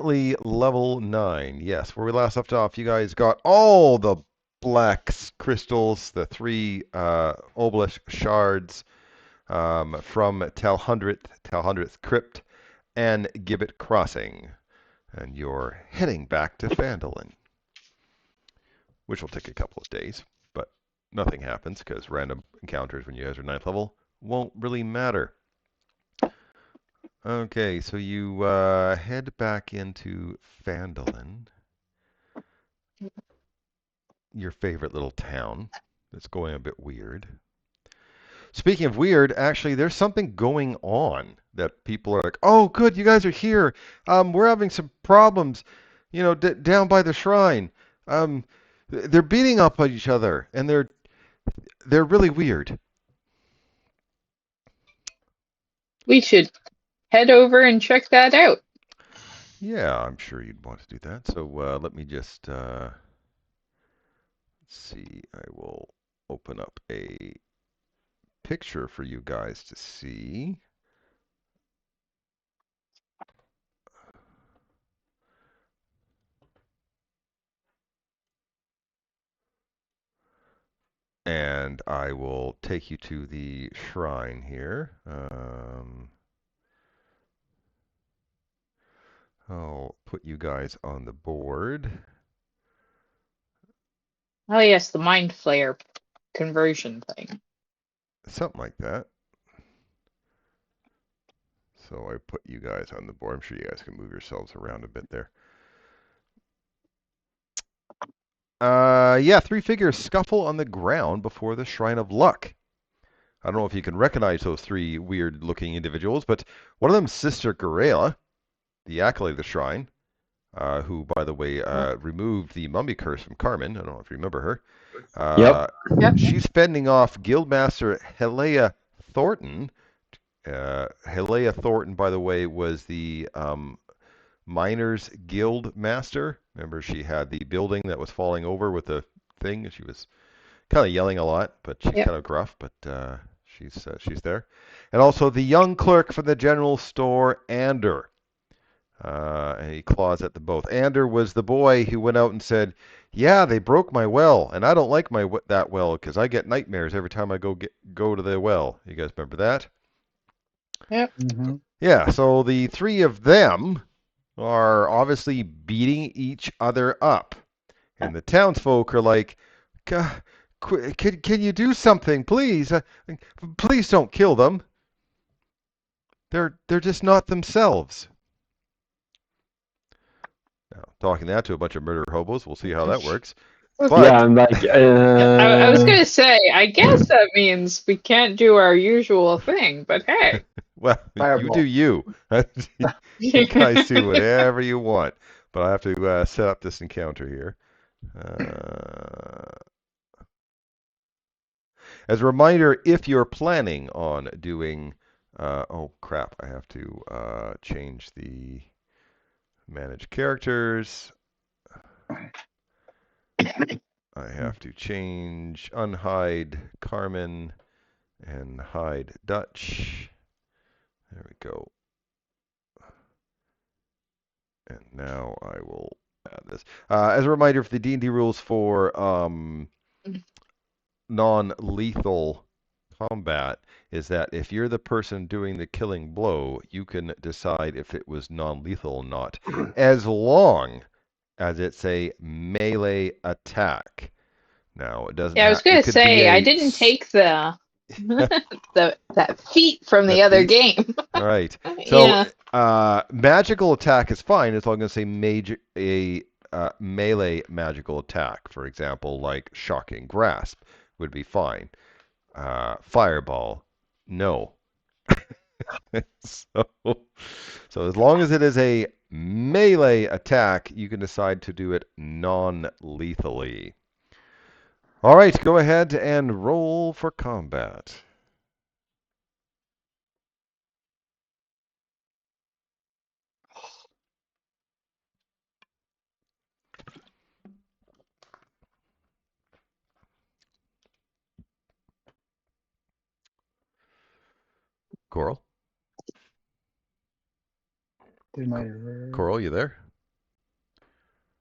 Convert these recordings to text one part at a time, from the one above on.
currently level 9. Yes, where we last left off, you guys got all the black crystals, the 3 obelisk shards from Talhundredth Crypt and Gibbet Crossing. And you're heading back to Phandalin, which will take a couple of days, but nothing happens because random encounters when you guys are 9th level won't really matter. Okay, so you head back into Phandalin, your favorite little town that's going a bit weird. Speaking of weird, actually, there's something going on that people are like, "Oh, good, you guys are here. We're having some problems, down by the shrine. Um, they're beating up on each other, and they're really weird." We should head over and check that out. Yeah, I'm sure you'd want to do that. So let me just see. I will open up a picture for you guys to see. And I will take you to the shrine here. I'll put you guys on the board. Oh yes, the mind flayer conversion thing. Something like that. So I put you guys on the board. I'm sure you guys can move yourselves around a bit there. Yeah, 3 figures scuffle on the ground before the Shrine of Luck. I don't know if you can recognize those 3 weird-looking individuals, but one of them is Sister Garela, the Acclaimed of the Shrine, who, by the way, removed the mummy curse from Carmen. I don't know if you remember her. Yep. She's fending off Guildmaster Helea Thornton. Helea Thornton, by the way, was the Miners Guild Master. Remember, she had the building that was falling over with the thing, and she was kind of yelling a lot, but she's kind of gruff, but she's there. And also the young clerk from the general store, Ander. And he claws at them both. Ander was the boy who went out and said, "Yeah, they broke my well, and I don't like that well because I get nightmares every time I go to the well." You guys remember that? Yep. Mm-hmm. Yeah. So the 3 of them are obviously beating each other up, and the townsfolk are like, Can you do something, please? Please don't kill them. They're just not themselves." Now, talking that to a bunch of murder hobos, we'll see how that works. But Yeah, I'm like, I was gonna say, I guess that means we can't do our usual thing, but hey. well, you do fireball. you. You guys do whatever you want. But I have to set up this encounter here. As a reminder, if you're planning on doing, oh crap, I have to change the manage characters. I have to change unhide Carmen and hide Dutch. There we go. And now I will add this. As a reminder, for the D&D rules for non-lethal combat is that if you're the person doing the killing blow, you can decide if it was non-lethal or not, as long as it's a melee attack. Now, it doesn't Yeah, I was have. gonna It could be say I a didn't take the that feat from the that other feat. game. Right. So, Yeah. magical attack is fine as long as a melee magical attack, for example, like shocking grasp, would be fine. Fireball, no. so, so as long as it is a melee attack, you can decide to do it non-lethally. All right, go ahead and roll for combat. Coral? Coral, you there?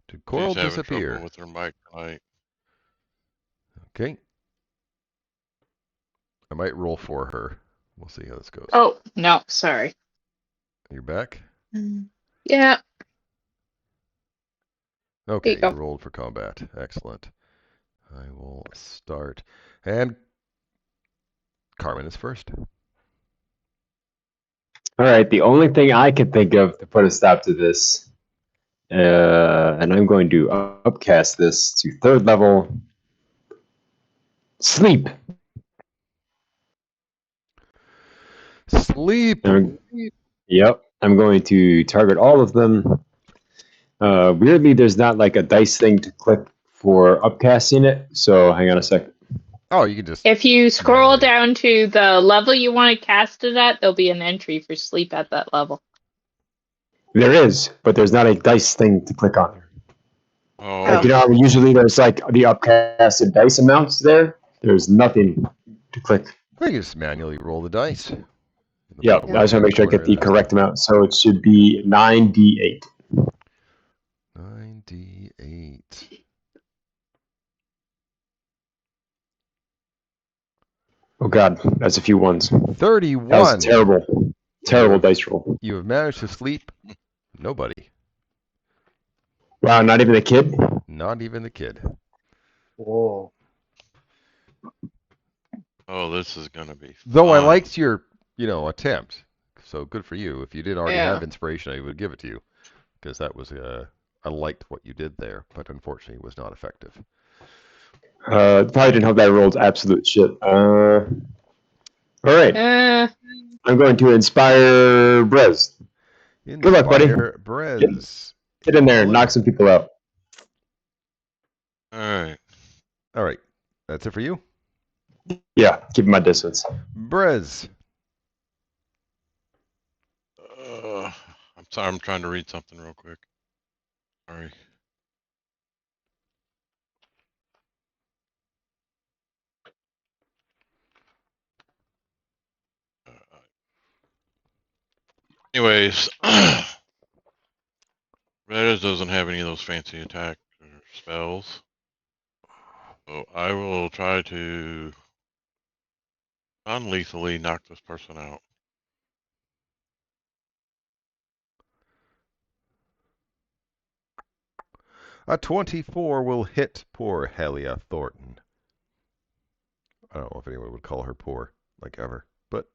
Did Coral She's having trouble disappear? with her mic tonight. Okay. I might roll for her. We'll see how this goes. Oh, no, sorry. You're back? Yeah. Okay, There you rolled for combat. Excellent. I will start. And Carmen is first. All right, the only thing I can think of to put a stop to this, and I'm going to upcast this to 3rd level. Sleep. Sleep. Yep, I'm going to target all of them. Weirdly, there's not like a dice thing to click for upcasting it, so hang on a second. Oh, you can just. If you scroll manually. down to the level you want to cast it at, there'll be an entry for sleep at that level. There is, but there's not a dice thing to click on. Oh. Like, you know how usually there's like the upcasted dice amounts there? There's nothing to click. I can just manually roll the dice. Yeah, I just want to make sure I get the correct amount. So it should be 9d8. 9d8. Oh god, that's a few ones. 31. That was a terrible dice roll. You have managed to sleep nobody. Wow, not even the kid? Not even the kid. Whoa. Oh, this is gonna be fun. Though I liked your, attempt. So good for you. If you didn't already have Yeah. inspiration, I would give it to you. Because that was, I liked what you did there, but unfortunately it was not effective. Probably didn't help that I rolled absolute shit. All right. I'm going to inspire Brez. Good luck, buddy. Inspire Brez. Get in there and knock some people out. Alright. Alright. That's it for you? Yeah, keep my distance. Brez. I'm sorry, I'm trying to read something real quick. Sorry. Anyways, Red doesn't have any of those fancy attack or spells. So I will try to non-lethally knock this person out. A 24 will hit poor Helia Thornton. I don't know if anyone would call her poor, like ever, but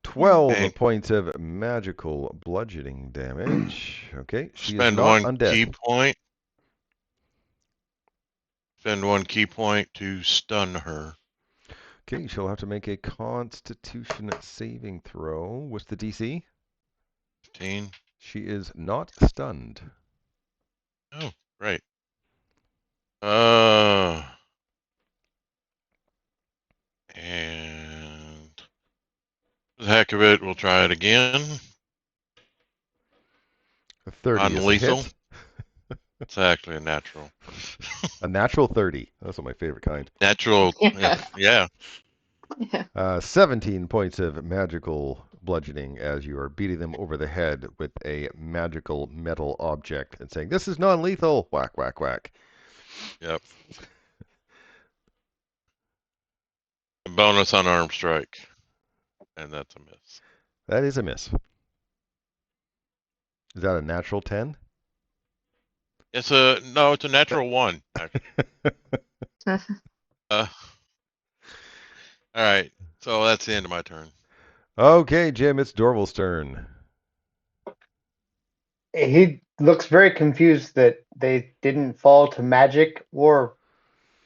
12 points of magical bludgeoning damage. Okay, she Spend is not one undead. key point. Spend one key point to stun her. Okay, she'll have to make a Constitution saving throw. What's the DC? 15. She is not stunned. Oh, great. And for the heck of it, we'll try it again. A 30 is a Non-lethal. hit. It's actually a natural. A natural 30. That's my favorite kind. Natural, yeah. 17 points of magical bludgeoning as you are beating them over the head with a magical metal object and saying, "This is non-lethal." Whack, whack, whack. Yep. A bonus on arm strike. And that's a miss. That is a miss. Is that a natural 10? It's a natural 1, actually. All right. So that's the end of my turn. Okay, Jim, it's Dorval's turn. He looks very confused that they didn't fall to magic or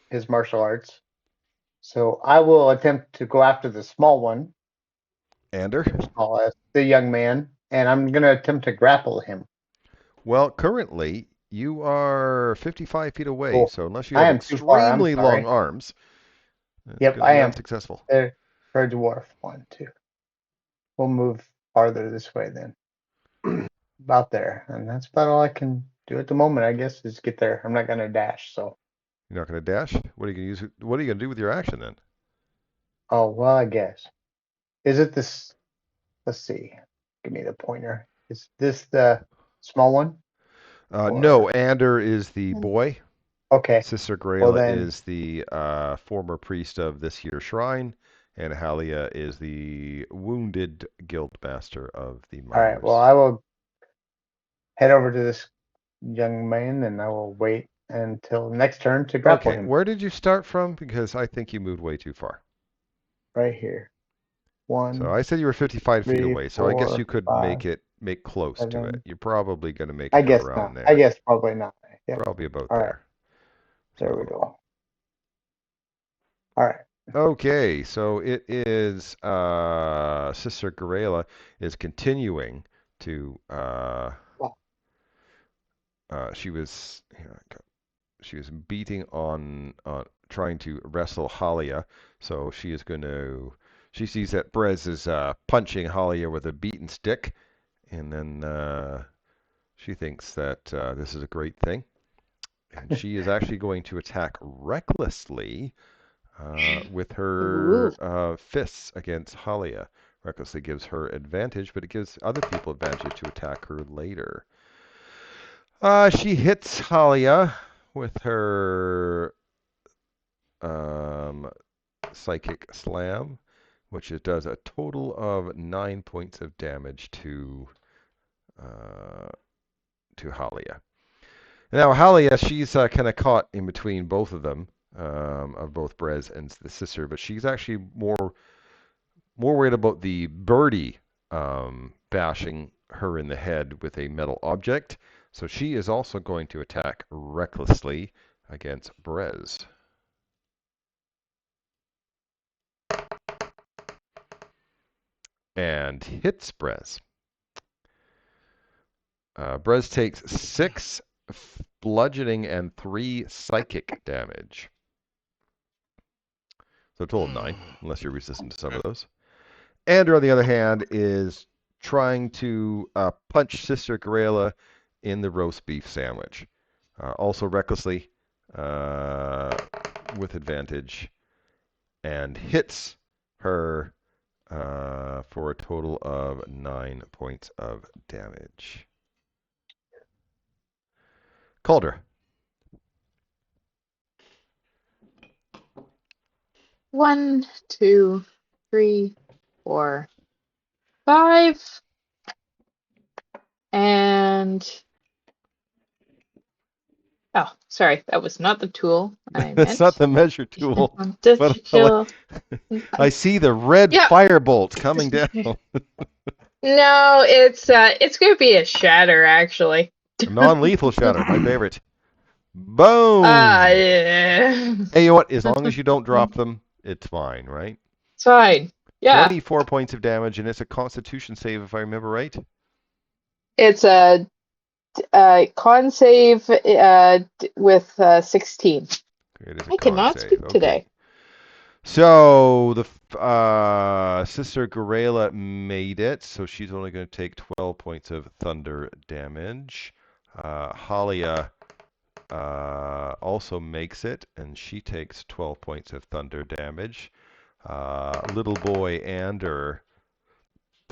his martial arts. So I will attempt to go after the small one. Ander? The young man. And I'm going to attempt to grapple him. Well, currently, you are 55 feet away, Cool. so unless you have extremely long arms, yep, I am unsuccessful. For a dwarf. 1, 2. We'll move farther this way then. About there. And that's about all I can do at the moment, I guess, is get there. I'm not going to dash, so. You're not going to dash? What are you going to use? What are you going to do with your action then? Oh, well, I guess. Is it this? Let's see. Give me the pointer. Is this the small one? No, Ander is the boy. Okay. Sister Well, Grayla then, is the former priest of this year's shrine, and Halia is the wounded guildmaster of the all right. miners. Well, I will head over to this young man, and I will wait until next turn to grapple Okay, him. where did you start from? Because I think you moved way too far. Right here. 1, So I said you were 55 feet 3, away, so I guess 4, you could 5, make close to it. 7. You're probably going to make I it guess around not. there. I guess probably not. Yep. Probably about All right. there. There we go. All right. Okay, so it is Sister Garela is continuing to she was beating on trying to wrestle Halia, so she is going to she sees that Brez is punching Halia with a beaten stick, and then she thinks that this is a great thing, and she is actually going to attack recklessly with her fists against Halia. Recklessly gives her advantage, but it gives other people advantage to attack her later. She hits Halia with her psychic slam, which it does a total of 9 points of damage to Halia. Now Halia, she's kind of caught in between both of them, of both Brez and the sister, but she's actually more worried about the birdie bashing her in the head with a metal object. So she is also going to attack recklessly against Brez. And hits Brez. Brez takes 6 bludgeoning and 3 psychic damage. So a total of 9, unless you're resistant to some of those. Andrew, on the other hand, is trying to punch Sister Garela in the roast beef sandwich. Also recklessly, with advantage, and hits her for a total of 9 points of damage. Cauldra. 1, 2, 3, 4, 5, and oh, sorry, that was not the tool I That's meant. not the measure tool. But I see the red firebolt coming down. No, it's going to be a shatter, actually. Non-lethal shatter, my favorite. Boom! Yeah. Hey, you know what? As long as you don't drop them, it's fine, right? It's fine. Yeah. 24 points of damage, and it's a Constitution save, if I remember right. It's a con save with 16. I cannot speak today. So the Sister Garela made it, so she's only going to take 12 points of thunder damage. Halia also makes it, and she takes 12 points of thunder damage. Little boy Ander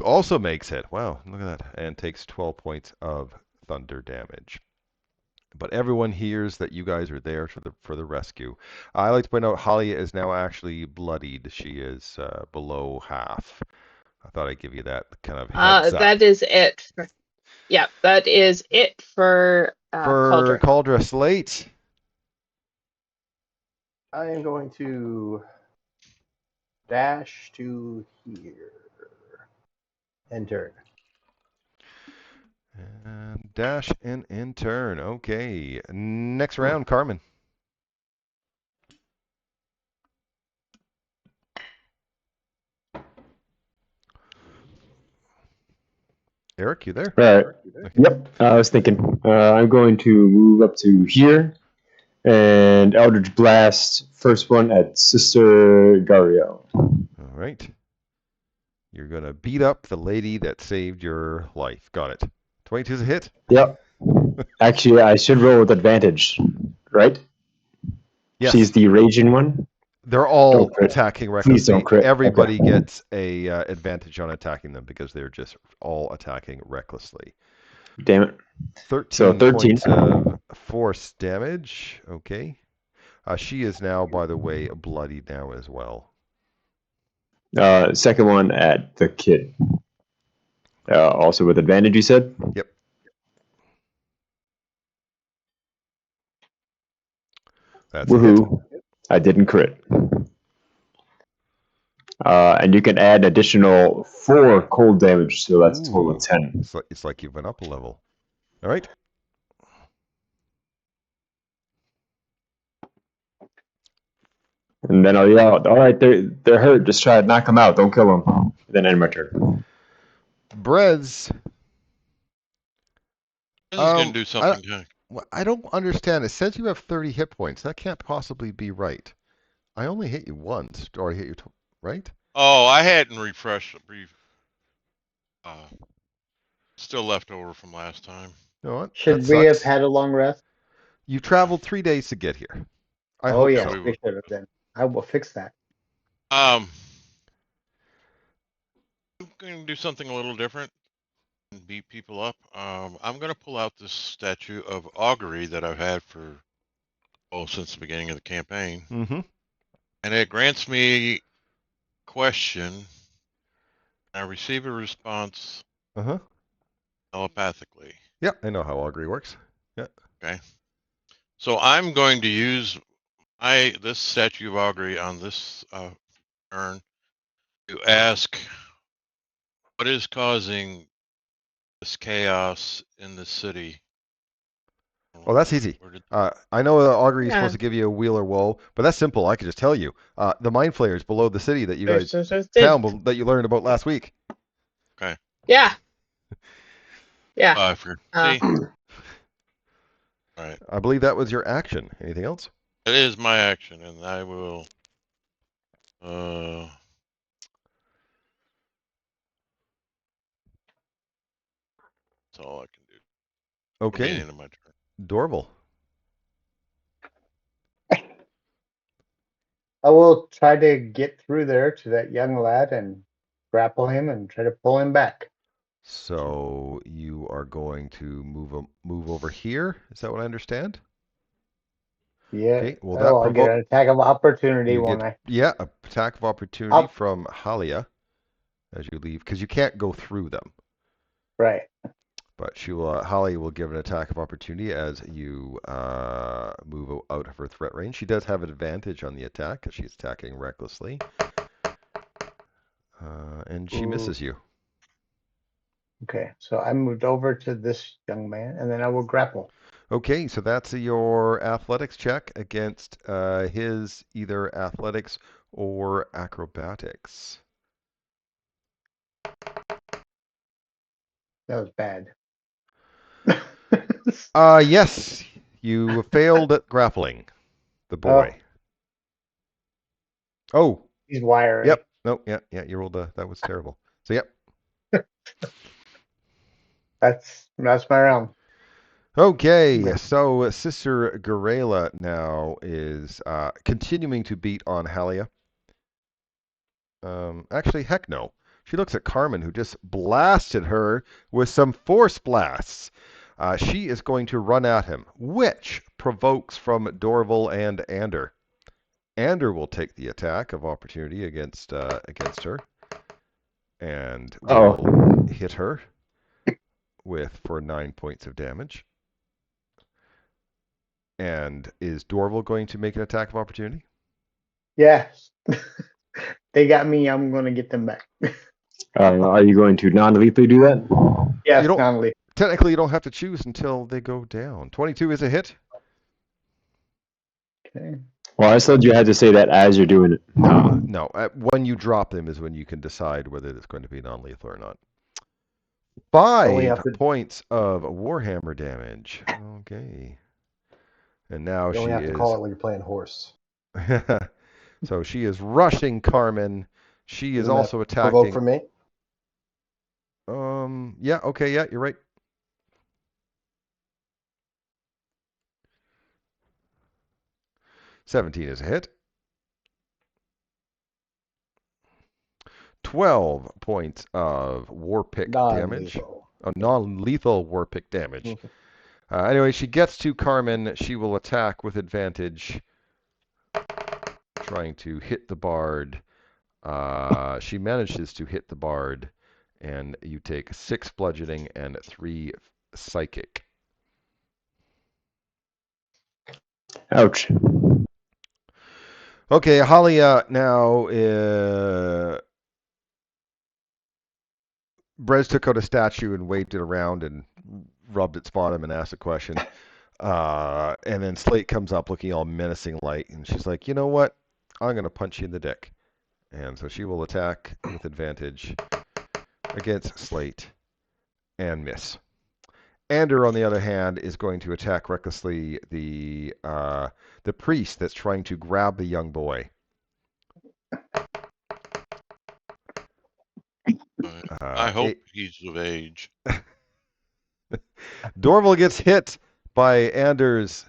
also makes it. Wow, look at that. And takes 12 points of thunder damage. But everyone hears that you guys are there for the rescue. I like to point out Halia is now actually bloodied. She is below half. I thought I'd give you that kind of heads up. That is it. That is it for Cauldra. Cauldra Slate. I am going to dash to here. And turn. And dash and turn. Okay. Next round, Carmen. Eric, you there? Right. Okay. Yep. I was thinking. I'm going to move up to here and Eldritch Blast. First one at Sister Gario. All right. You're going to beat up the lady that saved your life. Got it. 22's a hit? Yep. Actually, I should roll with advantage, right? Yes. She's the raging one. They're all attacking recklessly. Please don't crit. Everybody gets a advantage on attacking them because they're just all attacking recklessly. Damn it. 13 13 points of force damage. Okay. She is now, by the way, bloodied now as well. Second one at the kid. Also with advantage, you said? Yep. That's a hit. Woohoo. I didn't crit. And you can add additional 4 cold damage, so that's a total of 10. It's like you went up a level. All right. And then I'll yell out, all right, they're hurt. Just try to knock them out. Don't kill them. Then end my turn. Brez. This is going to do something. I don't understand. It says you have 30 hit points. That can't possibly be right. I only hit you once, or I hit you, right? Oh, I hadn't refreshed. Still left over from last time. You know what? Should we have had a long rest? You traveled 3 days to get here. Oh yeah, we should have then. I will fix that. I'm going to do something a little different and beat people up. I'm going to pull out this statue of augury that I've had for since the beginning of the campaign, and it grants me question. I receive a response telepathically. Yeah, I know how augury works. Yeah. Okay. So I'm going to use this statue of augury on this turn to ask what is causing this chaos in the city. Oh, that's easy. I know augury is supposed to give you a wheel or woe, but that's simple. I could just tell you. The mind flayers below the city that you guys found that you learned about last week. Okay. Yeah. Yeah. See? All right. I believe that was your action. Anything else? It is my action, and I will. That's all I can do. Okay. End of my turn. Dorval. I will try to get through there to that young lad and grapple him and try to pull him back. So you are going to move over here. Is that what I understand? Yeah. Okay. Well, I'll get an attack of opportunity, won't I? Yeah, an attack of opportunity from Halia as you leave, because you can't go through them. Right. But Halia will give an attack of opportunity as you move out of her threat range. She does have an advantage on the attack because she's attacking recklessly. And she misses you. Okay, so I moved over to this young man, and then I will grapple. Okay, so that's your athletics check against his either athletics or acrobatics. That was bad. Yes, you failed at grappling the boy. Oh. He's wiry. Yep. No, yeah, you rolled that was terrible. So, yep. That's my round. Okay, so Sister Garela now is continuing to beat on Halia. Actually, heck no. She looks at Carmen, who just blasted her with some force blasts. She is going to run at him, which provokes from Dorval and Ander. Ander will take the attack of opportunity against her, and will hit her for 9 points of damage. And is Dorval going to make an attack of opportunity? Yes. They got me. I'm going to get them back. Are you going to non-lethally do that? Yes, non-lethally. Technically, you don't have to choose until they go down. 22 is a hit. Okay. Well, I said you had to say that as you're doing it. No. When you drop them is when you can decide whether it's going to be non-lethal or not. 5 points of Warhammer damage. Okay. And now you only have to call it when you're playing horse. So she is rushing Carmen. She is also attacking. Provoke for me? Yeah, okay, yeah, you're right. $17 is a hit. 12 points of war pick damage. non-lethal war pick damage. Anyway, she gets to Carmen. She will attack with advantage, trying to hit the bard. She manages to hit the bard, and you take 6 bludgeoning and 3 psychic. Ouch. Okay, Halia now. Brez took out a statue and waved it around and rubbed its bottom and asked a question. And then Slate comes up looking all menacing like, and she's like, you know what? I'm going to punch you in the dick. And so she will attack with advantage against Slate and miss. Ander, on the other hand, is going to attack recklessly the priest that's trying to grab the young boy. I hope he's of age. Dorval gets hit by Anders'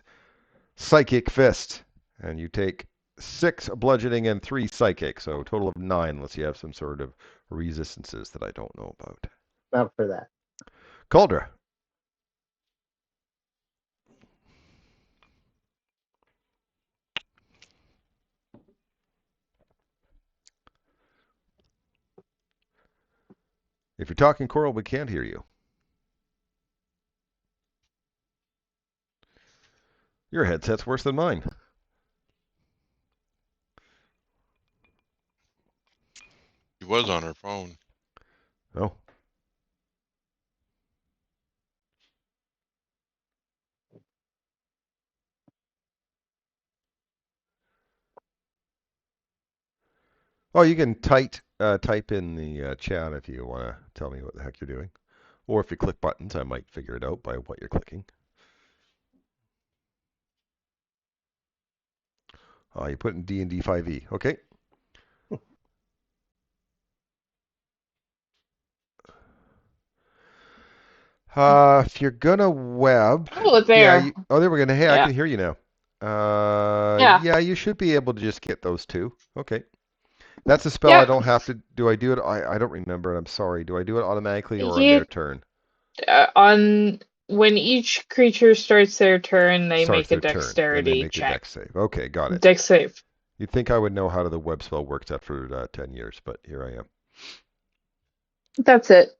psychic fist, and you take 6 bludgeoning and 3 psychic, so a total of 9, unless you have some sort of resistances that I don't know about. Not for that. Cauldra. If you're talking, Coral, we can't hear you. Your headset's worse than mine. He was on her phone. Oh. Oh, you can type in the chat if you want to tell me what the heck you're doing. Or if you click buttons, I might figure it out by what you're clicking. Oh, you put in DnD 5e. Okay. If you're gonna web, Oh, there. Yeah, there we're gonna. Hey, I can hear you now. Yeah, you should be able to just get those 2. Okay. That's a spell I don't have to. Do I do it? I don't remember it. I'm sorry. Do I do it automatically or on their turn? When each creature starts their turn, they make a dexterity check. Dex save. Okay, got it. Dex save. You'd think I would know how the web spell works after 10 years, but here I am. That's it.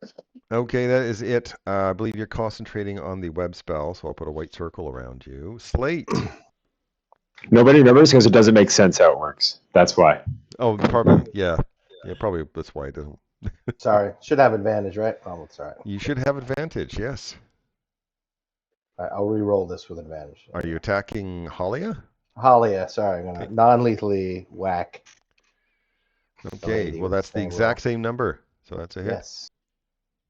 Okay, that is it. I believe you're concentrating on the web spell, so I'll put a white circle around you. Slate. Nobody remembers because it doesn't make sense how it works. That's why. Oh, probably, yeah. Yeah, probably that's why it doesn't. Sorry. Should have advantage, right? Oh, it's all right. You should have advantage, yes. All right, I'll re-roll this with advantage. Are you attacking Halia? Halia, sorry. I'm going to non-lethally whack. Okay, well, that's the exact same number, so that's a hit. Yes.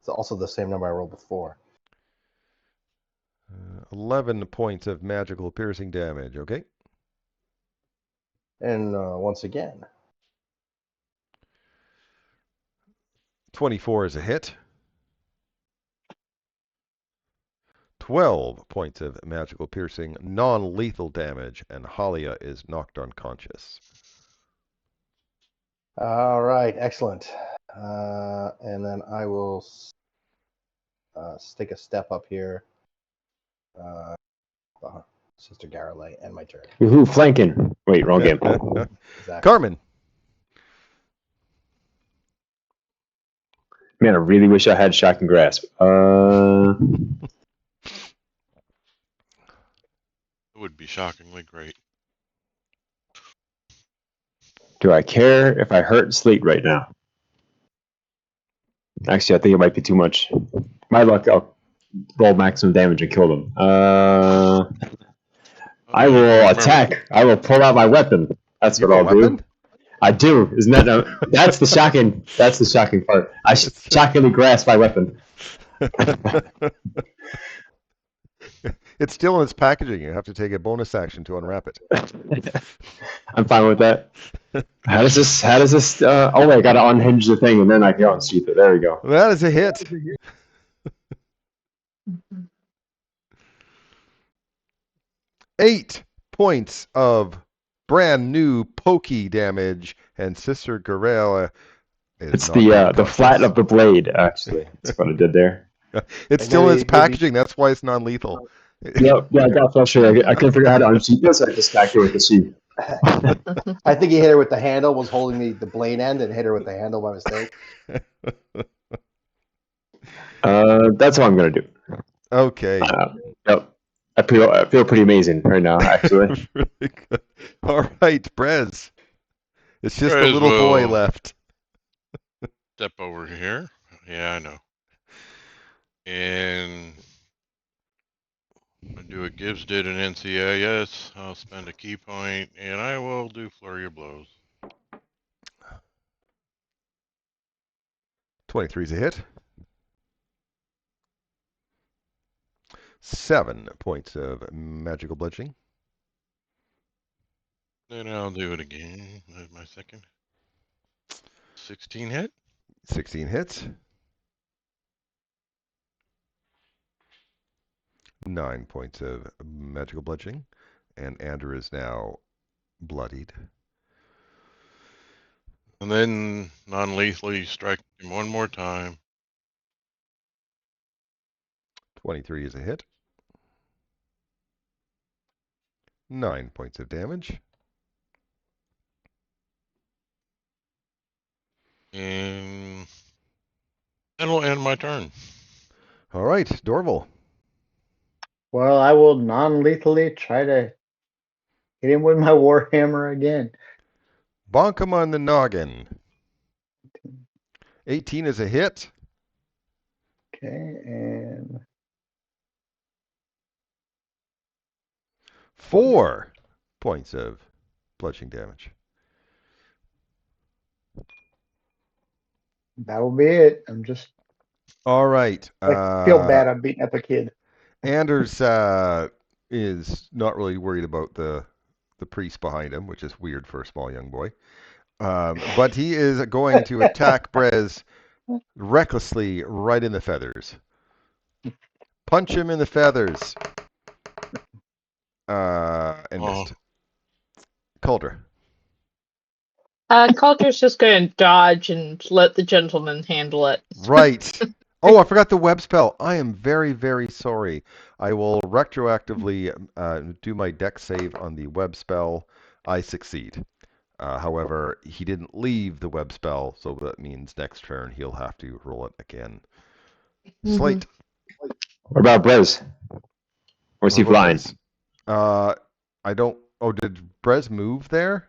It's also the same number I rolled before. 11 points of magical piercing damage, okay? And once again. 24 is a hit. 12 points of magical piercing, non-lethal damage, and Halia is knocked unconscious. All right, excellent. And then I will take a step up here. Sister Garrelay, and my turn. Woohoo, flanking. Wait, wrong game. Exactly. Carmen. Man, I really wish I had Shocking Grasp. It would be shockingly great. Do I care if I hurt Slate right now? Actually, I think it might be too much. My luck, I'll roll maximum damage and kill them. I will attack. I will pull out my weapon. That's what I'll do. I do. Isn't that that's the shocking? That's the shocking part. I shockingly grasp my weapon. It's still in its packaging. You have to take a bonus action to unwrap it. I'm fine with that. How does this? Oh, I gotta unhinge the thing and then I can unsheath it. There we go. That is a hit. 8 points of brand new pokey damage, and Sister Garela is It's the flat of the blade, actually. That's what I did there. It's still in its packaging. That's why it's non-lethal. Yeah, I got frustrated. I couldn't figure out how to unseat this. I just stacked it with the C. I think he hit her with the handle, was holding the blade end, and hit her with the handle by mistake. That's what I'm gonna do. Okay. Yep. I feel pretty amazing right now, actually. Really good. All right, Brez. It's just the Brez little boy will left. Step over here. Yeah, I know. And I'll do a gives did an NCIS. I'll spend a key point, and I will do flurry of blows. 23 is a hit. 7 points of magical bludgeoning. Then I'll do it again. That's my second. 16 hit. 16 hits. 9 points of magical bludgeoning. And Andrew is now bloodied. And then non-lethally strike him one more time. 23 is a hit. 9 points of damage. And that'll end my turn. All right, Dorval. Well, I will non-lethally try to hit him with my warhammer again. Bonk him on the noggin. 18 is a hit. Okay, and 4 points of bludgeoning damage. that will be it. I'm just All right. I feel bad. I'm beating up a kid. Anders is not really worried about the priest behind him, which is weird for a small young boy. But he is going to attack Brez recklessly right in the feathers. Punch him in the feathers. And missed. Cauldra. Calder's just going to dodge and let the gentleman handle it. Right. Oh, I forgot the web spell. I am very, very sorry. I will retroactively do my dex save on the web spell. I succeed. However, he didn't leave the web spell, so that means next turn he'll have to roll it again. Slate. What about Brez? Where's he flying? I don't. Oh, did Brez move there?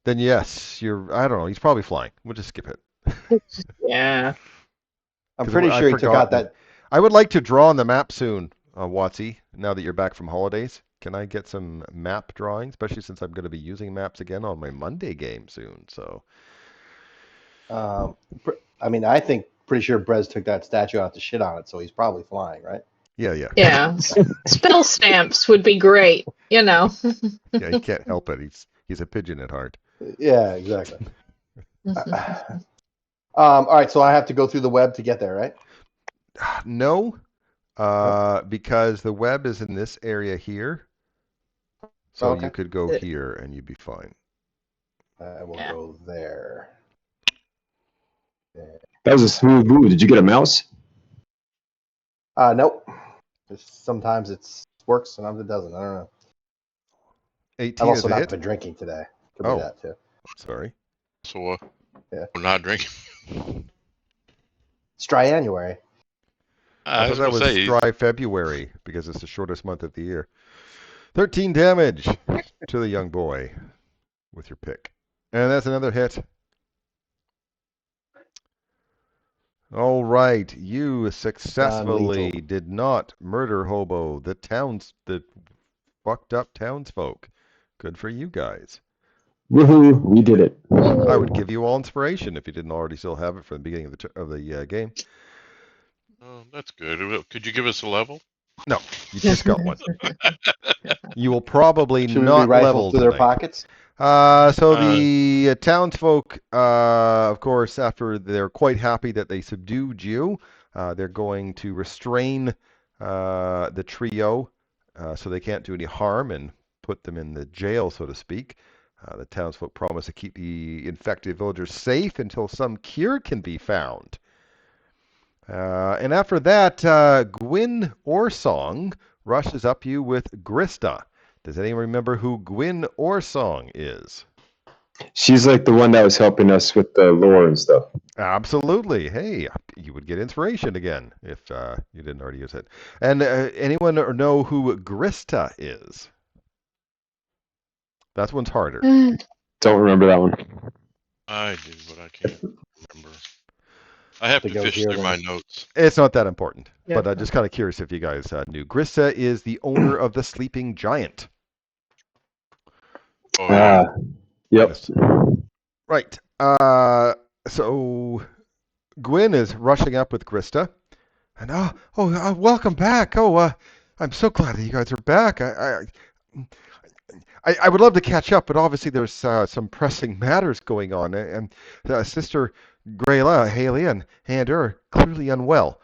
Then yes, I don't know. He's probably flying. We'll just skip it. Yeah. I'm pretty sure he took out that. I would like to draw on the map soon, Watsy, now that you're back from holidays. Can I get some map drawing, especially since I'm going to be using maps again on my Monday game soon? So, I mean, I think pretty sure Brez took that statue out to shit on it, so he's probably flying, right? Yeah. Yeah. Spell stamps would be great, you know. Yeah, he can't help it. He's a pigeon at heart. Yeah, exactly. All right, so I have to go through the web to get there, right? No, because the web is in this area here. So you could go here and you'd be fine. I will go there. That was a smooth move. Did you get a mouse? Nope. Sometimes it works, sometimes it doesn't. I don't know. 18 I've also is a not hit. been drinking today. Could be that too. Sorry. So, yeah. We're not drinking. It's dry January. I thought that was dry February because it's the shortest month of the year. 13 damage to the young boy with your pick. And that's another hit. All right. You successfully did not murder Hobo, the fucked up townsfolk. Good for you guys. Woohoo, we did it. I would give you all inspiration if you didn't already still have it from the beginning of the game. Oh, that's good. Could you give us a level? No, you just got one. You will probably Should not we be level through tonight. their pockets? So the townsfolk, of course, after they're quite happy that they subdued you, they're going to restrain the trio so they can't do any harm and put them in the jail, so to speak. The townsfolk promise to keep the infected villagers safe until some cure can be found. And after that, Gwyn Orsong rushes up you with Grista. Does anyone remember who Gwyn Orsong is? She's like the one that was helping us with the lore and stuff. Absolutely. Hey, you would get inspiration again if you didn't already use it. And anyone know who Grista is? That one's harder. Don't remember that one. I do, but I can't remember. I have to fish through my notes. It's not that important, Yep. but I'm just kind of curious if you guys knew. Grista is the owner of the Sleeping Giant. Oh, yeah. Yep. Yes. Right. So Gwyn is rushing up with Grista, and welcome back. I'm so glad that you guys are back. I would love to catch up, but obviously there's some pressing matters going on, and Sister Grayla, Haley, and Ander are clearly unwell.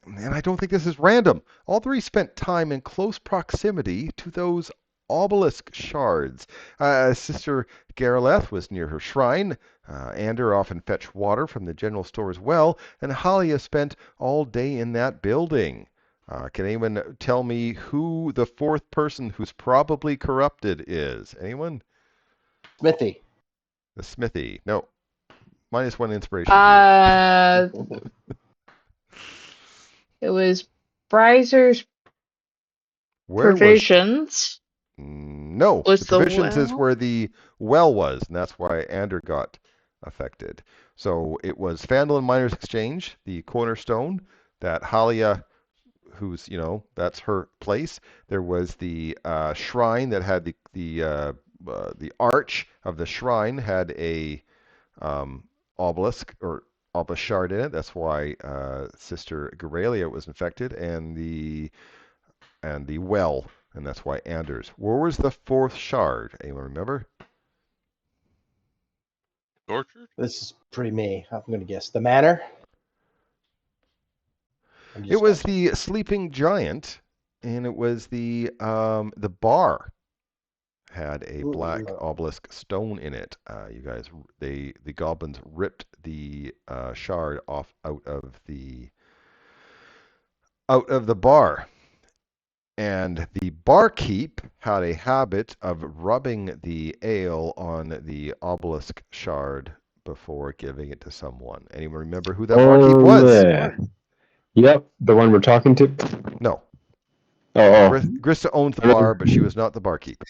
And I don't think this is random. All three spent time in close proximity to those obelisk shards. Sister Garaleth was near her shrine. Ander often fetched water from the general store as well, and Halia spent all day in that building. Can anyone tell me who the fourth person who's probably corrupted is? Anyone? Smithy. The Smithy. No. -1 inspiration. It was Bryzer's provisions. No. Was the provisions the well? is where the well was, and that's why Ander got affected. So it was Phandalin Miners Exchange, the cornerstone, that Halia, who's, that's her place. There was the shrine that had the arch of the shrine had a obelisk or obelisk shard in it. That's why Sister Geralia was infected, and the well, and that's why Anders. Where was the fourth shard? Anyone remember? Tortured? This is pretty me. I'm going to guess the manor. It was the Sleeping Giant, and it was the bar had a black obelisk stone in it. You guys, the goblins ripped the shard off out of the bar. And the barkeep had a habit of rubbing the ale on the obelisk shard before giving it to someone. Anyone remember who that barkeep was? Yeah. Yep, the one we're talking to? No. Oh. Grista owned the bar, but she was not the barkeep.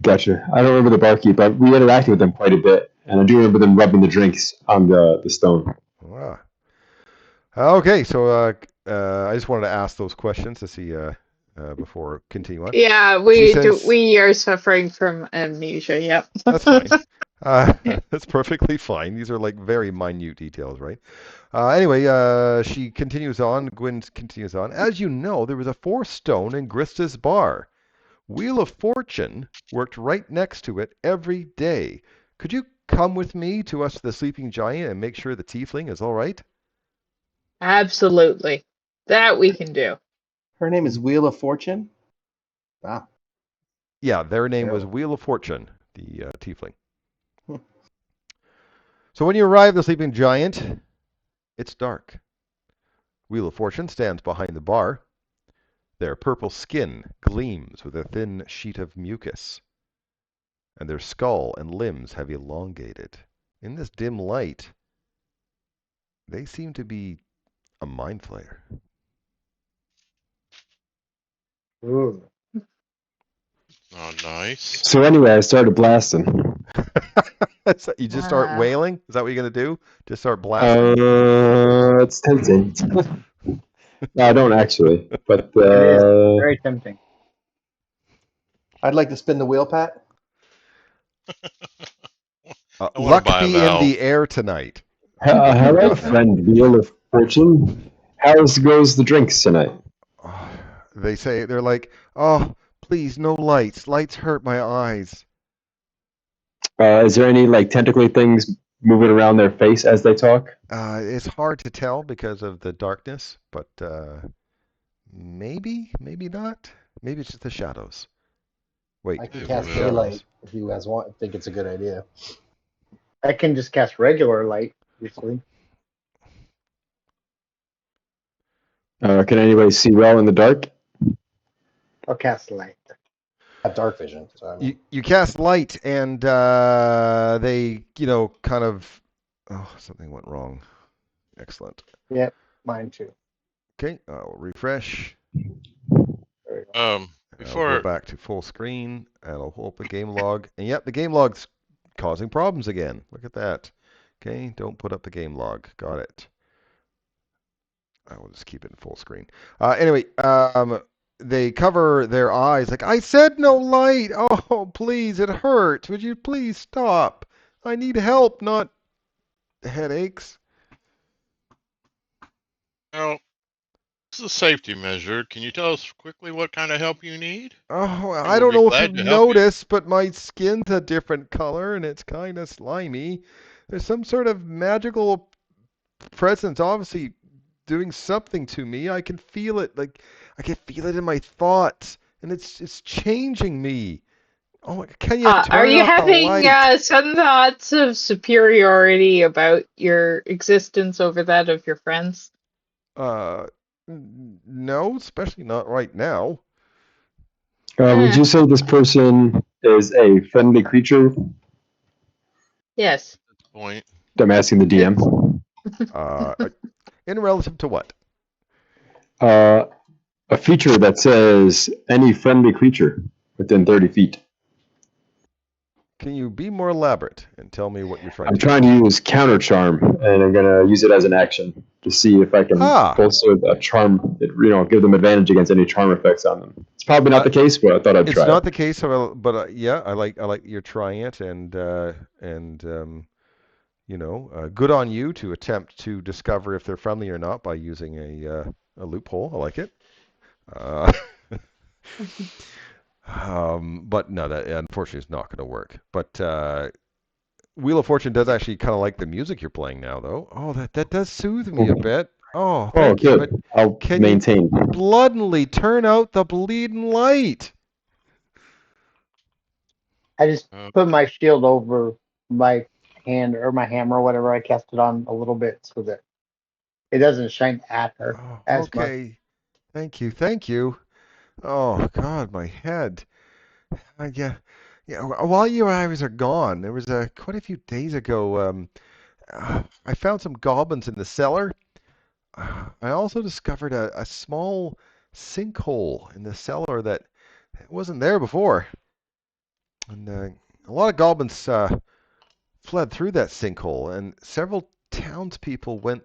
Gotcha. I don't remember the barkeep, but we interacted with them quite a bit, and I do remember them rubbing the drinks on the stone. Wow. Okay, so I just wanted to ask those questions to see before continuing on. Yeah, we are suffering from amnesia. Yep. That's fine. That's perfectly fine. These are like very minute details, right? Anyway, she continues on. Gwyn continues on. As you know, there was a fourth stone in Grista's bar. Wheel of Fortune worked right next to it every day. Could you come with me to us the Sleeping Giant and make sure the tiefling is all right? Absolutely. That we can do. Her name is Wheel of Fortune? Wow. Yeah, their name was Wheel of Fortune, the tiefling. So when you arrive at the Sleeping Giant, it's dark. Wheel of Fortune stands behind the bar. Their purple skin gleams with a thin sheet of mucus, and their skull and limbs have elongated. In this dim light, they seem to be a mind flayer. Ooh. Oh, nice. So anyway, I started blasting. So you just start wailing? Is that what you're going to do? Just start blasting? It's tempting. No, I don't actually, but It is very tempting. I'd like to spin the wheel, Pat. Luck be in the air tonight. Hello, friend, Wheel of Fortune. How goes the drinks tonight? They're like, oh, please, no lights. Lights hurt my eyes. Is there any like tentacly things moving around their face as they talk? It's hard to tell because of the darkness, but maybe not. Maybe it's just the shadows. Wait, I can cast daylight if you guys think it's a good idea. I can just cast regular light, usually. Can anybody see well in the dark? I'll cast light. I have dark vision. So I mean, You cast light, and they, kind of. Oh, something went wrong. Excellent. Yep, mine too. Okay, I'll refresh. Um, I'll go before back to full screen, and I'll pull up the game log. And yep, the game log's causing problems again. Look at that. Okay, don't put up the game log. Got it. I will just keep it in full screen. Anyway, they cover their eyes. Like, I said no light. Oh, please, it hurts. Would you please stop? I need help, not headaches. Well, this is a safety measure. Can you tell us quickly what kind of help you need? Oh, We I will don't be know if you've glad to help you. noticed, but my skin's a different color and it's kind of slimy. There's some sort of magical presence obviously doing something to me. I can feel it. Like, I can feel it in my thoughts, and it's changing me. Oh, can you Are turn you out the having light? some thoughts of superiority about your existence over that of your friends? Uh, no, especially not right now. Would you say this person is a friendly creature? Yes. That's the point. I'm asking the DM. In relative to what? A feature that says any friendly creature within 30 feet. Can you be more elaborate and tell me what you're trying I'm to do? trying to use counter charm, and I'm gonna use it as an action to see if I can bolster a charm. Give them advantage against any charm effects on them. It's probably not the case, but I thought I'd It's try not it. the case, but yeah, I like you're trying it, and good on you to attempt to discover if they're friendly or not by using a loophole. I like it. But no, that unfortunately is not going to work. But Wheel of Fortune does actually kind of like the music you're playing now, though. Oh, that does soothe me a bit. Oh, thank you. Good. I'll Can maintain. you bloodily turn out the bleeding light? I just put my shield over my hand or my hammer or whatever I cast it on a little bit so that it doesn't shine at her Oh, as much. okay. Thank you. Oh God, my head. Yeah. While you guys are gone, there was quite a few days ago. I found some goblins in the cellar. I also discovered a small sinkhole in the cellar that wasn't there before, and a lot of goblins fled through that sinkhole, and several townspeople went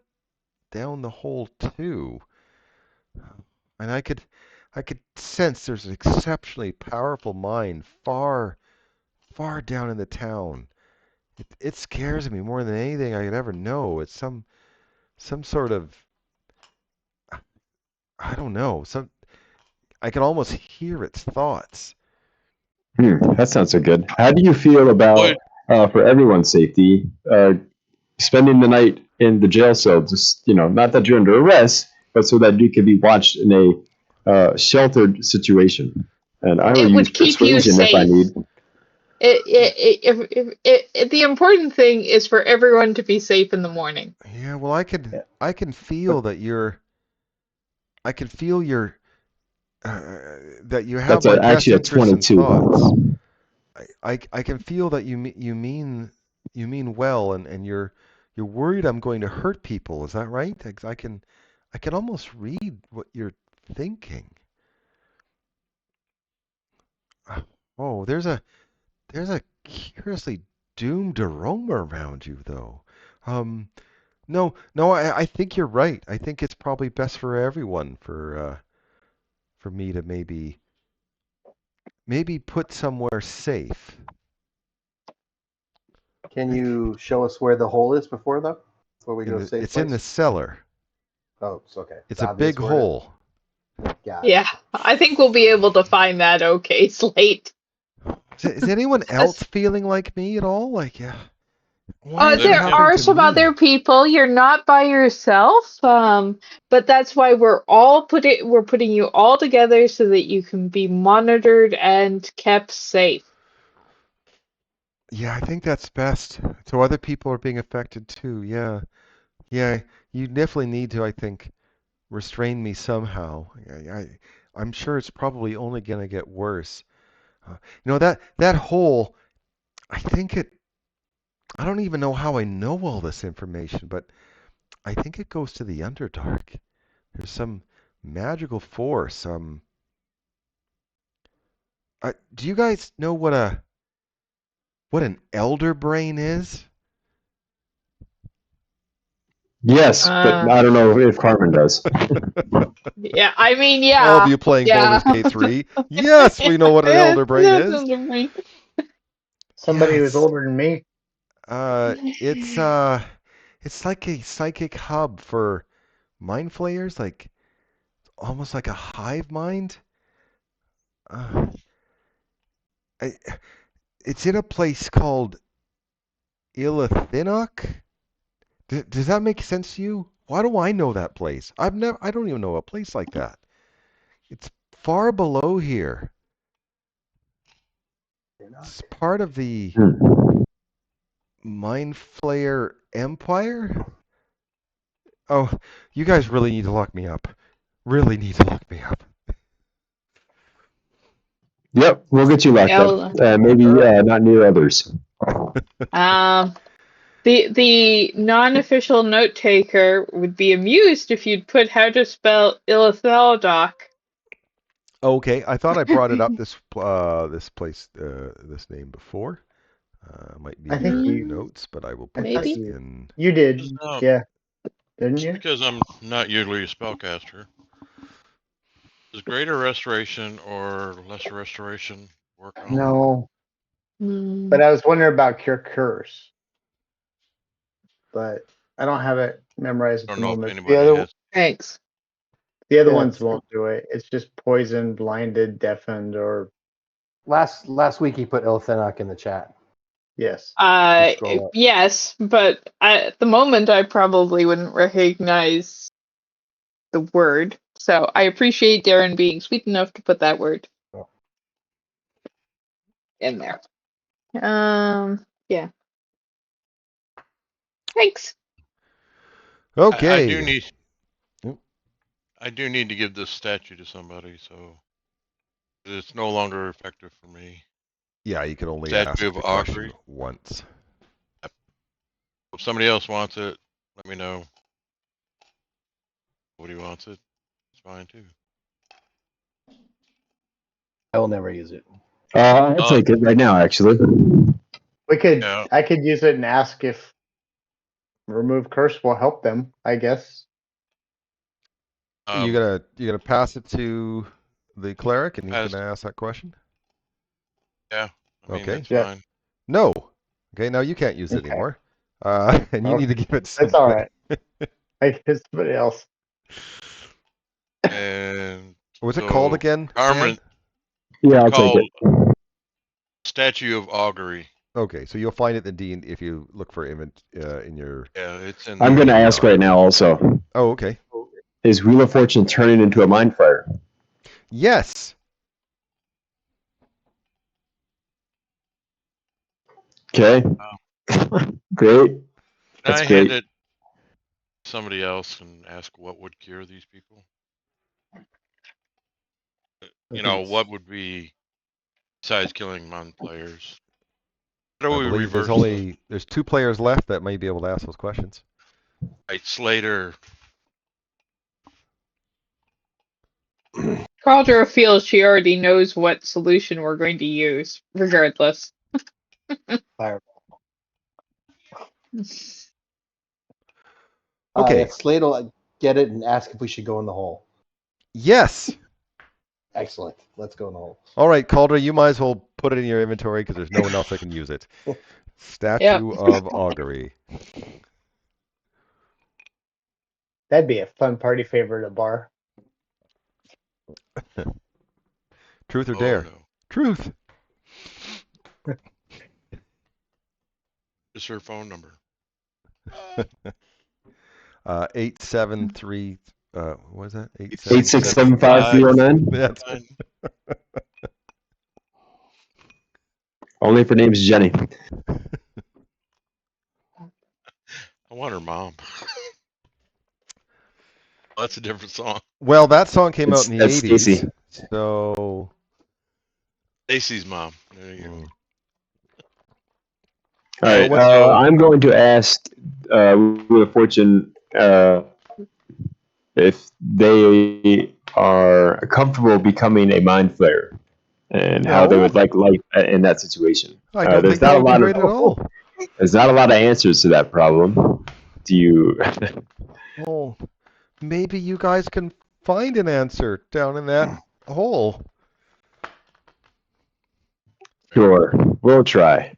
down the hole too. And I could sense there's an exceptionally powerful mine far down in the town. It scares me more than anything I could ever know. It's some sort of, I don't know. I can almost hear its thoughts. That sounds so good. How do you feel about, for everyone's safety, spending the night in the jail cell? Just not that you're under arrest, but so that you can be watched in a sheltered situation. And I will It use would keep you persuasion if I safe. need. The important thing is for everyone to be safe in the morning. Yeah, well, I can feel that I can feel your that you have That's my best actually a interests and 22. thoughts. I can feel that you mean well, and you're worried I'm going to hurt people. Is that right? I can almost read what you're thinking. Oh, there's a curiously doomed aroma around you, though. No, I think you're right. I think it's probably best for everyone for me to maybe put somewhere safe. can you show us where the hole is before we go to a safe It's place? in the cellar. Oh, it's okay. It's a big hole. Yeah, I think we'll be able to find that okay, Slate. Is anyone else feeling like me at all? Like, yeah. There are some other people. You're not by yourself. But that's why we're putting you all together so that you can be monitored and kept safe. Yeah, I think that's best. So other people are being affected too. Yeah. Yeah, you definitely need to, I think, restrain me somehow. I'm sure it's probably only going to get worse. That hole, I think it, I don't even know how I know all this information, but I think it goes to the Underdark. There's some magical force. Do you guys know what an elder brain is? Yes, but I don't know if Carmen does. Yeah, I mean, All of yeah. you playing Yeah. Baldur's Gate 3. Yes, we know what an elder brain is. Somebody who's Yes. older than me. It's like a psychic hub for mind flayers, like almost like a hive mind. Uh, I, it's in a place called Ilithinok. Does that make sense to you? Why do I know that place? I don't even know a place like that. It's far below here. It's part of the Mind Flayer Empire. Oh, you guys really need to lock me up. Really need to lock me up. Yep, we'll get you locked up. Maybe not near others. The non-official note taker would be amused if you'd put how to spell Ilithaldoc. Okay, I thought I brought it up this name before. Might be I in think your you notes, but I will put Maybe. this in. You did, yeah, didn't Just you? because I'm not usually a spellcaster. Does greater restoration or lesser restoration work on? No, Mm. but I was wondering about Cure Curse, but I don't have it memorized I at don't the know if moment. anybody has. Thanks. The other Yeah, ones won't do it. It's just poisoned, blinded, deafened, or last week he put Ilthenok in the chat. yes. Scroll up. Yes, but at the moment I probably wouldn't recognize the word. So I appreciate Darren being sweet enough to put that word in there. Yeah. Thanks. Okay. I do need to give this statue to somebody, so it's no longer effective for me. Yeah, you can only Statue ask of the question Augury. once. If somebody else wants it, let me know. Nobody wants it, it's fine too. I will never use it. I'll take it right now, actually. We could. Yeah. I could use it and ask if remove curse will help them. I guess. You're gonna pass it to the cleric, and he's gonna ask that question. Yeah. I mean, Okay. that's fine. No. Okay. Now you can't use it anymore. And you need to give it to That's somebody. all right. I guess somebody else. And what's it called again? Carmen. Yeah, I'll take it. Statue of Augury. Okay, so you'll find it in D if you look for in your. Yeah, it's in. I'm going to ask right now also. Oh, okay. Is Wheel of Fortune turning into a mind fire? Yes. Okay. Great. That's I great. hand it to somebody else and ask what would cure these people. You know, what would be besides killing non-players? How do I we believe reverse there's 2 players left that may be able to ask those questions. Right, Slater. Cauldra feels she already knows what solution we're going to use, regardless. Fireball. Okay. Slade will get it and ask if we should go in the hole. Yes. Excellent. Let's go in the hole. All right, Cauldra, you might as well put it in your inventory because there's no one else that can use it. Statue of Augury. That'd be a fun party favor at a bar. Truth or dare? No. Truth. Is her phone number? 873. What was that? 8675009. That's Only if her name's Jenny. I want her mom. That's a different song. Well, that song came out in the That's 80s. Stacy. So. Stacy's mom. There you go. All right. What's your... I'm going to ask Wheel of Fortune if they are comfortable becoming a mind flayer and how they would like life in that situation. I don't think that would be great at all. There's not a lot of answers to that problem. Do you? Oh, maybe you guys can find an answer down in that hole. Sure, we'll try.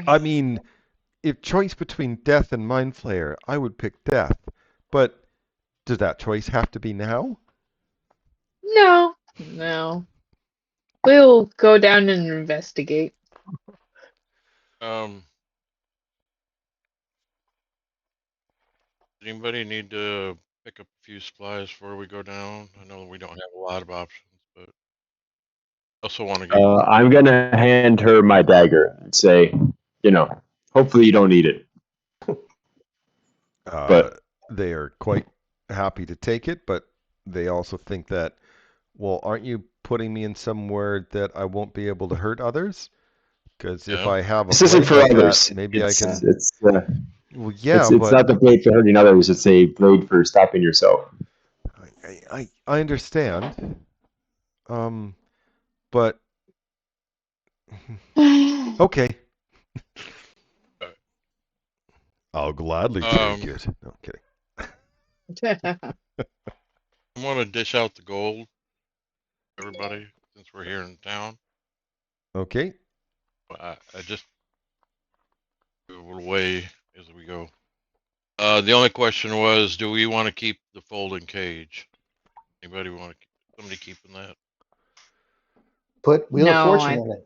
I mean, if choice between death and mind flayer, I would pick death. But does that choice have to be now? No. We'll go down and investigate. Anybody need to pick up a few supplies before we go down? I know we don't have a lot of options, but I also want to give... I'm gonna hand her my dagger and say, hopefully you don't need it. But they are quite happy to take it, but they also think that, well, aren't you putting me in somewhere that I won't be able to hurt others? Because if I have a blade like that, maybe I can... Well, yeah, it's not the blade for hurting others, it's a blade for stopping yourself. I understand. But... Okay. I'll gladly take it. No, kidding. I want to dish out the gold, everybody, since we're here in town. Okay. I just move it away as we go. The only question was, do we want to keep the folding cage? Anybody want to? Somebody keeping that? Put Wheel of Fortune in it.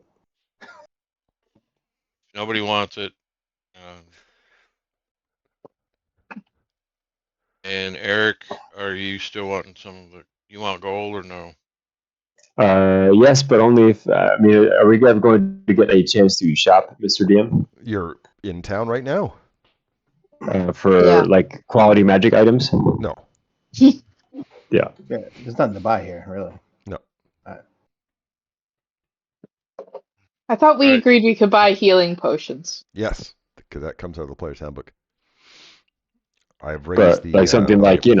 Nobody wants it. And Eric, are you still wanting some of the? You want gold or no? Yes, but only if. Are we ever going to get a chance to shop, Mr. DM? You're in town right now. For like quality magic items? No. Yeah. There's nothing to buy here, really. No. I thought we agreed we could buy healing potions. Yes, because that comes out of the player's handbook. I've raised the... like something like, a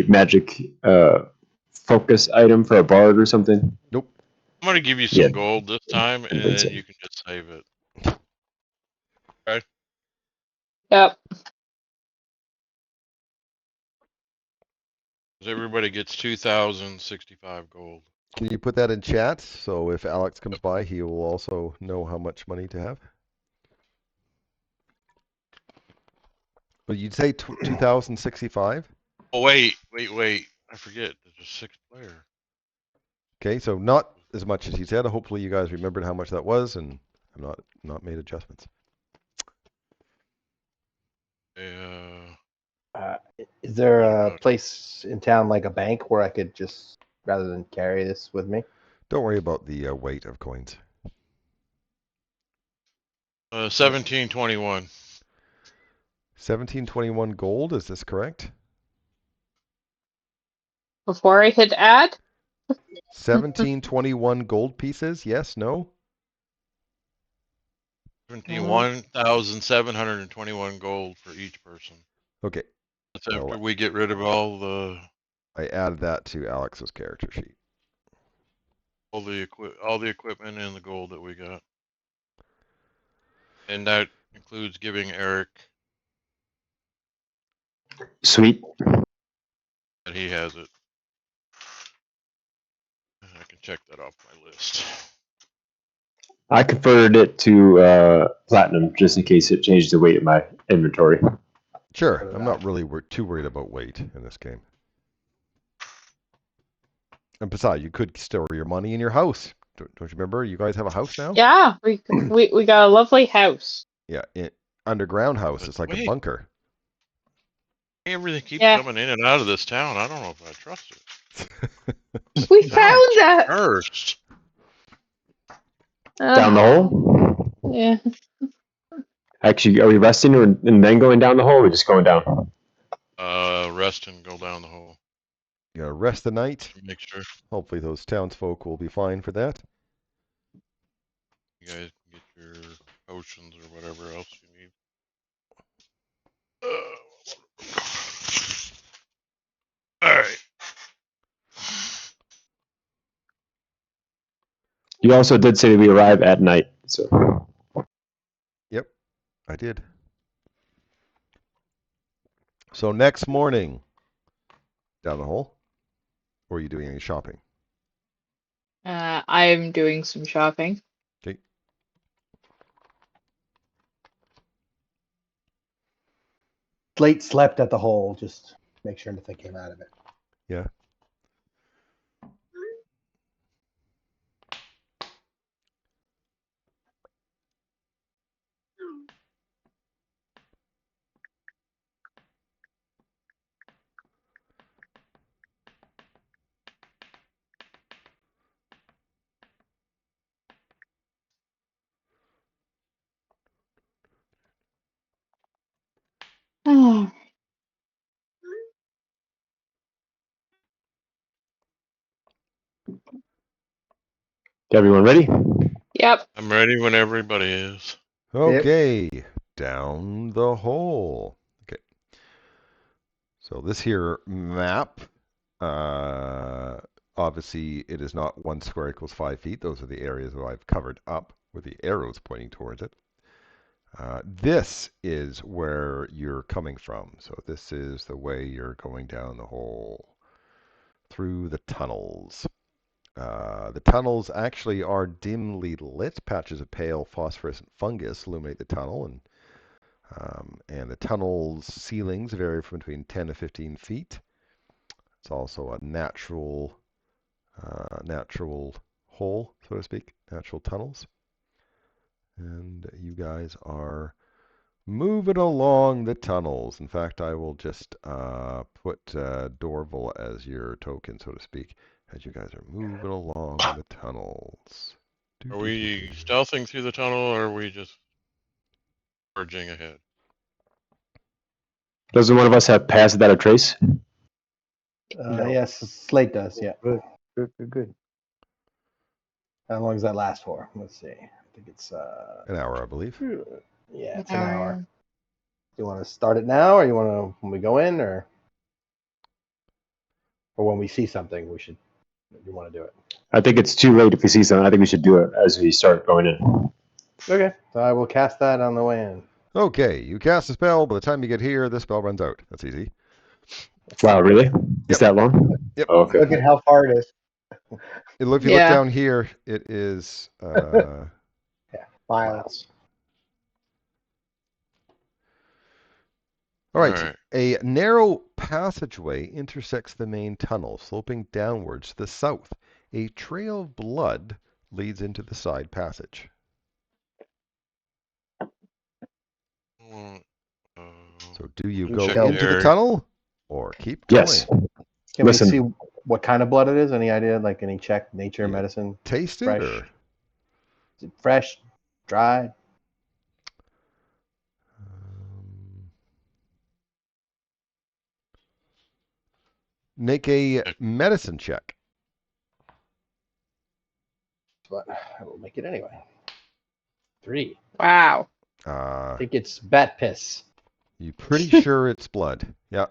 magic focus item for a bard or something? Nope. I'm going to give you some gold this time, and then you can just save it. Okay? Yep. Everybody gets 2,065 gold. Can you put that in chat so if Alex comes by, he will also know how much money to have? But you'd say 2,065? Oh, wait. I forget. There's a sixth player. Okay, so not as much as he said. Hopefully you guys remembered how much that was and have not made adjustments. Is there a place in town like a bank where I could just, rather than carry this with me? Don't worry about the weight of coins. 1721. 1721 gold, is this correct? Before I hit add? 1721 gold pieces, yes, no? 1,721 gold for each person. Okay. That's after we get rid of all the... I added that to Alex's character sheet. All the equipment and the gold that we got. And that includes giving Eric... Sweet. And he has it. I can check that off my list. I converted it to platinum just in case it changed the weight of my inventory. Sure, I'm not really too worried about weight in this game. And besides, you could store your money in your house. Don't you remember? You guys have a house now? Yeah, we got a lovely house. Yeah, underground house. It's like a bunker. Everything keeps coming in and out of this town. I don't know if I trust it. We found that first. Down the hole? Yeah. Actually, are we resting and then going down the hole, or just going down? Rest and go down the hole. You gotta rest the night. Make sure Hopefully those townsfolk will be fine for that. you guys can get your potions or whatever else you need. All right. You also did say we arrive at night, so. Yep, I did. So next morning, down the hole, or are you doing any shopping? I'm doing some shopping. Okay. Slate slept at the hole. Just make sure nothing came out of it. Yeah. Oh. Everyone ready? Yep. I'm ready when everybody is. Okay, down the hole. Okay. So this here map, obviously it is not 1 square equals 5 feet. Those are the areas that I've covered up with the arrows pointing towards it. This is where you're coming from. So this is the way you're going down the hole through the tunnels. The tunnels actually are dimly lit. Patches of pale phosphorescent fungus illuminate the tunnel, and the tunnel's ceilings vary from between 10 to 15 feet. It's also a natural hole, so to speak, natural tunnels. And you guys are moving along the tunnels. In fact, I will just put Dorval as your token, so to speak, as you guys are moving along the tunnels. Are we stealthing through the tunnel, or are we just forging ahead? Doesn't one of us have pass without a trace? No. Yes, Slate does. Yeah. Good. How long does that last for? Let's see. I think it's an hour, I believe. Yeah, it's an hour. Do you want to start it now, or you want to when we go in, or when we see something, we should. You want to do it? I think it's too late if we see something. I think we should do it as we start going in. Okay, so I will cast that on the way in. Okay, you cast a spell. By the time you get here, the spell runs out. That's easy. Wow, really? Is that long? Yep. Oh, okay. Look at how far it is. If you look down here, it is miles. All right. A narrow passageway intersects the main tunnel, sloping downwards to the south. A trail of blood leads into the side passage. So do you go into the tunnel or keep going? Yes. Can we see what kind of blood it is? Any idea? Like any check, nature, medicine? Taste fresh? It? Or? Is it fresh, dry? Make a medicine check. But I will make it anyway. 3. Wow. I think it's bat piss. You pretty sure it's blood. Yeah.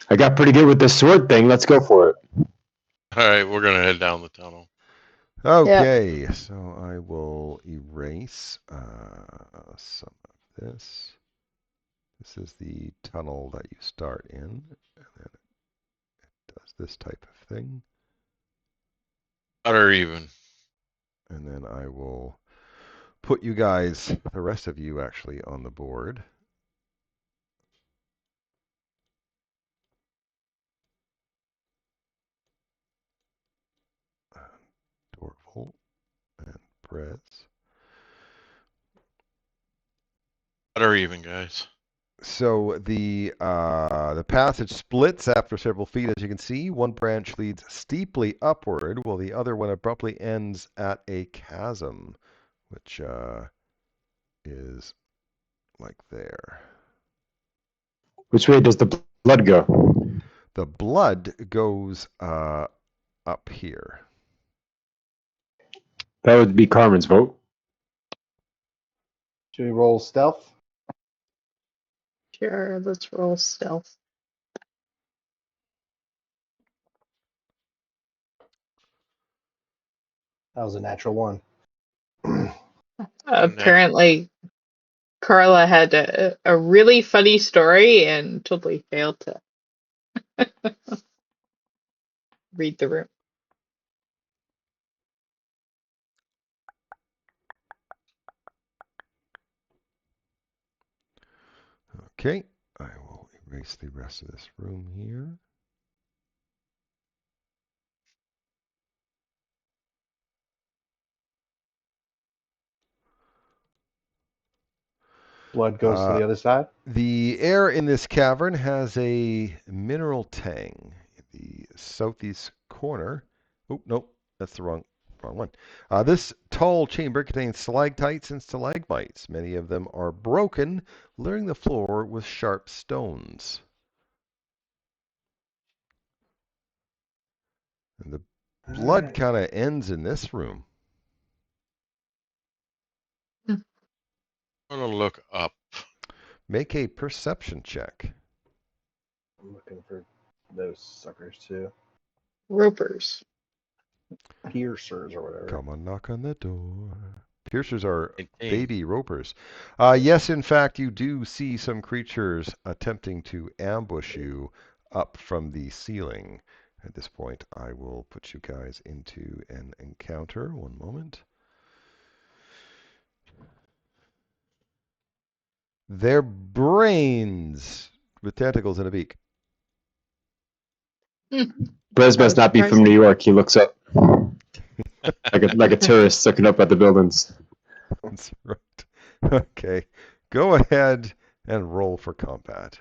I got pretty good with this sword thing. Let's go for it. All right, we're gonna head down the tunnel. Okay, so I will erase some of this. This is the tunnel that you start in, and then it does this type of thing. Odd or even. And then I will put you guys, the rest of you actually, on the board. Dorval and Prez. Odd or even, guys. So the passage splits after several feet, as you can see. One branch leads steeply upward, while the other one abruptly ends at a chasm which is like there. Which way does the blood go? The blood goes up here. That would be Carmen's vote. Should we roll stealth? Sure, let's roll stealth. That was a natural one. Apparently, Carla had a really funny story and totally failed to read the room. Okay, I will erase the rest of this room here. Blood goes to the other side? The air in this cavern has a mineral tang. The southeast corner. Oh, nope, that's the wrong one. This tall chamber contains stalactites and stalagmites. Many of them are broken, littering the floor with sharp stones. And the blood kind of ends in this room. I'm gonna look up. Make a perception check. I'm looking for those suckers too. Ropers. Piercers or whatever. Come on, knock on the door. Piercers are 18. baby ropers. Yes, in fact, you do see some creatures attempting to ambush you up from the ceiling. At this point, I will put you guys into an encounter. One moment. They're brains with tentacles and a beak. Brez must not be from New York. He looks up like a tourist looking up at the buildings. That's right. Okay. Go ahead and roll for combat.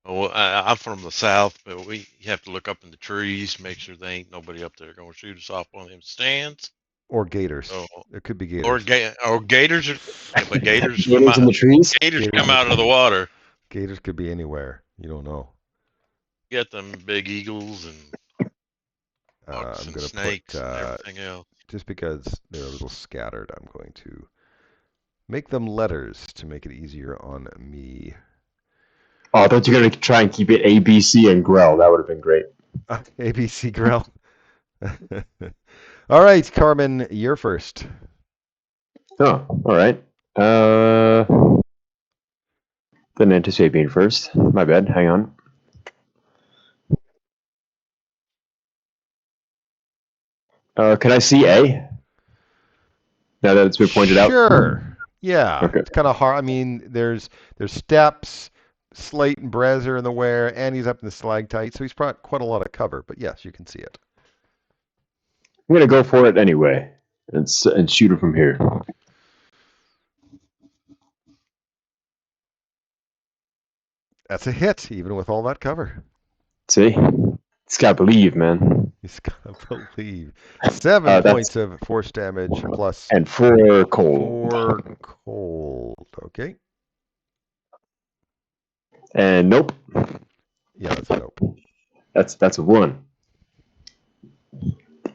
Well, I'm from the south, but we have to look up in the trees, make sure there ain't nobody up there going to shoot us off one of them stands. Or gators. So, it could be gators. Or gators. But gators gators in the trees. Gators come out of the water. Gators could be anywhere. You don't know. You got them big eagles and I'm going to snakes put, and everything else. just because they're a little scattered, I'm going to make them letters to make it easier on me. Oh, I thought you were going to try and keep it A, B, C, and Grell. That would have been great. A, B, C, Grell. All right, Carmen, you're first. Oh, all right. Didn't anticipate being first. My bad. Hang on. Can I see A? Now that it's been pointed out. Sure. Yeah. Okay. It's kind of hard. I mean, there's steps. Slate and Brez are in the wear, and he's up in the stalactite, so he's brought quite a lot of cover. But yes, you can see it. I'm gonna go for it anyway, and shoot it from here. That's a hit, even with all that cover. See, he's gotta believe, man. He's gotta believe. 7 points of force damage plus and 4 cold. 4 cold. Okay. And nope. Yeah, that's a nope. That's a 1.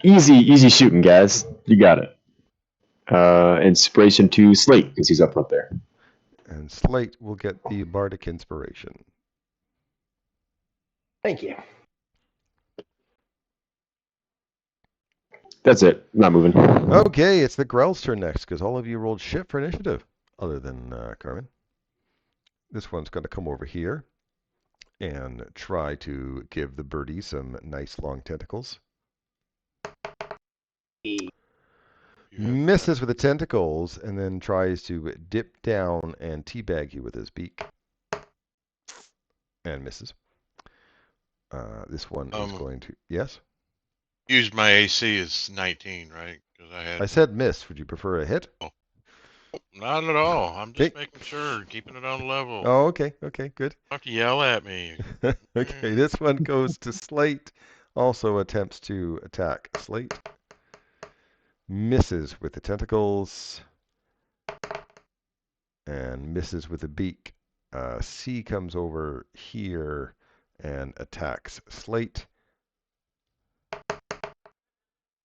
Easy shooting, guys. You got it. Inspiration to Slate because he's up front there. And Slate will get the bardic inspiration. Thank you. That's it. I'm not moving. Okay, it's the Grell's turn next because all of you rolled shit for initiative, other than Carmen. This one's going to come over here and try to give the birdie some nice long tentacles. Misses with the tentacles and then tries to dip down and teabag you with his beak. And misses. This one is going to... Yes? Used my AC is 19, right? Because I said miss. Would you prefer a hit? Oh, not at all. I'm just making sure, keeping it on level. Oh, okay. Okay, good. Don't have to yell at me. Okay, this one goes to Slate Also attempts to attack Slate. Misses with the tentacles. And misses with the beak. C comes over here and attacks Slate.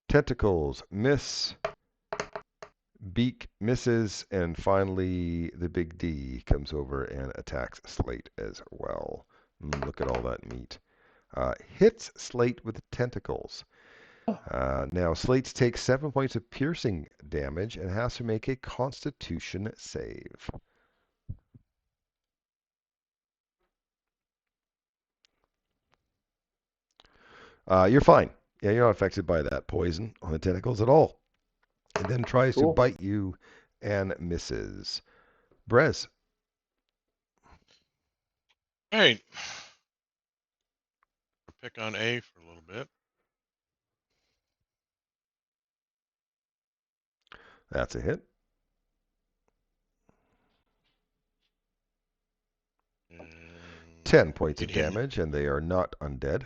Tentacles miss. Beak misses, and finally the big D comes over and attacks Slate as well. Look at all that meat. Hits Slate with the tentacles. Now Slate takes 7 points of piercing damage and has to make a Constitution save. You're fine. Yeah, you're not affected by that poison on the tentacles at all. And then tries to bite you and misses. Brez. All right. Pick on A for a little bit. That's a hit. And 10 points of damage, and they are not undead.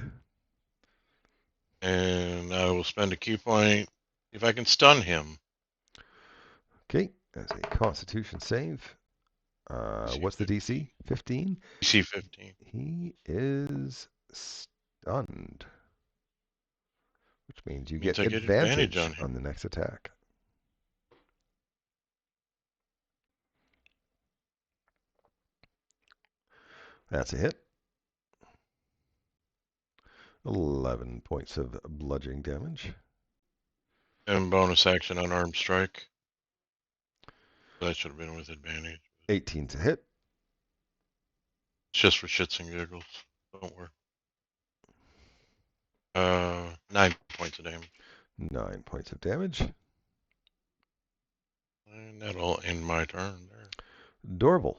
And I will spend a key point if I can stun him. Okay, that's a Constitution save. What's the DC? 15? DC 15. He is stunned, which means you get advantage on the next attack. That's a hit. 11 points of bludgeoning damage. And bonus action unarmed strike. That should have been with advantage. 18's a hit. It's just for shits and giggles. Don't worry. 9 points of damage. 9 points of damage. And that'll end my turn there. Dorval.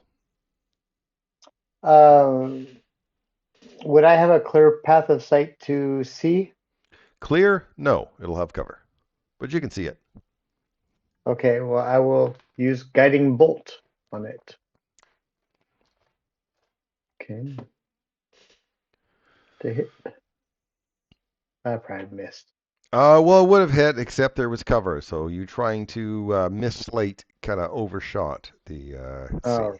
Would I have a clear path of sight to see? Clear? No, it'll have cover. But you can see it. Okay, well, I will use Guiding Bolt on it. Okay. To hit. I probably missed. Well, it would have hit, except there was cover. So you trying to miss Slate kind of overshot the Oh,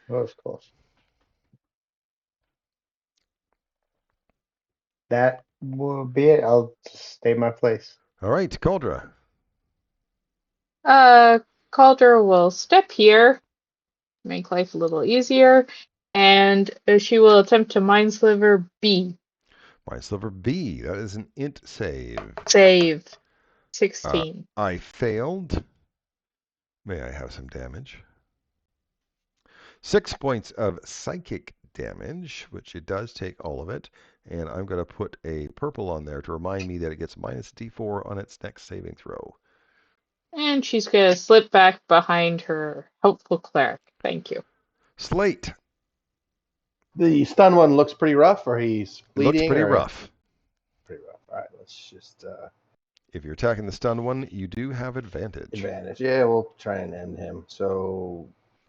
that was close. That will be it. I'll just stay my place. All right, Cauldra. Cauldra will step here, make life a little easier, and she will attempt to Mindsliver B. Mindsliver B. That is an int save. Save. 16. I failed. May I have some damage? 6 points of psychic damage, which it does take all of it. And I'm going to put a purple on there to remind me that it gets minus D4 on its next saving throw. And she's going to slip back behind her helpful cleric. Thank you. Slate. The stun one looks pretty rough, or he's bleeding? Looks pretty rough. Pretty rough. All right, let's just... If you're attacking the stunned one, you do have advantage. Advantage. Yeah, we'll try and end him. So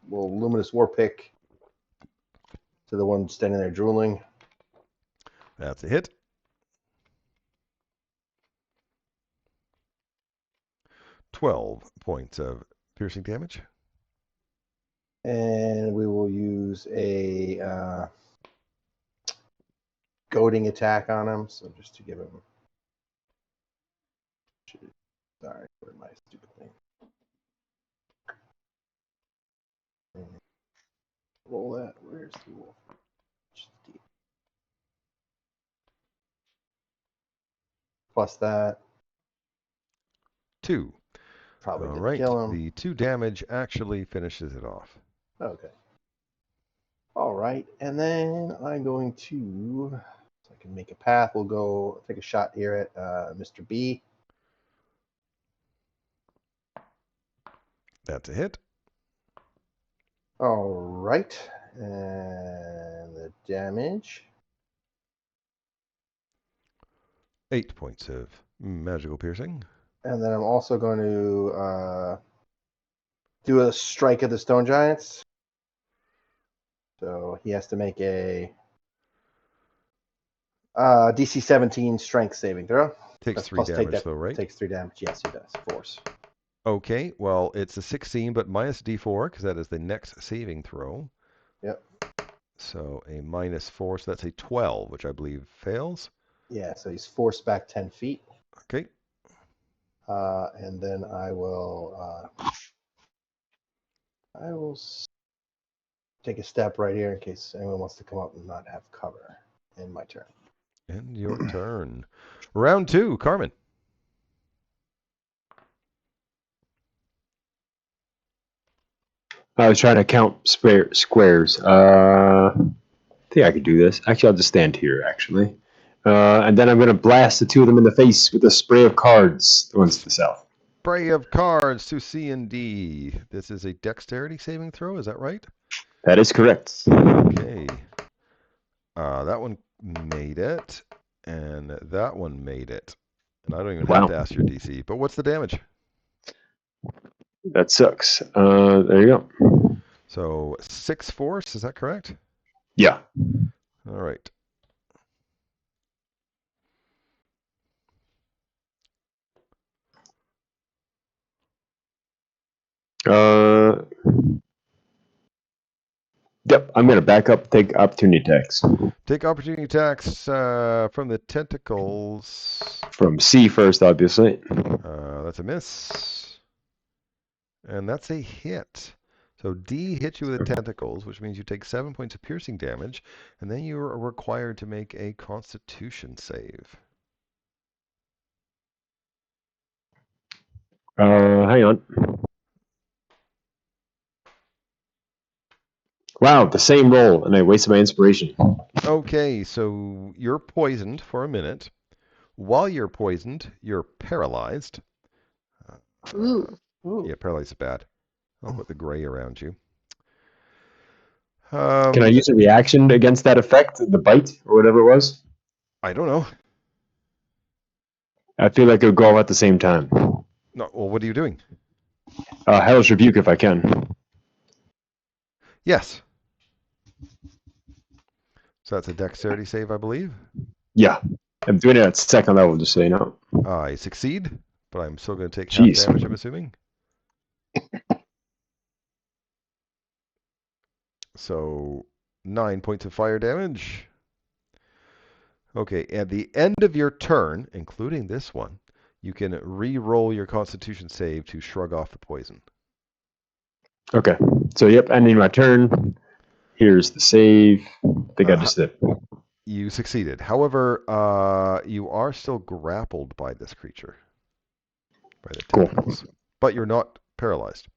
we'll Luminous War Pick to the one standing there drooling. That's a hit. $12 points of piercing damage. And we will use a goading attack on him. So just to give him... Sorry for my stupid thing. Roll that. Where's the wolf? Plus that. 2. Probably All didn't right. kill him. The 2 damage actually finishes it off. Okay. All right. And then I'm going to, so I can make a path, we'll go take a shot here at Mr. B. That's a hit. All right. And the damage. 8 points of magical piercing. And then I'm also going to do a strike at the stone giants. So he has to make a DC 17 strength saving throw. Takes That's 3 plus damage, though, right? Takes 3 damage. Yes, he does. Force. Okay, well, it's a 16, but minus D4, because that is the next saving throw. Yep. So a -4, so that's a 12, which I believe fails. Yeah, so he's forced back 10 feet. Okay. And then I will take a step right here in case anyone wants to come up and not have cover. In my turn. And your turn. Round 2, Carmen. I was trying to count squares. I think I could do this. Actually, I'll just stand here, actually. And then I'm going to blast the two of them in the face with a spray of cards, the ones to the south. Spray of cards to C and D. This is a dexterity saving throw, is that right? That is correct. Okay. That one made it, and that one made it. And I don't even have to ask your DC, but what's the damage? That sucks. There you go. So 6 force, is that correct? Yeah. All right. Yep, I'm going to back up, take opportunity attacks. Take opportunity attacks from the tentacles. From C first, obviously. That's a miss. And that's a hit. So D hits you with the tentacles, which means you take 7 points of piercing damage, and then you are required to make a Constitution save. Hang on. Wow, the same roll, and I wasted my inspiration. Okay, so you're poisoned for a minute. While you're poisoned, you're paralyzed. Ooh. Yeah, paralyzed is bad. I'll put the gray around you. Can I use a reaction against that effect, the bite, or whatever it was? I don't know. I feel like it would go all at the same time. No, well, what are you doing? Hellish Rebuke if I can. Yes. So that's a dexterity save, I believe? Yeah. I'm doing it at second level, just so you know. I succeed, but I'm still going to take half damage, I'm assuming. So 9 points of fire damage. Okay, at the end of your turn, including this one, you can re-roll your Constitution save to shrug off the poison. Okay. So, yep, ending my turn. Here's the save. I think I just did. You succeeded. However, you are still grappled by this creature. By the tentacles. Cool. But you're not paralyzed.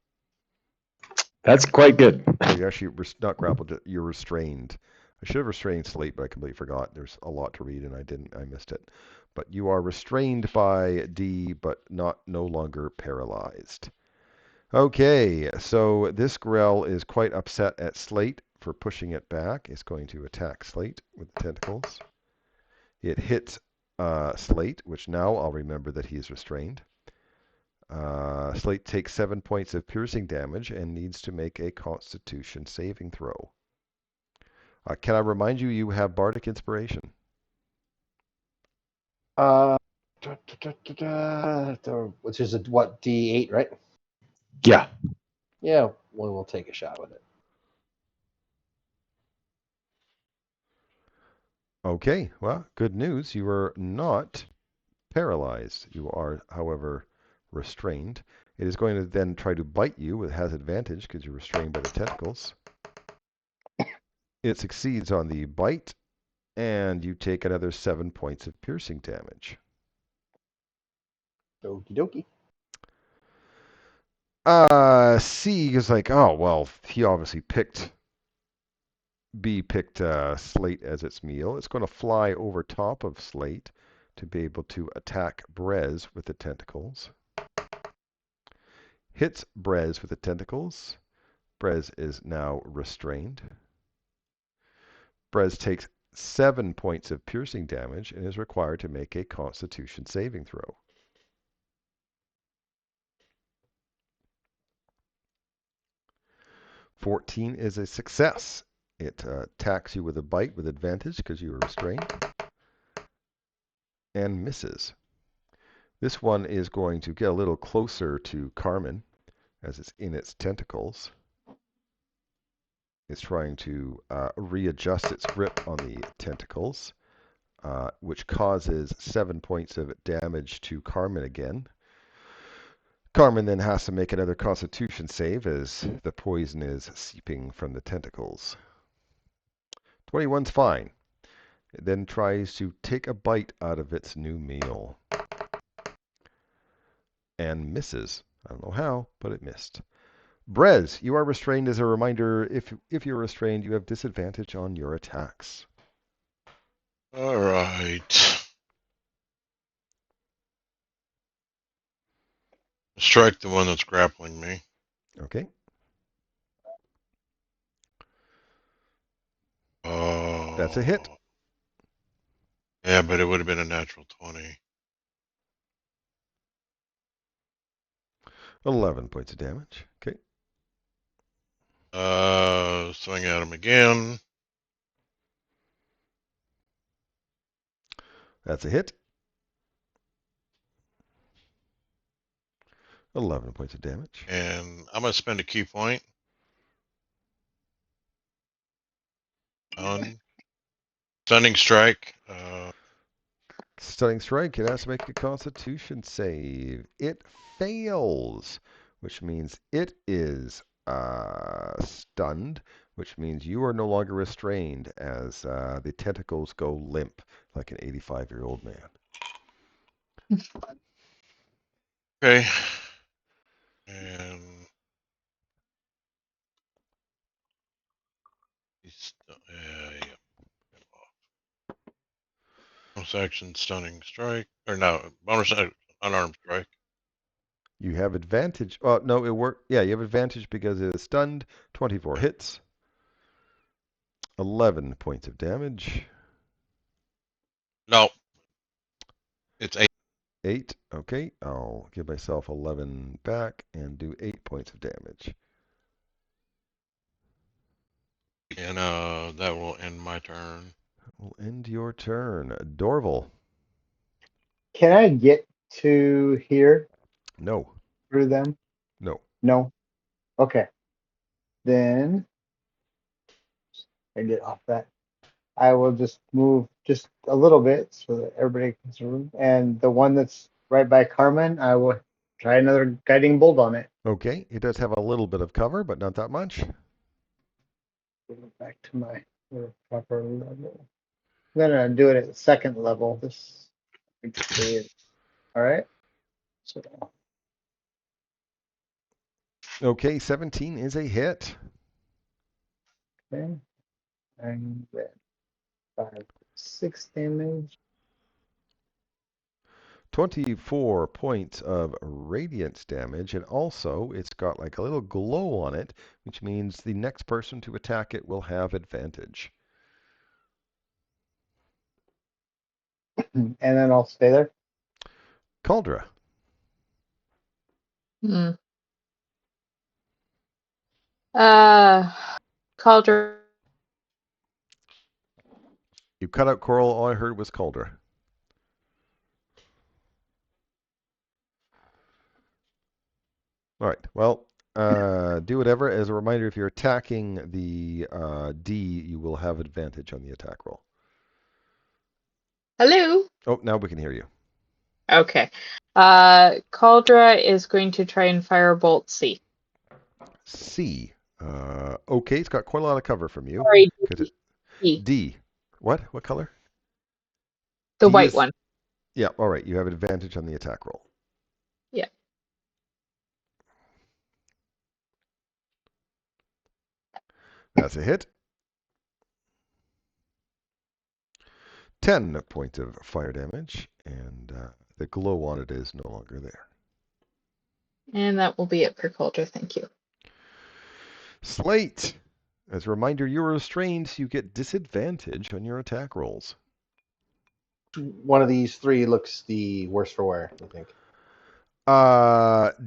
That's quite good. You're actually not grappled, you're restrained. I should have restrained Slate, but I completely forgot. There's a lot to read, and I missed it. But you are restrained by D, but no longer paralyzed. Okay, so this Grell is quite upset at Slate for pushing it back. It's going to attack Slate with the tentacles. It hits Slate, which now I'll remember that he is restrained. Slate takes 7 points of piercing damage and needs to make a Constitution saving throw. Can I remind you, you have Bardic Inspiration? Which is what, D8, right? Yeah. Yeah, we'll take a shot with it. Okay, well, good news. You are not paralyzed. You are, however, restrained. It is going to then try to bite you. It has advantage because you're restrained by the tentacles. It succeeds on the bite, and you take another 7 points of piercing damage. Okie dokie. C is like, oh, well, he obviously picked Slate as its meal. It's going to fly over top of Slate to be able to attack Brez with the tentacles. Hits Brez with the tentacles. Brez is now restrained. Brez takes 7 points of piercing damage and is required to make a Constitution saving throw. (14) is a success. It attacks you with a bite with advantage because you are restrained. and misses. This one is going to get a little closer to Carmen as it's in its tentacles. It's trying to readjust its grip on the tentacles, which causes 7 points of damage to Carmen again. Carmen then has to make another Constitution save as the poison is seeping from the tentacles. 21's fine. It then tries to take a bite out of its new meal. And misses. I don't know how, but it missed. Brez, you are restrained. As a reminder, if you're restrained, you have disadvantage on your attacks. All right. Strike the one that's grappling me. Okay. Oh. That's a hit. Yeah, but it would have been a natural 20. 11 points of damage. Okay. Swing at him again. That's a hit. 11 points of damage. And I'm going to spend a key point on stunning strike. Stunning strike. It has to make a Constitution save. It fails, which means it is stunned, which means you are no longer restrained as the tentacles go limp like an 85-year-old man. Okay. And he's yeah. Bonus action stunning strike. Or no, bonus unarmed strike. You have advantage. Oh, no, it worked. Yeah, you have advantage because it is stunned. 24 hits. 11 points of damage. No. It's 8. 8. Okay, I'll give myself 11 back and do 8 points of damage. And that will end my turn. That will end your turn. Dorval. Can I get to here No. through them? No. No. Okay. Then I get off that. I will just move just a little bit so that everybody can see room. And the one that's right by Carmen, I will try another guiding bolt on it. Okay, it does have a little bit of cover, but not that much. Back to my proper level. I'm gonna do it at the second level. This all right. So Okay, 17 is a hit. okay, and then 5, 6 damage. 24 points of radiance damage, and also it's got like a little glow on it, which means the next person to attack it will have advantage. And then I'll stay there. Cauldra. Cauldra. You cut out Coral, all I heard was Cauldra. All right, well, do whatever. As a reminder, if you're attacking the D, you will have advantage on the attack roll. Hello? Oh, now we can hear you. Okay. Cauldra is going to try and firebolt C. C. Okay, it's got quite a lot of cover from you. Sorry, D. D. What? What color? The D white is... one. Yeah, all right. You have advantage on the attack roll. Yeah. That's a hit. 10 points of fire damage, and the glow on it is no longer there. And that will be it for Cauldra. Thank you. Slate. As a reminder, you're restrained, so you get disadvantage on your attack rolls. One of these three looks the worst for wear, I think.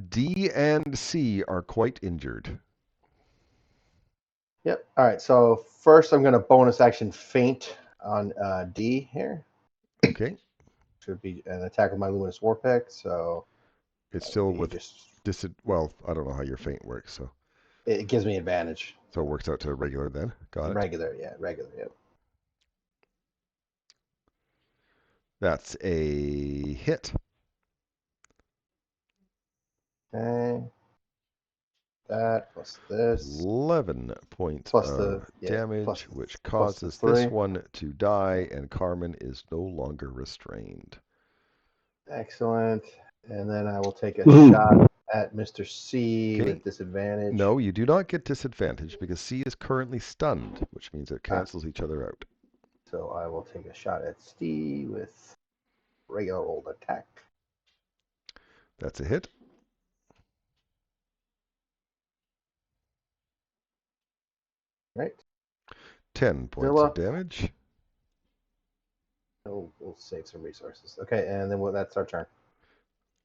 D and C are quite injured. Yep. All right. So first, I'm going to bonus action faint on D here. Okay. should be an attack with my luminous war pick. So it's still with just well, I don't know how your feint works, so it gives me advantage. so it works out to regular then. Got it. Regular, yeah. That's a hit. Okay. That plus this. 11 points Plus of damage, plus, which plus causes the 3. this one to die, and Carmen is no longer restrained. Excellent. And then I will take a shot at Mr. C with disadvantage. No, you do not get disadvantage because C is currently stunned, which means it cancels each other out. So I will take a shot at C with regular old attack. That's a hit. Right. 10 points of damage. Oh, we'll save some resources. Okay, and then that's our turn.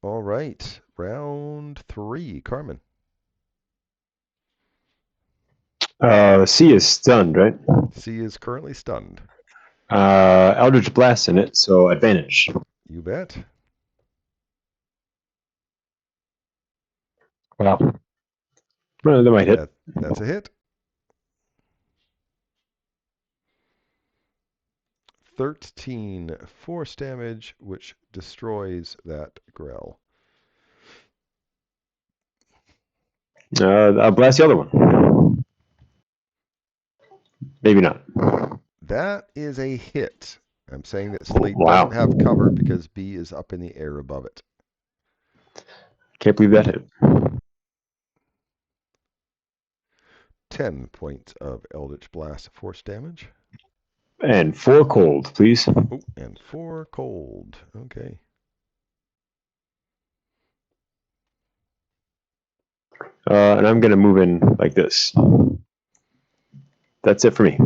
All right. Round 3. Carmen. C is stunned, right? C is currently stunned. Eldritch Blast in it, so advantage. You bet. Wow. Well, that might hit. That's a hit. 13 force damage, which destroys that grell. I'll blast the other one. Maybe not. That is a hit. I'm saying that Slate doesn't have cover because B is up in the air above it. Can't believe that hit. 10 points of Eldritch Blast force damage. And 4 cold, please. Oh, and 4 cold. Okay. And I'm going to move in like this. That's it for me.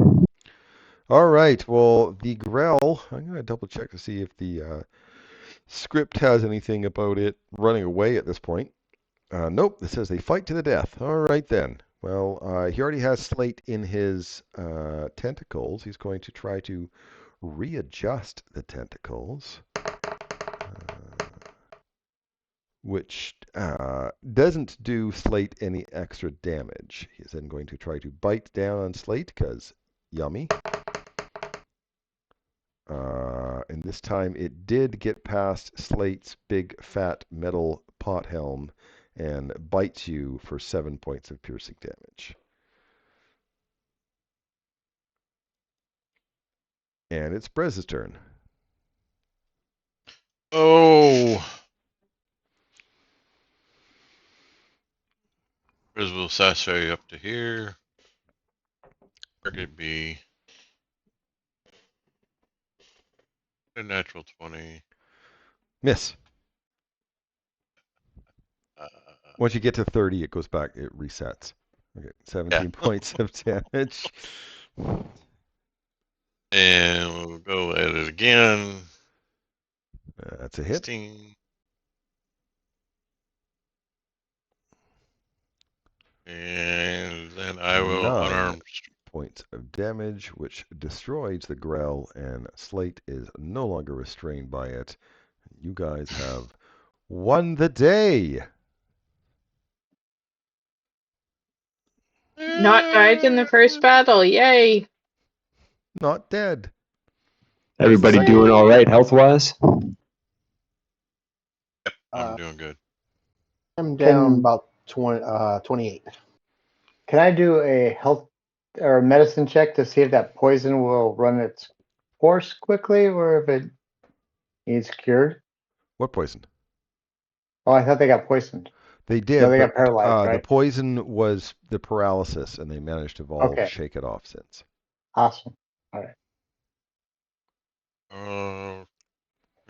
All right. Well, the grell, I'm going to double check to see if the script has anything about it running away at this point. Nope. It says they fight to the death. All right, then. Well, he already has Slate in his tentacles. He's going to try to readjust the tentacles, which doesn't do Slate any extra damage. He's then going to try to bite down on Slate because yummy. And this time it did get past Slate's big fat metal pot helm and bites you for 7 points of piercing damage. And it's Brez's turn. Oh. Brez will sashay up to here. Target B. A natural 20. Miss. Once you get to 30, it goes back. It resets. Okay, 17 points of damage. And we'll go at it again. That's a hit. 16. And then I will 9 unarmed points of damage, which destroys the grell, and Slate is no longer restrained by it. You guys have won the day. Not died in the first battle. Yay. Not dead. Everybody doing all right health-wise? Yep, I'm doing good. I'm down about 28. Can I do a health or a medicine check to see if that poison will run its course quickly or if it needs cured? What poison? Oh, I thought they got poisoned. They did. No, they got paralyzed, right? The poison was the paralysis, and they managed to all shake it off since. Awesome. All right.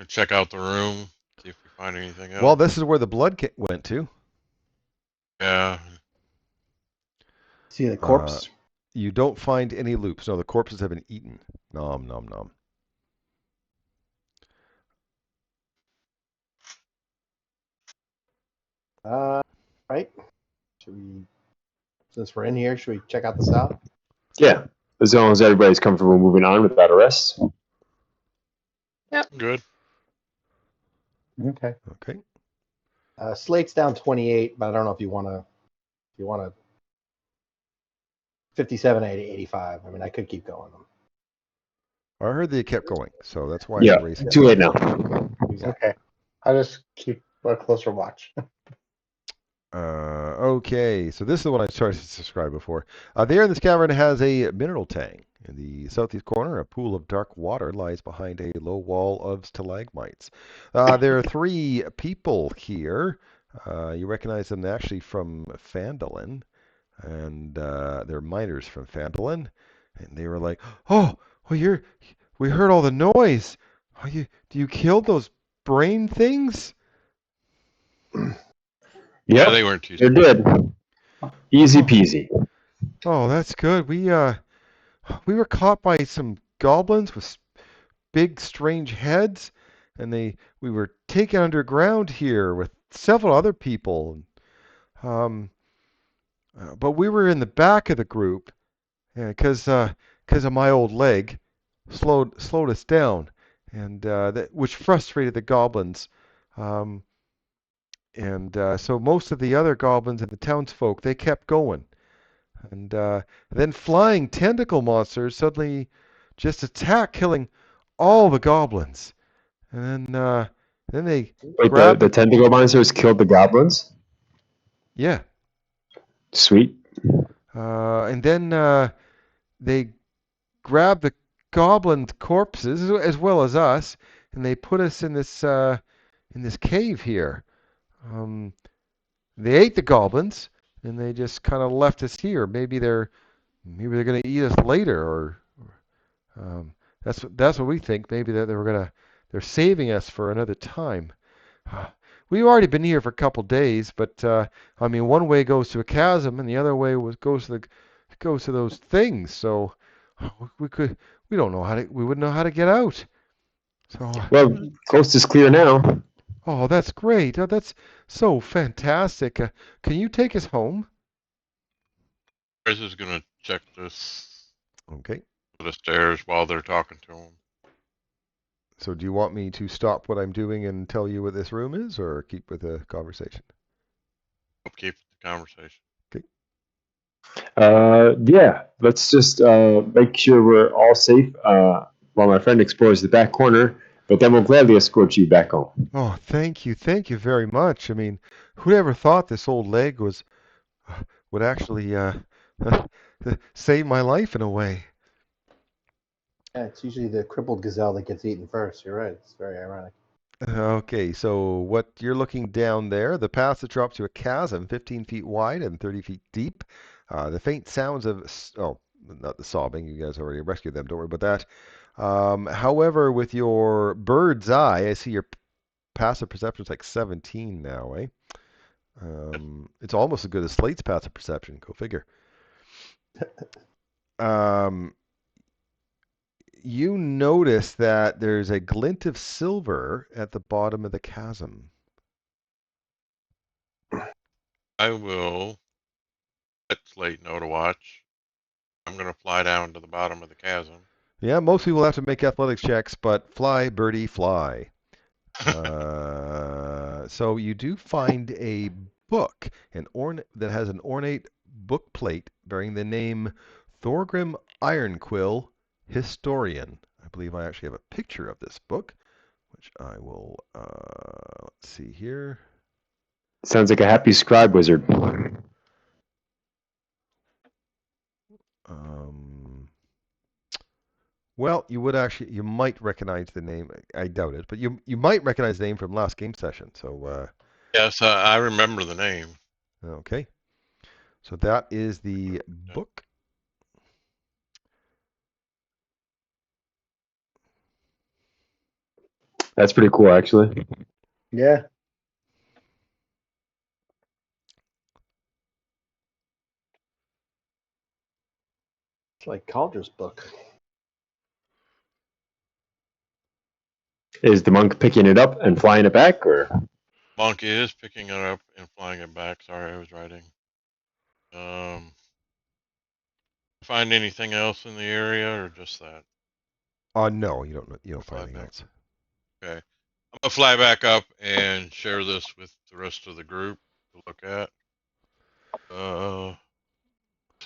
Check out the room, see if we find anything else. Well, this is where the blood went to. Yeah. See the corpse? You don't find any loops. No, the corpses have been eaten. Nom, nom, nom. Right. Should we, since we're in here, should we check out the south? Yeah. As long as everybody's comfortable moving on without arrests. Yep. Good. Okay. Okay. Slate's down 28, but I don't know if you want to 57, 80, 85. I mean, I could keep going. I heard they kept going, so that's why Yeah, I'm raising too the late dice. now. Exactly. Okay. I'll just keep a closer watch. Okay, so this is the one I started to describe before. There in this cavern has a mineral tank. In the southeast corner, a pool of dark water lies behind a low wall of stalagmites. There are three people here. You recognize them actually from Phandalin, and they're miners from Phandalin. And they were like, "Oh, well, we heard all the noise. Do you kill those brain things?" Yeah, Yep, they weren't too. they're dead. Easy Oh, peasy. oh, that's good. We were caught by some goblins with big, strange heads, and we were taken underground here with several other people. Um, but we were in the back of the group because of my old leg slowed us down, and which frustrated the goblins. Um, and so most of the other goblins and the townsfolk they kept going. And then flying tentacle monsters suddenly just attack, killing all the goblins. And then they Wait, the grab, tentacle monsters killed the goblins? yeah. Sweet. And then they grab the goblin corpses as well as us, and they put us in this cave here. Um, they ate the goblins, and they just kind of left us here. Maybe they're going to eat us later, or Um, that's what we think. Maybe that they're saving us for another time. We've already been here for a couple days, but I mean, one way goes to a chasm, and the other way goes to those things. So we could we don't know how to we wouldn't know how to get out. So Well, coast is clear now. oh, that's great. Oh, that's so fantastic. Can you take us home? Chris is gonna check this Okay. the stairs while they're talking to him. So do you want me to stop what I'm doing and tell you what this room is, or keep with the conversation? Keep the conversation. Okay. Yeah, let's just make sure we're all safe while my friend explores the back corner, but then we'll gladly escort you back home. Oh, thank you very much. I mean, who'd ever thought this old leg would actually save my life in a way? Yeah, it's usually the crippled gazelle that gets eaten first. You're right. It's very ironic. Okay, so what you're looking down there, the passage drops to a chasm 15 feet wide and 30 feet deep. The faint sounds of, oh, not the sobbing, you guys already rescued them, don't worry about that. However, with your bird's eye, I see your passive perception's like 17 now, eh? It's almost as good as Slate's passive perception. Go figure. Um, you notice that there's a glint of silver at the bottom of the chasm. I will let Slate know to watch. I'm gonna fly down to the bottom of the chasm. Yeah, most people have to make athletics checks, but fly, birdie, fly. So you do find a book, that has an ornate book plate bearing the name Thorgrim Ironquill, Historian. I believe I actually have a picture of this book, which I will, let's see here. Sounds like a happy scribe wizard. Um, well, you might recognize the name. I doubt it, but you might recognize the name from last game session. So, Yes, I remember the name. okay. So that is the book. That's pretty cool, actually. Yeah. It's like Calder's book. Is the monk picking it up and flying it back, or? Monk is picking it up and flying it back. Sorry, I was writing. Find anything else in the area or just that? No, you don't We'll find fly anything back. else. Okay. I'm gonna fly back up and share this with the rest of the group to look at.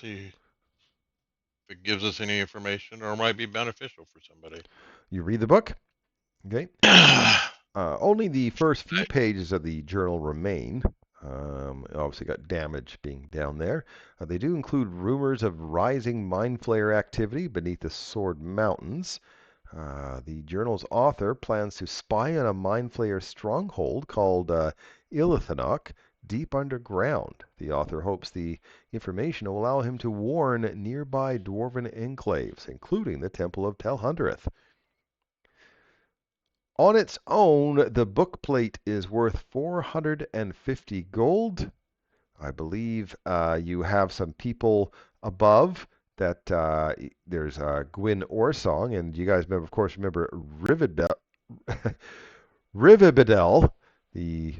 See if it gives us any information or might be beneficial for somebody. You read the book. Okay. Only the first few pages of the journal remain. Obviously got damage being down there. They do include rumors of rising mind flayer activity beneath the Sword Mountains. The journal's author plans to spy on a mind flayer stronghold called Ilithanok deep underground. The author hopes the information will allow him to warn nearby dwarven enclaves, including the Temple of Telhundereth. On its own, the bookplate is worth 450 gold. I believe you have some people above that there's Gwyn Orsong, and you guys remember, of course, remember Rivibedel, the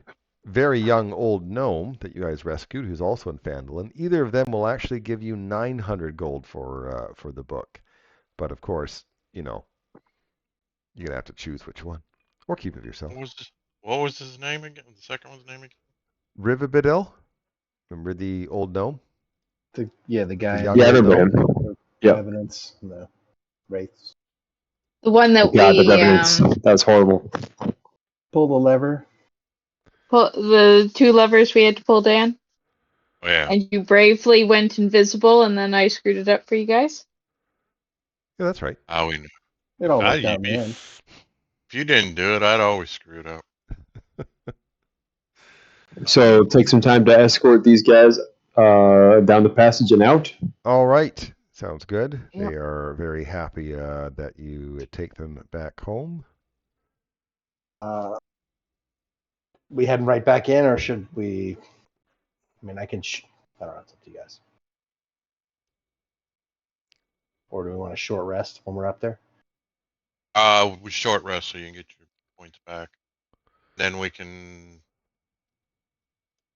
very young old gnome that you guys rescued, who's also in Phandalin. Either of them will actually give you 900 gold for the book. But of course, you know, you're gonna have to choose which one, or keep it yourself. What was his name again? The second one's name again? Rivibedel. Remember the old gnome? The guy. young Yeah, I old remember gnome? him. Yeah. Evidence, the wraiths. The one that God, the we revenants. That's horrible. Pull the lever. the two levers we had to pull down, Oh, yeah. and you bravely went invisible, and then I screwed it up for you guys. Yeah, that's right. How we know. It all worked out in the end. If you didn't do it, I'd always screw it up. So take some time to escort these guys down the passage and out. All right. Sounds good. Yep. They are very happy that you take them back home. We heading right back in, or should we? I mean, I can. I don't know. It's up to you guys. Or do we want a short rest when we're up there? We short rest so you can get your points back. Then we can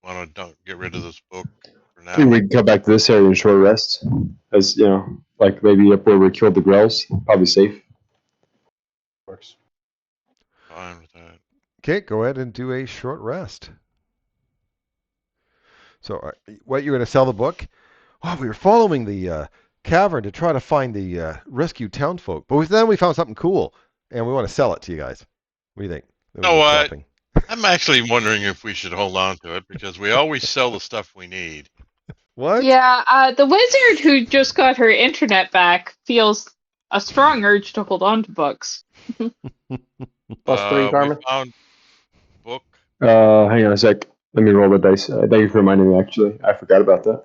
want to get rid of this book for I think now. we can come back to this area and short rest. As you know, like maybe up where we killed the Grells. Probably safe. Works. Fine with that. Okay, go ahead and do a short rest. So, what, you're going to sell the book? Oh, we were following the cavern to try to find the rescued townfolk, but then we found something cool, and we want to sell it to you guys. What do you think? You know what? I'm actually wondering if we should hold on to it because we always sell the stuff we need. What? Yeah, the wizard who just got her internet back feels a strong urge to hold on to books. +3, Carmen. We found book. Hang on a sec. Let me roll the dice. Thank you for reminding me, actually. I forgot about that.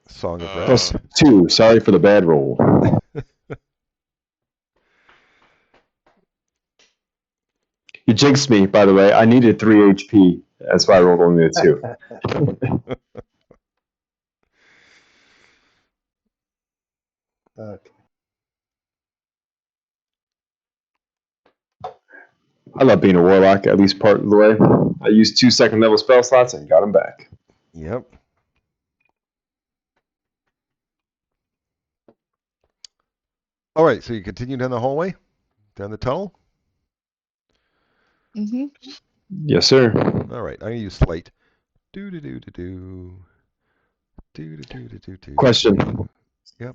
Song of Rest. +2. Sorry for the bad roll. You jinxed me, by the way. I needed 3 HP. That's why I rolled only a 2. Okay. I love being a warlock, at least part of the way. I used 2 second level spell slots and got them back. Yep. All right, so you continue down the hallway, down the tunnel. Mm-hmm. Yes, sir. All right, I'm gonna use slate. Do do do do do. Do do do do do do. Question. Yep.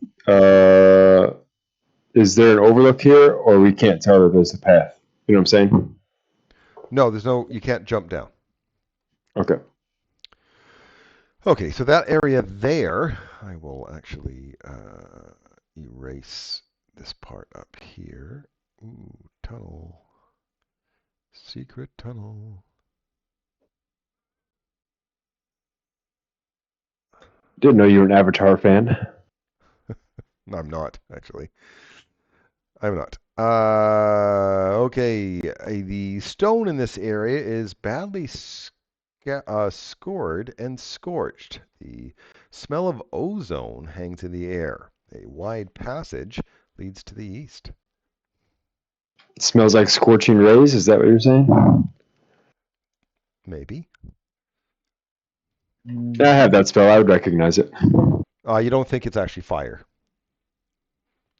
Is there an overlook here, or we can't tell that there's a path? You know what I'm saying? No, there's no. You can't jump down. Okay. Okay, so that area there, I will actually erase this part up here. Ooh, tunnel. Secret tunnel. Didn't know you were an Avatar fan. No, I'm not, actually. I'm not. Okay, the stone in this area is badly scored and scorched. The smell of ozone hangs in the air. A wide passage leads to the east. It smells like scorching rays. Is that what you're saying? Maybe. I have that spell. I would recognize it. You don't think it's actually fire.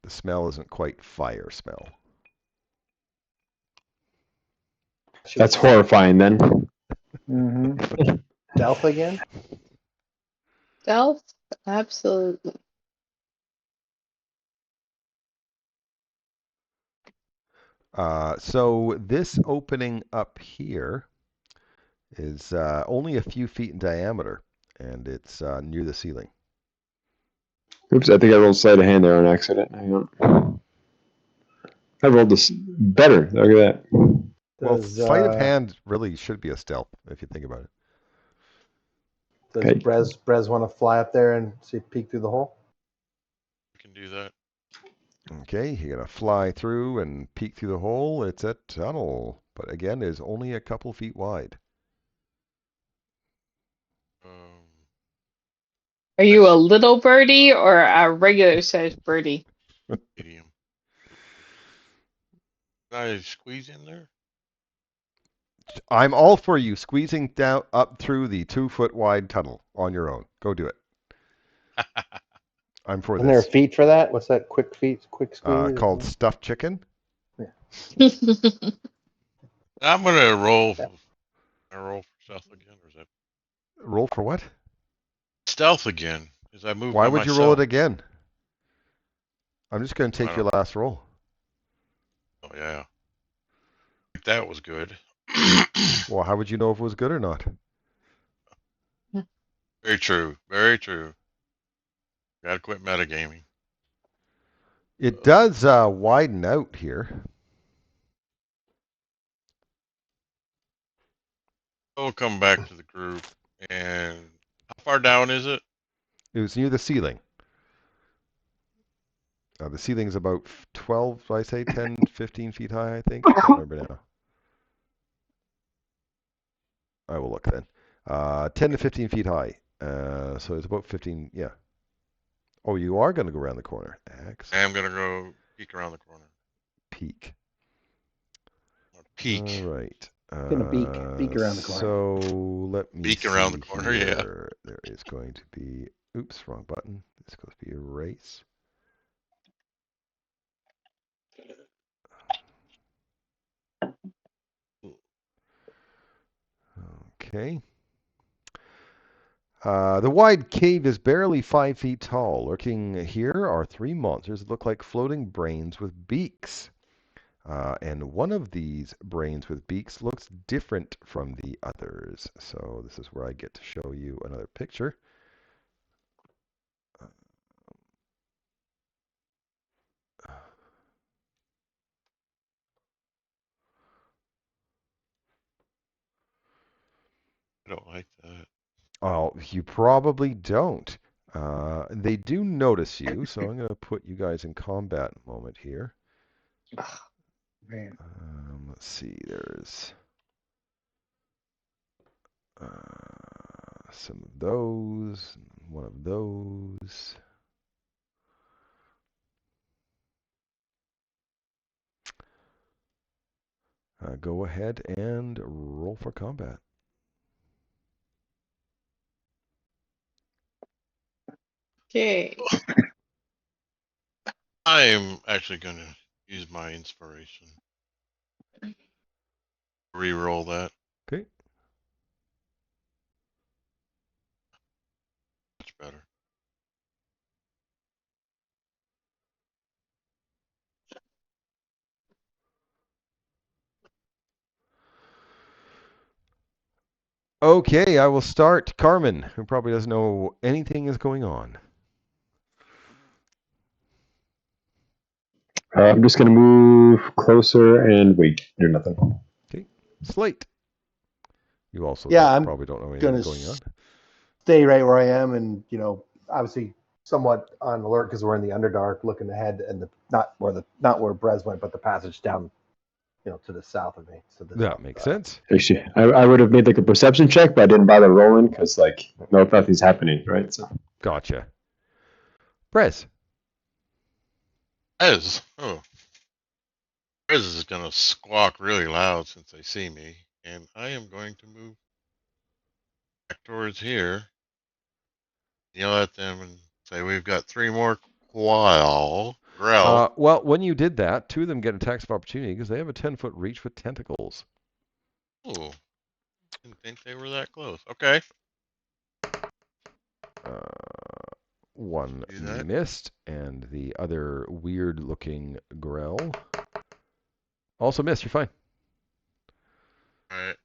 The smell isn't quite fire smell. That's horrifying then. Mm-hmm. Stealth again? Stealth? Absolutely. So this opening up here is only a few feet in diameter, and it's near the ceiling. Oops, I think I rolled sleight of hand there on accident. Hang on. I rolled this better. Look at that. Well, sleight of hand really should be a stealth, if you think about it. Does Okay. Brez want to fly up there and see peek through the hole? We can do that. Okay, you're going to fly through and peek through the hole. It's a tunnel, but again, is only a couple feet wide. Are you a little birdie or a regular sized birdie? Medium. Can I squeeze in there? I'm all for you squeezing down up through the 2-foot wide tunnel on your own. Go do it. I'm for Isn't there a this. feat for that? What's that? Quick squeeze? Called stuffed chicken. Yeah. I'm gonna roll. I roll for stealth again, or is that roll for what? Stealth again. Is I move? Why by would you myself. roll it again? I'm just going to take your last roll. Oh yeah, that was good. Well, how would you know if it was good or not? Very true. Very true. Gotta quit metagaming. It does widen out here. We'll come back to the group. And how far down is it? It was near the ceiling. The ceiling's about 12, I say 10, 15 feet high, I think. I can't remember now. I will look then. 10 to 15 feet high. So it's about 15, yeah. Oh, you are going to go around the corner. Excellent. I'm going to go peek around the corner. Peek. Peek. All right. Gonna beak around the corner. So let me Beak see around the corner, here. yeah. There is going to be, oops, wrong button. This is going to be erase. Okay. The wide cave is barely 5 feet tall. Lurking here are 3 monsters that look like floating brains with beaks. And one of these brains with beaks looks different from the others. So this is where I get to show you another picture. I don't like that. Oh, you probably don't. They do notice you, so I'm going to put you guys in combat in a moment here. Oh, man. Let's see. There's some of those, one of those. Go ahead and roll for combat. Okay. I'm actually going to use my inspiration. Reroll that. Okay. Much better. Okay, I will start. Carmen, who probably doesn't know anything is going on. I'm just going to move closer and wait. Do nothing. Okay. Slate. You also I'm probably don't know anything going on. Stay right where I am, and obviously somewhat on alert because we're in the Underdark, looking ahead, and not where Brez went, but the passage down, to the south of me. So that makes sense. Actually, I would have made like a perception check, but I didn't bother rolling because nothing's happening, right? So. Gotcha. Brez. Brez. Oh. Brez is going to squawk really loud since they see me, and I am going to move back towards here, yell at them, and say, "We've got 3 more growl." Well, when you did that, 2 of them get attacks of opportunity because they have a 10-foot reach with tentacles. Oh, didn't think they were that close. Okay. One missed, and the other weird-looking grell also missed. You're fine. All right.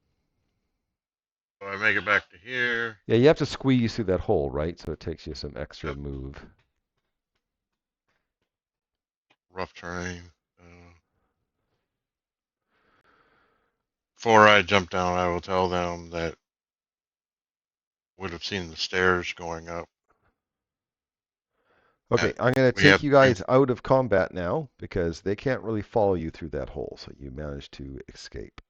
So I make it back to here. Yeah, you have to squeeze through that hole, right? So it takes you some extra move. Rough terrain. Before I jump down, I will tell them that would have seen the stairs going up. Okay, I'm going to take you guys out of combat now because they can't really follow you through that hole. So you managed to escape.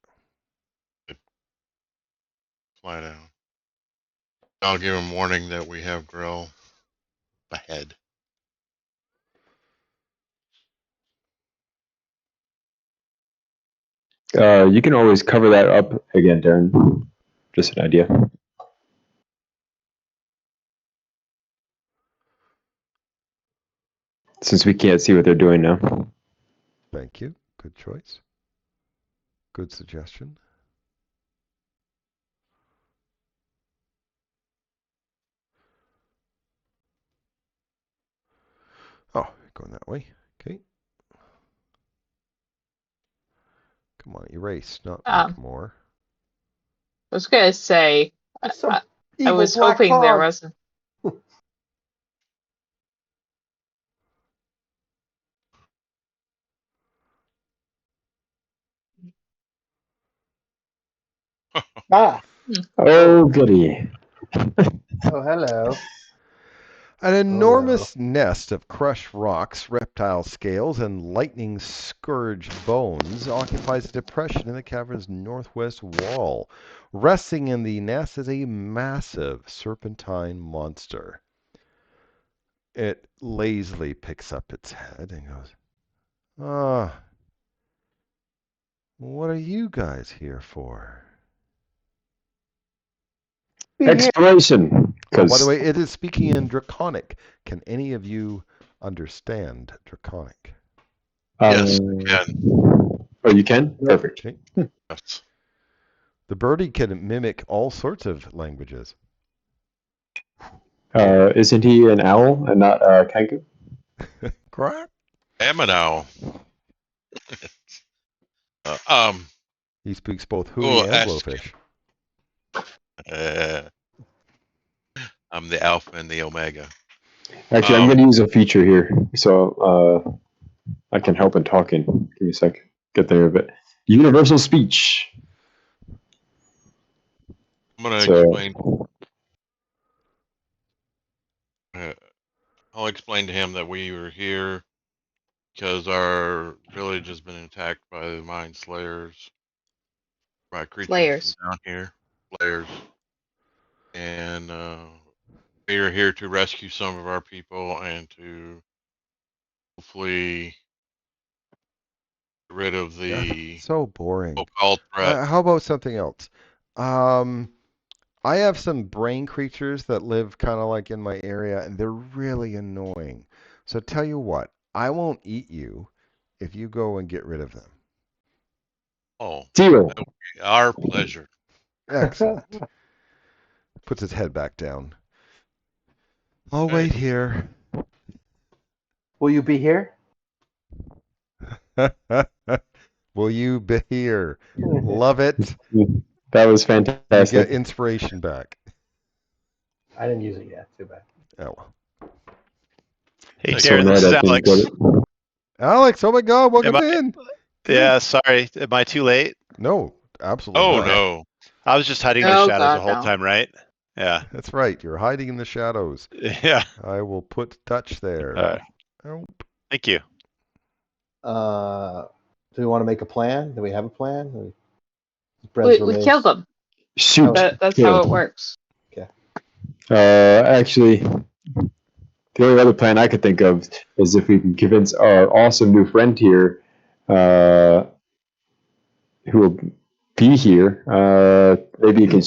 Fly down. I'll give them warning that we have Grill ahead. You can always cover that up again, Darren. Just an idea. Since we can't see what they're doing now. Thank you. Good choice. Good suggestion. Oh, going that way. Okay. Come on, erase, not make more. I was going to say, I was hoping there wasn't. Oh, goody. Oh, hello. An enormous nest of crushed rocks, reptile scales, and lightning scourged bones occupies a depression in the cavern's northwest wall. Resting in the nest is a massive serpentine monster. It lazily picks up its head and goes, what are you guys here for? Exploration. Oh, by the way, it is speaking in Draconic. Can any of you understand Draconic? Yes, I can. Oh, you can? Perfect. Okay. Yes. The birdie can mimic all sorts of languages. Isn't he an owl and not a kangaroo? Quack. I am an owl. He speaks both hooey and blowfish. I'm the alpha and the omega. Actually, I'm going to use a feature here, so I can help in talking. Give me a sec. Get there a bit. Universal speech. I'm going to explain. I'll explain to him that we were here because our village has been attacked by the Mind Slayers, by creatures from down here, Slayers, and we are here to rescue some of our people and to hopefully get rid of the so boring occult threat. How about something else? I have some brain creatures that live kind of like in my area, and they're really annoying. So tell you what, I won't eat you if you go and get rid of them. Oh, deal. Our pleasure. Excellent. Puts his head back down. I'll wait here. Will you be here? Will you be here? Love it. That was fantastic. You get inspiration back. I didn't use it yet. Too bad. Oh well. Hey, Darren, this is Alex. Alex, oh my God, welcome in. Yeah, sorry. Am I too late? No, absolutely not. No. I was just hiding in the shadows the whole time, right? Yeah. That's right. You're hiding in the shadows. Yeah. I will put touch there. All right. Oh. Thank you. Do we want to make a plan? Do we have a plan? We kill them. Shoot. That's how it works. Okay. Actually, the only other plan I could think of is if we can convince our awesome new friend here, who will be here, maybe he can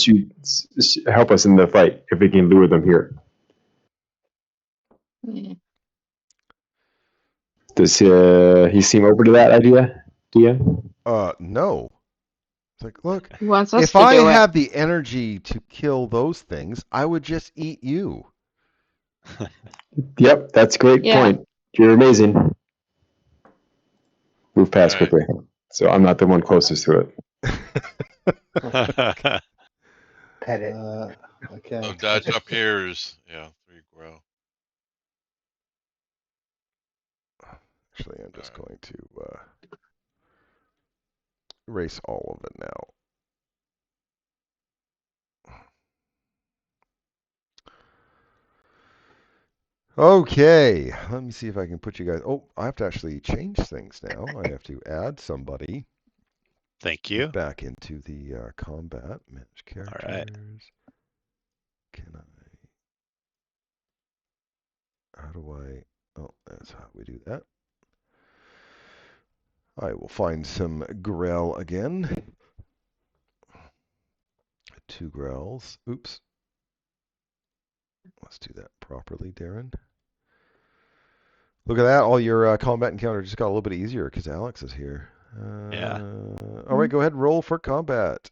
help us in the fight if we can lure them here. Does he seem open to that idea, DM? No. It's like, look, He wants us if to I do it. have the energy to kill those things, I would just eat you. Yep, that's a great point. You're amazing. Move past quickly. So I'm not the one closest to it. Pet it. Okay. Oh, dodge up here is 3 grow. Actually, I'm just going to erase all of it now. Okay, let me see if I can put you guys. Oh, I have to actually change things now. I have to add somebody. Thank you. Back into the combat. Manage characters. All right. Can I? How do I? Oh, that's how we do that. I will find some Grell again. 2 Grells. Oops. Let's do that properly, Darren. Look at that. All your combat encounter just got a little bit easier because Alex is here. Yeah. All right, go ahead and roll for combat.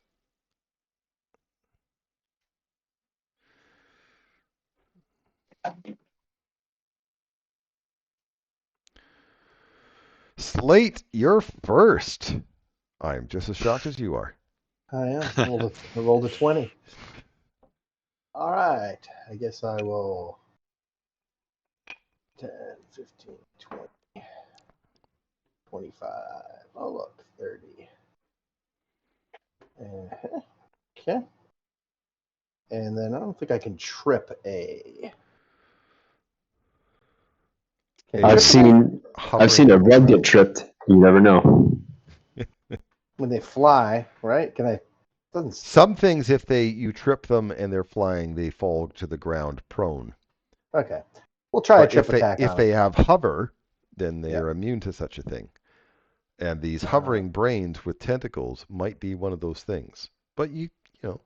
Slate, you're first. I'm just as shocked as you are. I am. I rolled a 20. All right. I guess I will 10, 15, 20, 25. Oh, look, 30. Okay. And then I don't think I can trip a. I've seen a rug get tripped. You never know. When they fly, right? Can I? Doesn't. Some things, if you trip them and they're flying, they fall to the ground prone. Okay. We'll try a trip attack. If they have hover, then they are immune to such a thing. And these hovering brains with tentacles might be one of those things. But you know.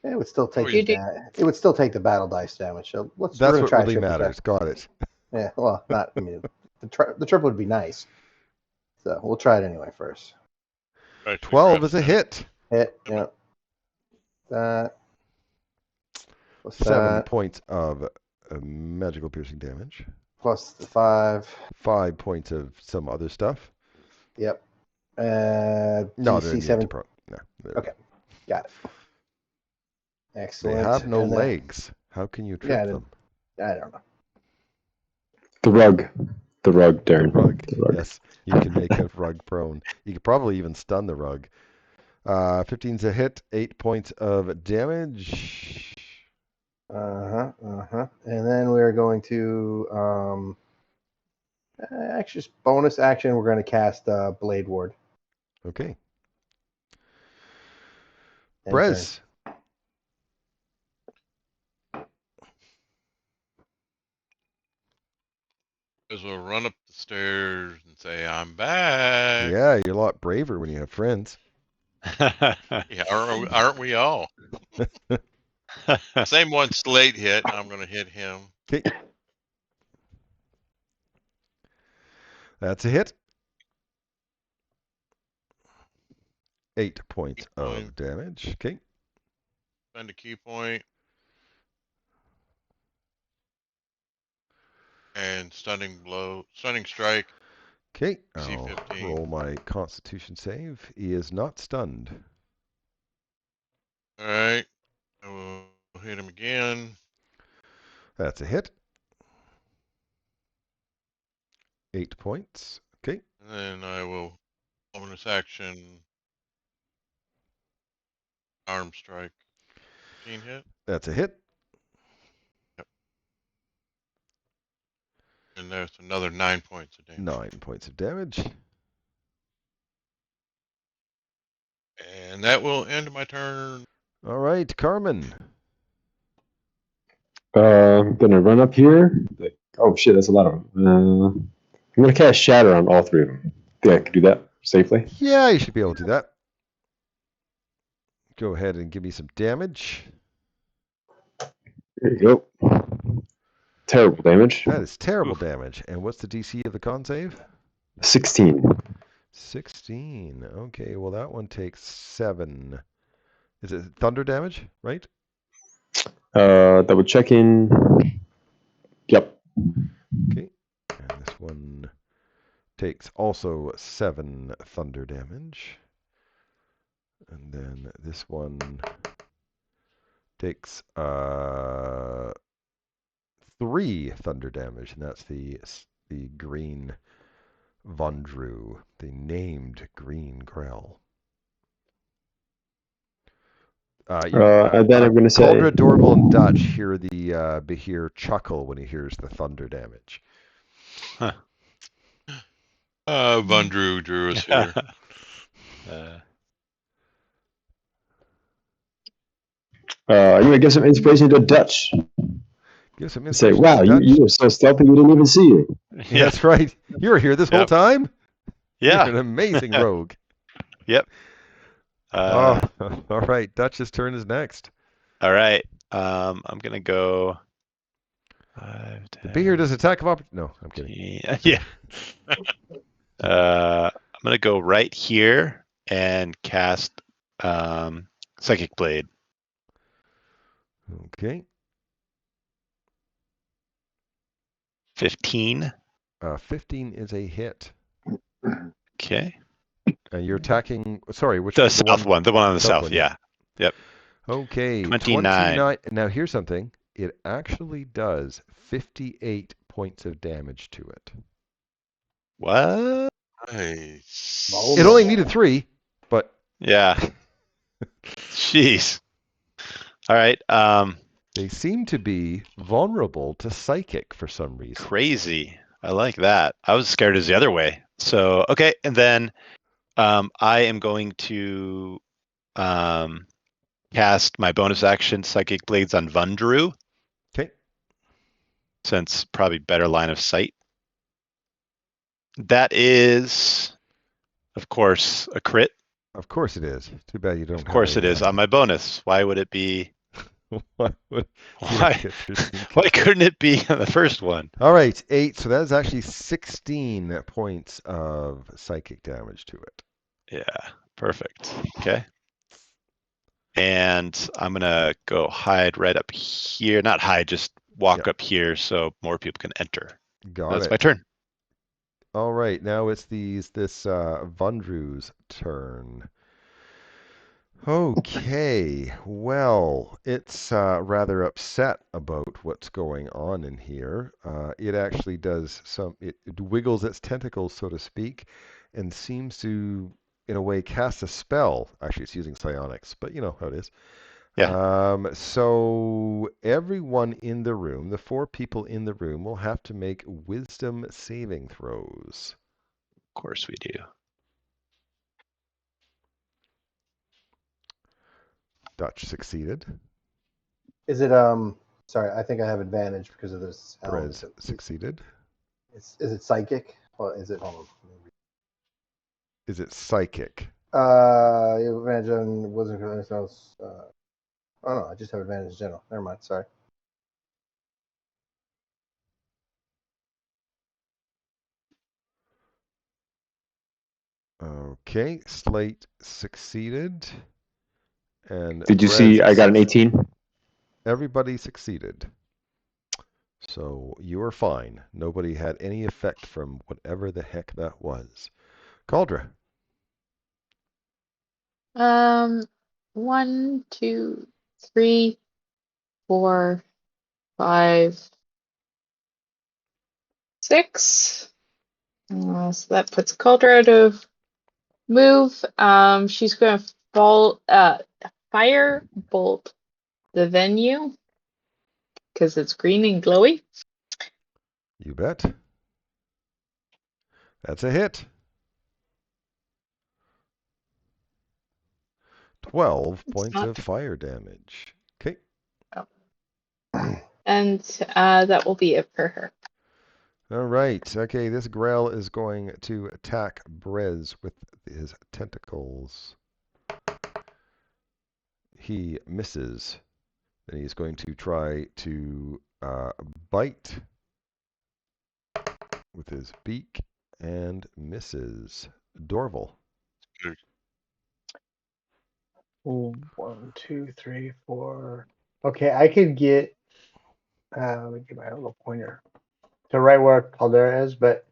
It would still take it would still take the battle dice damage. So that's what really matters. Attack. Got it. Yeah. Well, not. I mean, the triple would be nice. So we'll try it anyway first. 12 is a hit. Hit. Yeah. That. 7 points of magical piercing damage. Plus the 5. 5 points of some other stuff. Yep. No, DC 7. No. Okay. Got it. Excellent. They have no legs. How can you trip them? I don't know. The rug, Darren. The rug. Yes, you can make a rug prone. You could probably even stun the rug. 15's a hit. 8 points of damage. And then we're going to actually bonus action. We're going to cast Blade Ward. Okay. Brez. As we'll run up the stairs and say, "I'm back." Yeah, you're a lot braver when you have friends. Yeah, aren't we all? Same one Slate hit. I'm going to hit him. Okay. That's a hit. 8 points of damage. Okay. Spend a key point. And stunning strike. Okay, I'll roll my Constitution save. He is not stunned. All right, I will hit him again. That's a hit. 8 points. Okay. And then I will bonus action arm strike. 15 hit. That's a hit. Yep. And there's another 9 points of damage. 9 points of damage. And that will end my turn. All right, Carmen. I'm gonna run up here. Oh shit, that's a lot of them. I'm gonna cast Shatter on all 3 of them. Think I can do that safely? Yeah, you should be able to do that. Go ahead and give me some damage. There you go. Terrible damage. That is terrible damage. And what's the DC of the con save? 16. 16. Okay, well that one takes 7. Is it thunder damage, right? Double checking. Yep. Okay. And this one takes also 7 thunder damage. And then this one takes 3 thunder damage, and that's the green Vondru, the named green Grell. And then I'm going to say... Cauldra, Dorval, and Dutch hear the Behir chuckle when he hears the thunder damage. Huh. Vondru drew us here. I'm going to give some inspiration to Dutch. Give some Say, inspiration wow, to Dutch. you were so stealthy we didn't even see you. Yeah, that's right. You were here this whole time? Yeah. You're an amazing rogue. Yep. All right. Dutch's turn is next. All right. I'm going to go... 5, 10, the Behir does attack of opportunity. No, I'm kidding. Yeah. I'm going to go right here and cast Psychic Blade. Okay. 15. 15 is a hit. Okay. You're attacking. Sorry, which the south one? The one on the south. one, yeah. Yep. Okay. 29. Now here's something. It actually does 58 points of damage to it. What? Nice. It only needed 3, but yeah. Jeez. All right. They seem to be vulnerable to psychic for some reason. Crazy. I like that. I was scared as the other way. So, okay. And then I am going to cast my bonus action Psychic Blades on Vondru. Okay. Since probably better line of sight. That is, of course, a crit. Of course it is. Too bad you don't. Of course it is on my bonus. Why would it be? Why couldn't it be on the first one? All right, 8. So that is actually 16 points of psychic damage to it. Yeah, perfect. Okay. And I'm going to go hide right up here. Not hide, just walk up here so more people can enter. That's my turn. All right, now it's this Vondru's turn. Okay, well, it's rather upset about what's going on in here. It actually does it wiggles its tentacles, so to speak, and seems to, in a way, cast a spell. Actually, it's using psionics, but you know how it is. Yeah. So everyone in the room, the 4 people in the room, will have to make wisdom saving throws. Of course we do. Dutch succeeded. Is it sorry, I think I have advantage because of this. Perez succeeded. Is it psychic? Or is it Is it psychic? Advantage on wasn't anything else. Oh no, I just have advantage in general. Never mind, sorry. Okay, Slate succeeded. And did you see I got an 18? Everybody succeeded. So you are fine. Nobody had any effect from whatever the heck that was. Cauldra. 1, 2, 3, 4, 5, 6. So that puts Cauldra out of move. She's going to fire bolt the venue because it's green and glowy. You bet. That's a hit. 12 points of fire damage. Okay. Oh. And that will be it for her. All right. Okay, this Grell is going to attack Brez with his tentacles. He misses. Then he's going to try to bite with his beak and misses. Dorval. Ooh, 1, 2, 3, 4. Okay, I could get. Let me get my little pointer to right where Caldera is, but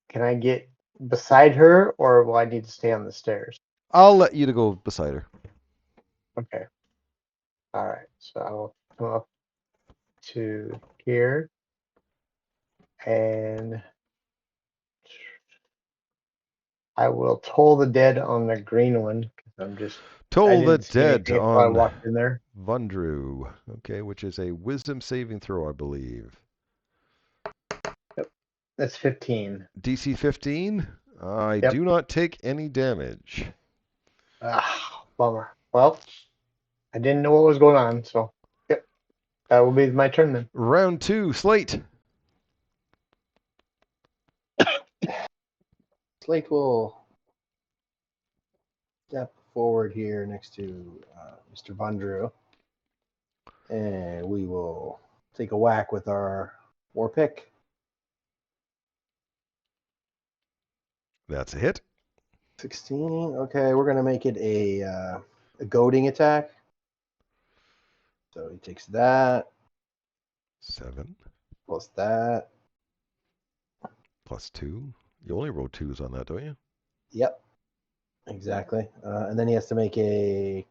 can I get beside her, or will I need to stay on the stairs? I'll let you to go beside her. Okay. All right. So I will come up to here, and I will toll the dead on the green one. I'm just. I Toll the didn't see dead anything until I on walked in there. Vundru. Okay, which is a wisdom saving throw, I believe. Yep. That's 15. DC 15. I Yep. do not take any damage. Ah, bummer. Well, I didn't know what was going on, so yep. That will be my turn then. Round 2, Slate. Slate will step forward here next to Mr. Vondru, and we will take a whack with our war pick. That's a hit. 16. Okay, we're gonna make it a goading attack. So he takes that 7 plus that. plus 2. You only roll 2s on that, don't you? Yep, exactly. And then he has to make a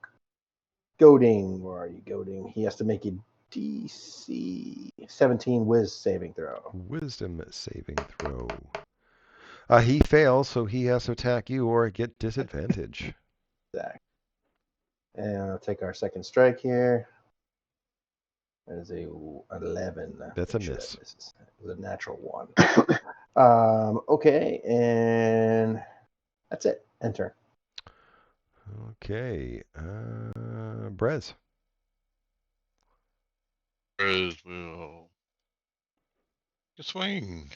goading. Where are you goading? He has to make a DC 17 Wiz saving throw. Wisdom saving throw. He fails, so he has to attack you or get disadvantage. Exactly. And I'll take our second strike here. That is a 11. That's a miss. It was a natural 1. Okay, and that's it. Enter. Okay. Brez. Brez will swing.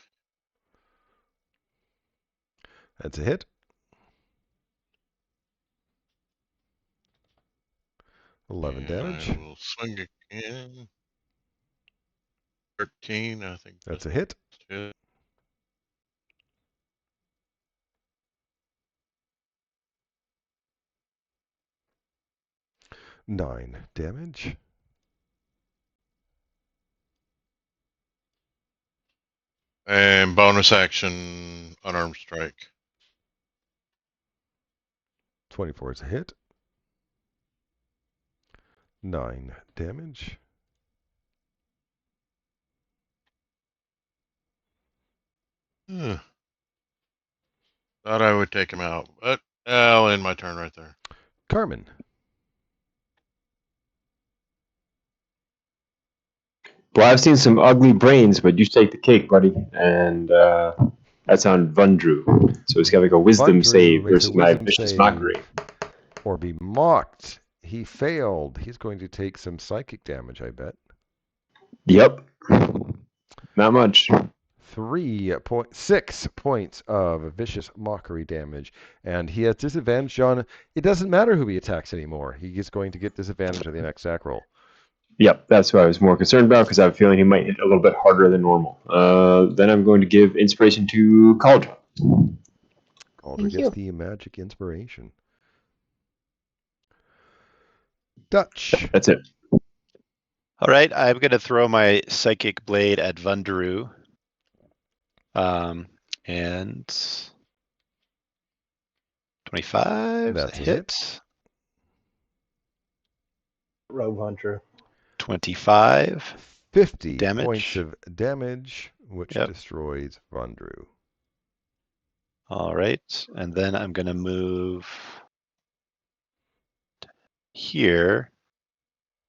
That's a hit. 11 damage. I will swing again. 13, I think. That's a hit. It. Nine damage. And bonus action, unarmed strike. 24 is a hit. 9 damage. Thought I would take him out, but I'll end my turn right there. Carmen. Well, I've seen some ugly brains, but you take the cake, buddy. And that's on Vundru. So he's got to make a wisdom Vundru save makes a versus my wisdom vicious save. mockery. Or be mocked. He failed. He's going to take some psychic damage, I bet. Yep. Not much. 6 points of vicious mockery damage. And he has disadvantage on... It doesn't matter who he attacks anymore. He is going to get disadvantage on the next attack roll. Yep, that's what I was more concerned about because I have a feeling he might hit a little bit harder than normal. Then I'm going to give inspiration to Cauldron. Cauldron gets the magic inspiration. Dutch. That's it. All right, I'm going to throw my psychic blade at Vundru. And 25. That's a a hit. Rogue Hunter. 25. 50 damage. points of damage, which Yep. destroys Vundru. All right, and then I'm going to move here.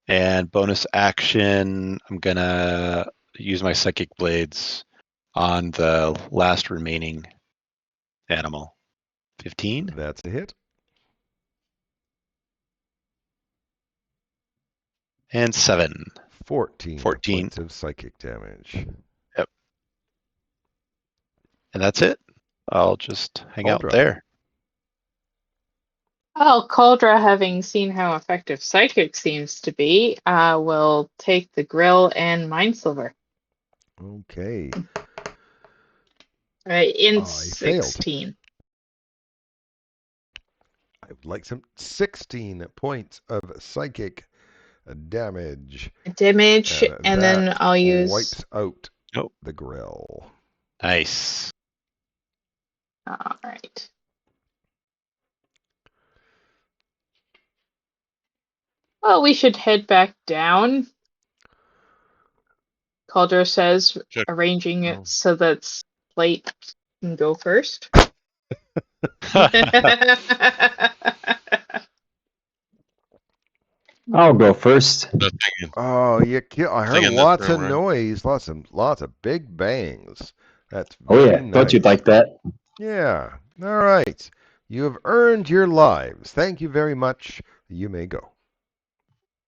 And bonus action, I'm going to use my psychic blades on the last remaining animal. 15. That's a hit. And 7. 14 14. points of psychic damage. Yep. And that's it. I'll just hang out Cauldra. there. Well, Cauldra, having seen how effective psychic seems to be, will take the grill and mind silver. Okay. In He failed. 16. would like some 16 points of psychic damage. Damage, and then that I'll use. wipes out Oh, the grill. nice. All right. Well, we should head back down. Cauldre says, Check. arranging it so that Slate can go first. I'll go first. The thing, Oh, I heard thing in this lots room, of right? noise, lots of big bangs. That's Oh very yeah, thought you'd nice. like that. Yeah. All right. You have earned your lives. Thank you very much. You may go.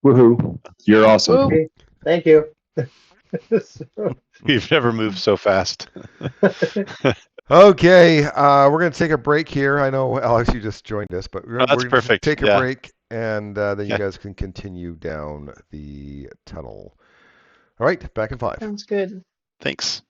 Woohoo! You're awesome. Whoop. Okay, thank you. You've never moved so fast. Okay, we're going to take a break here. I know, Alex, you just joined us, but Oh, we're that's going to perfect. take a Yeah. break, and then you Yeah. guys can continue down the tunnel. All right, back in 5. Sounds good. Thanks.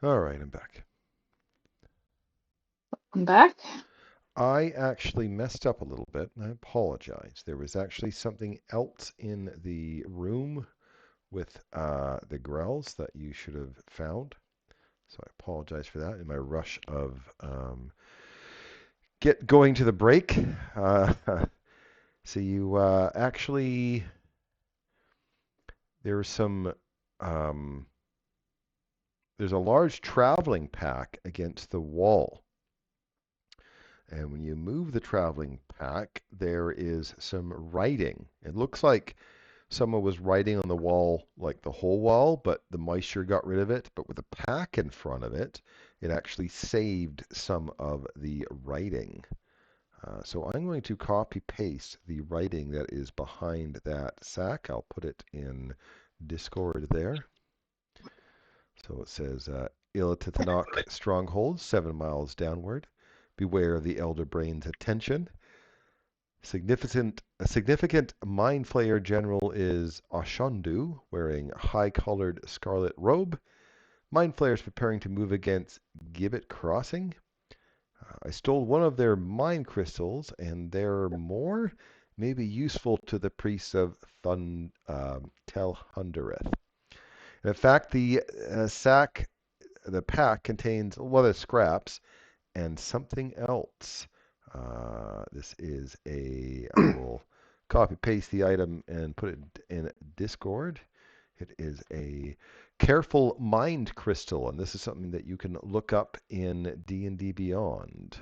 All right, I'm back. I'm back. I actually messed up a little bit, and I apologize. There was actually something else in the room with the grells that you should have found. So I apologize for that in my rush of going to the break. So you actually, there's a large traveling pack against the wall. And when you move the traveling pack, there is some writing. It looks like someone was writing on the wall, like the whole wall, but the moisture got rid of it. But with the pack in front of it, it actually saved some of the writing. So I'm going to copy paste the writing that is behind that sack. I'll put it in Discord there. So it says, Ilatitanok stronghold, 7 miles downward. Beware of the elder brain's attention. A significant mind flayer general is Ashondu, wearing a high-colored scarlet robe. Mind flayers preparing to move against Gibbet Crossing. I stole one of their mind crystals, and they're more maybe useful to the priests of Telhundereth. In fact, the pack contains a lot of scraps and something else. I will copy paste the item and put it in Discord. It is a careful mind crystal, and this is something that you can look up in D&D Beyond.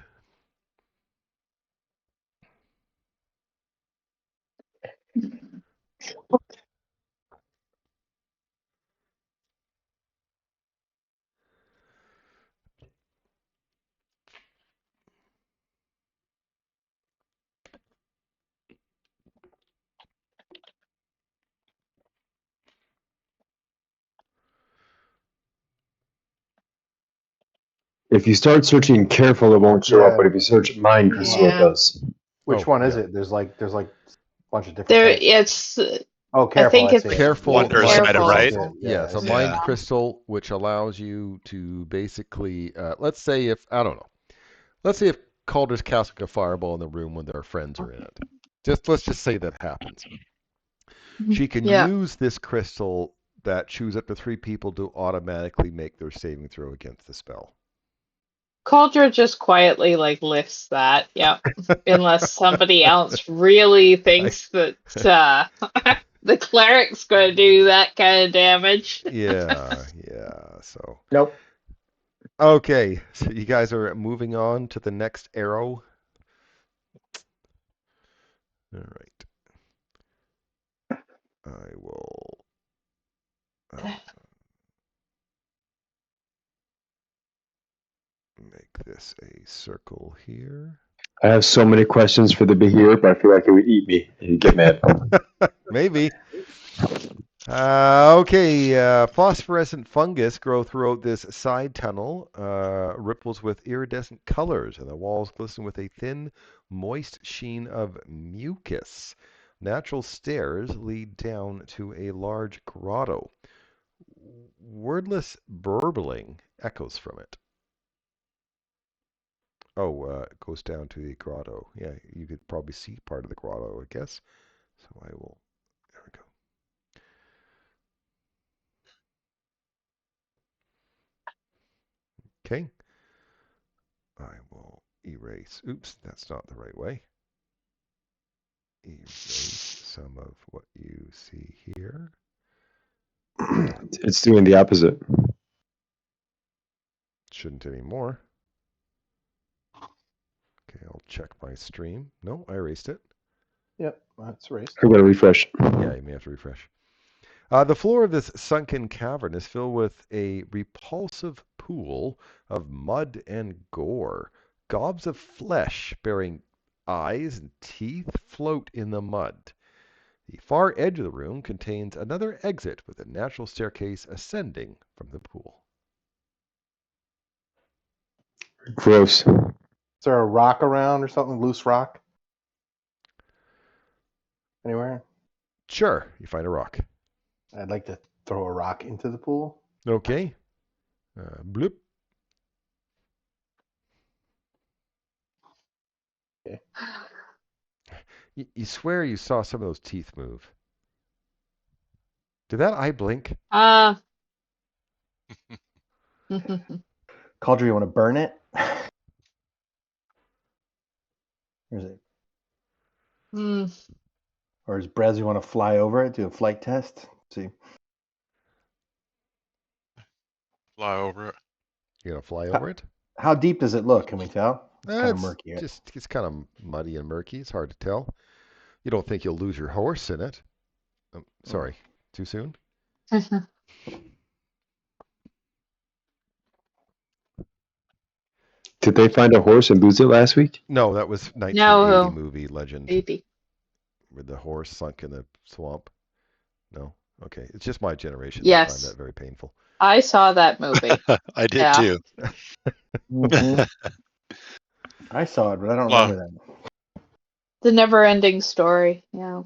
If you start searching careful, it won't show up, but if you search mind crystal, it Yeah. does. Which one is it? There's like a bunch of different There, types. it's. Oh, I careful. think I it's see it. Careful. Wondrous mind item, crystal. right? Yeah, it's a Yeah. mind crystal which allows you to basically, let's say if, I don't know, let's say if Calder's casting a fireball in the room when their friends are in it. Let's just say that happens. She can Yeah. use this crystal that choose up to 3 people to automatically make their saving throw against the spell. Cauldra just quietly lifts that, yeah. Unless somebody else really thinks that the cleric's gonna do that kind of damage. Yeah. So. Nope. Okay, so you guys are moving on to the next arrow. All right. I will. Make this a circle here. I have so many questions for the Behir, but I feel like it would eat me and you'd get mad. Maybe. Okay, phosphorescent fungus grow throughout this side tunnel, ripples with iridescent colors, and the walls glisten with a thin, moist sheen of mucus. Natural stairs lead down to a large grotto. Wordless burbling echoes from it. Oh, it goes down to the grotto. Yeah, you could probably see part of the grotto, I guess. So I will, there we go. Okay. I will erase, oops, that's not the right way. Erase some of what you see here. It's doing the opposite. Shouldn't anymore. Okay, I'll check my stream. No, I erased it. Yep, that's erased. I'm going to refresh. Yeah, you may have to refresh. The floor of this sunken cavern is filled with a repulsive pool of mud and gore. Gobs of flesh bearing eyes and teeth float in the mud. The far edge of the room contains another exit with a natural staircase ascending from the pool. Gross. Is there a rock around or something? Loose rock? Anywhere? Sure, you find a rock. I'd like to throw a rock into the pool. Okay. Bloop. Okay. You swear you saw some of those teeth move. Did that eye blink? Cauldry, you want to burn it? Or is it? Or is Brez, you want to fly over it, do a flight test? See. Fly over it. You gonna fly over it? How deep does it look? Can we tell? It's kind of murky. It's kind of muddy and murky. It's hard to tell. You don't think you'll lose your horse in it? Sorry, too soon? Did they find a horse and lose it last week? No, that was 1980 movie Legend. Maybe. With the horse sunk in the swamp. No? Okay. It's just my generation. Yes. I find that very painful. I saw that movie. I did too. I saw it, but I don't remember that. The never-ending story. Yeah.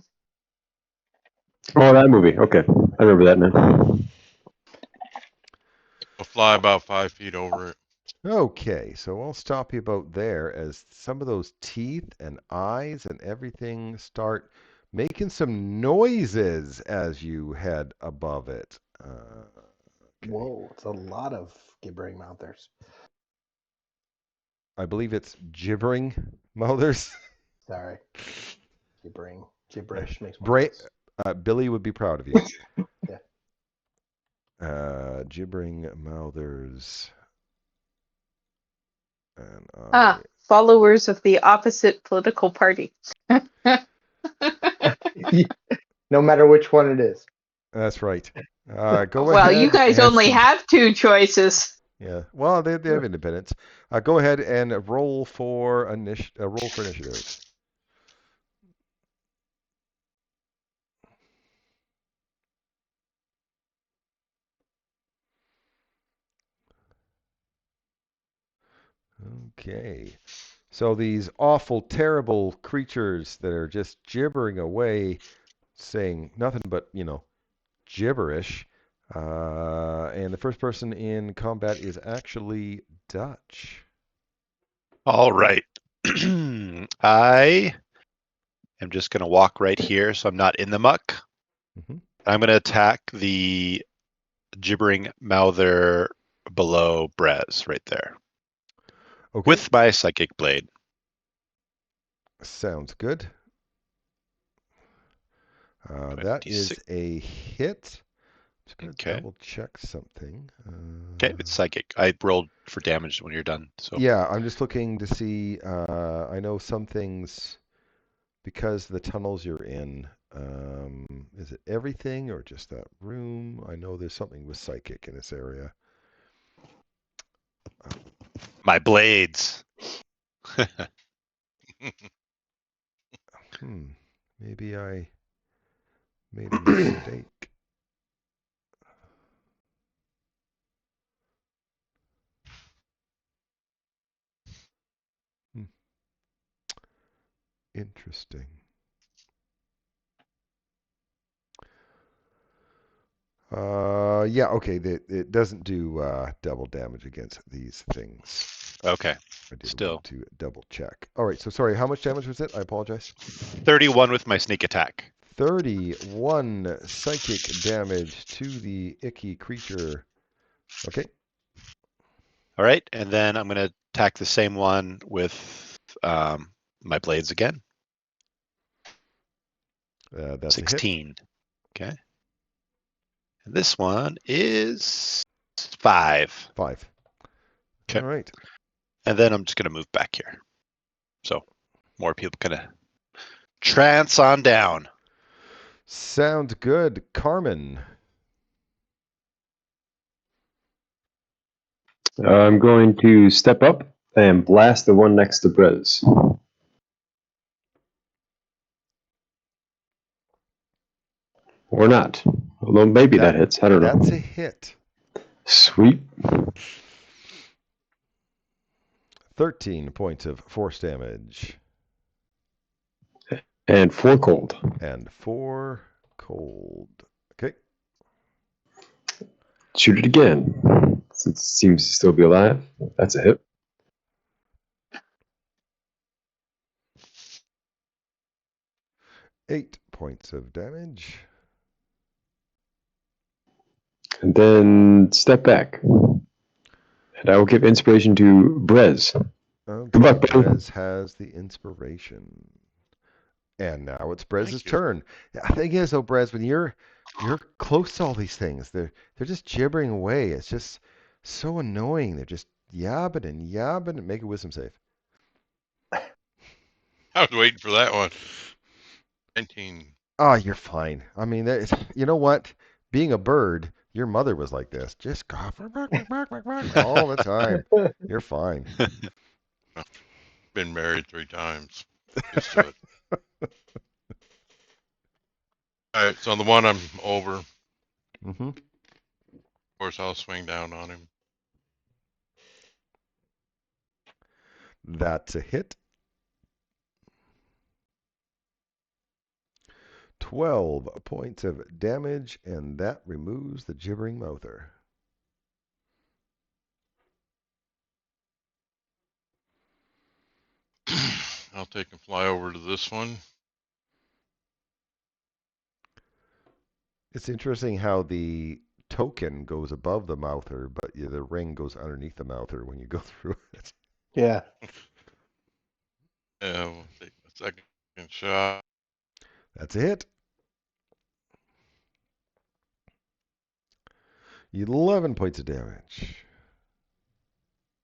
Oh, that movie. Okay. I remember that now. I'll fly about 5 feet over it. Okay, so I'll stop you about there as some of those teeth and eyes and everything start making some noises as you head above it. Okay. Whoa, it's a lot of gibbering mouthers. I believe it's gibbering mouthers. Sorry. Gibberish makes more sense. Billy would be proud of you. Yeah. Gibbering mouthers. Followers of the opposite political party. No matter which one it is. That's right. Go ahead. Well, you guys only have two choices. Yeah. Well, they have independence. Go ahead and roll for initiative. Okay. So these awful, terrible creatures that are just gibbering away, saying nothing but, gibberish. And the first person in combat is actually Dutch. All right. I am just going to walk right here so I'm not in the muck. Mm-hmm. I'm going to attack the gibbering mouther below Brez right there. Okay. With my psychic blade. Sounds good. That is a hit. Just going to double check something. Okay, it's psychic. I rolled for damage when you're done. So yeah, I'm just looking to see. I know some things because the tunnels you're in. Is it everything or just that room? I know there's something with psychic in this area. My blades. Maybe I made a mistake. Interesting. Yeah, okay. It doesn't do double damage against these things. Okay. I did want to double check. All right, so sorry, how much damage was it? I apologize. 31 with my sneak attack. 31 psychic damage to the icky creature. Okay. All right, and then I'm going to attack the same one with my blades again. That's 16. Okay. And this one is 5. 5. Okay. All right. And then I'm just going to move back here. So more people kind of trance on down. Sounds good. Carmen. I'm going to step up and blast the one next to Brez. Or not. Although maybe that hits. I don't know. That's a hit. Sweet. 13 points of force damage. And 4 cold. And 4 cold. Okay. Shoot it again. It seems to still be alive. That's a hit. Eight points of damage. And then step back. And I will give inspiration to Brez. Okay, Good luck, buddy. Brez has the inspiration. And now it's Brez's turn. The thing is, though, Brez, when you're close to all these things, they're just gibbering away. It's just so annoying. They're just yabbing and yabbing. And make a wisdom save. I was waiting for that one. 19. Oh, you're fine. I mean, you know what? Being a bird, your mother was like this. Just cough all the time. You're fine. Been married 3 times. Used to it. All right, so on the one I'm over. Mm-hmm. Of course, I'll swing down on him. That's a hit. 12 points of damage, and that removes the gibbering mouther. I'll take and fly over to this one. It's interesting how the token goes above the mouther, but the ring goes underneath the mouther when you go through it. Yeah. We'll take a second shot. That's a hit. 11 points of damage.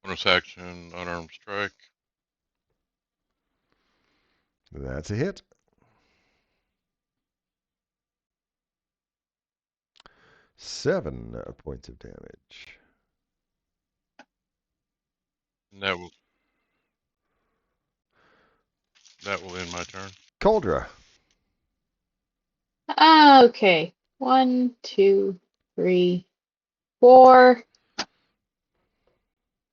Bonus action, unarmed strike. That's a hit. 7 points of damage. And that will end my turn. Cauldra. Okay. 1, 2, 3, 4.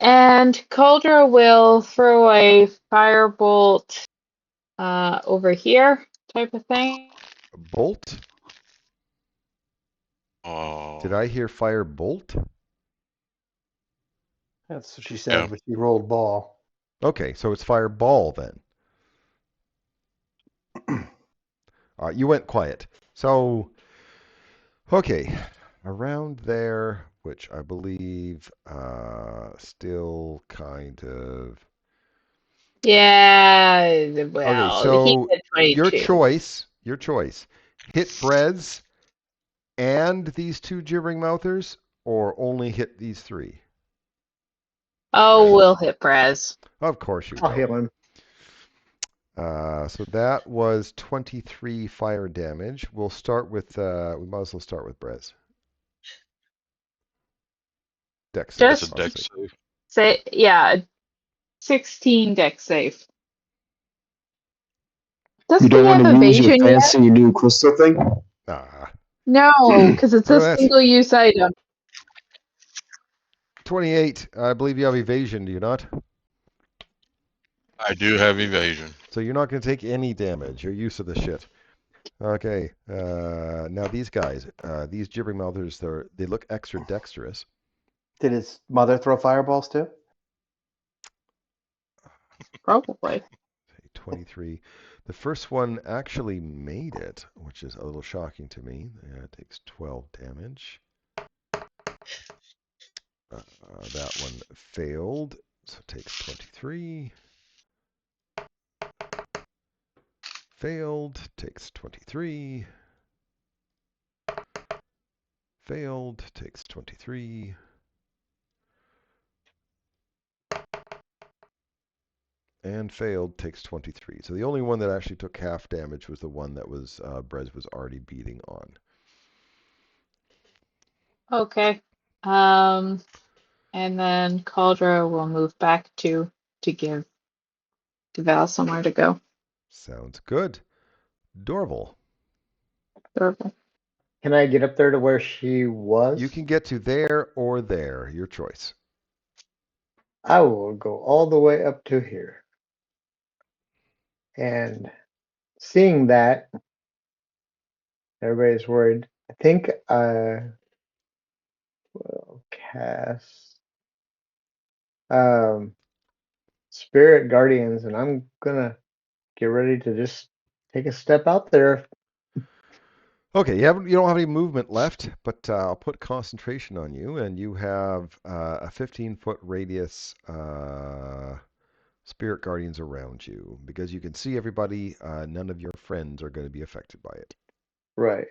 And Cauldra will throw a firebolt over here, type of thing. A bolt? Oh. Did I hear fire bolt? That's what she said, but she rolled ball. Okay, so it's fireball then. You went quiet. So, okay, around there, which I believe still kind of. Yeah, well, Okay, so he your said 22. choice. Hit Brez and these 2 gibbering mouthers, or only hit these 3? Oh, we'll hit Brez. Of course you I'll will. hit him. So that was 23 fire damage. We'll start with, we might as well start with Brez. Dex save. That's a dex save. Say, yeah, 16 dex save. Does You don't he want have to use your evasion yet? fancy new crystal thing? No, because it's a Look at that. single-use item. 28. I believe you have evasion, do you not? I do have evasion. So you're not going to take any damage. You're used to the shit. Okay. Now these guys, these gibbering mouthers, they look extra dexterous. Did his mother throw fireballs too? Probably. 23. The first one actually made it, which is a little shocking to me. It takes 12 damage. That one failed, so it takes 23. Failed, takes 23. Failed, takes 23. And failed, takes 23. So the only one that actually took half damage was the one that was Brez was already beating on. Okay. And then Cauldra will move back to give Val somewhere to go. Sounds good. Dorval. Dorval. Can I get up there to where she was? You can get to there or there, your choice. I will go all the way up to here. And seeing that, everybody's worried. I think I will cast Spirit guardians, and I'm gonna get ready to just take a step out there. Okay, you don't have any movement left, but I'll put concentration on you, and you have a 15-foot radius spirit guardians around you. Because you can see everybody, none of your friends are going to be affected by it. Right.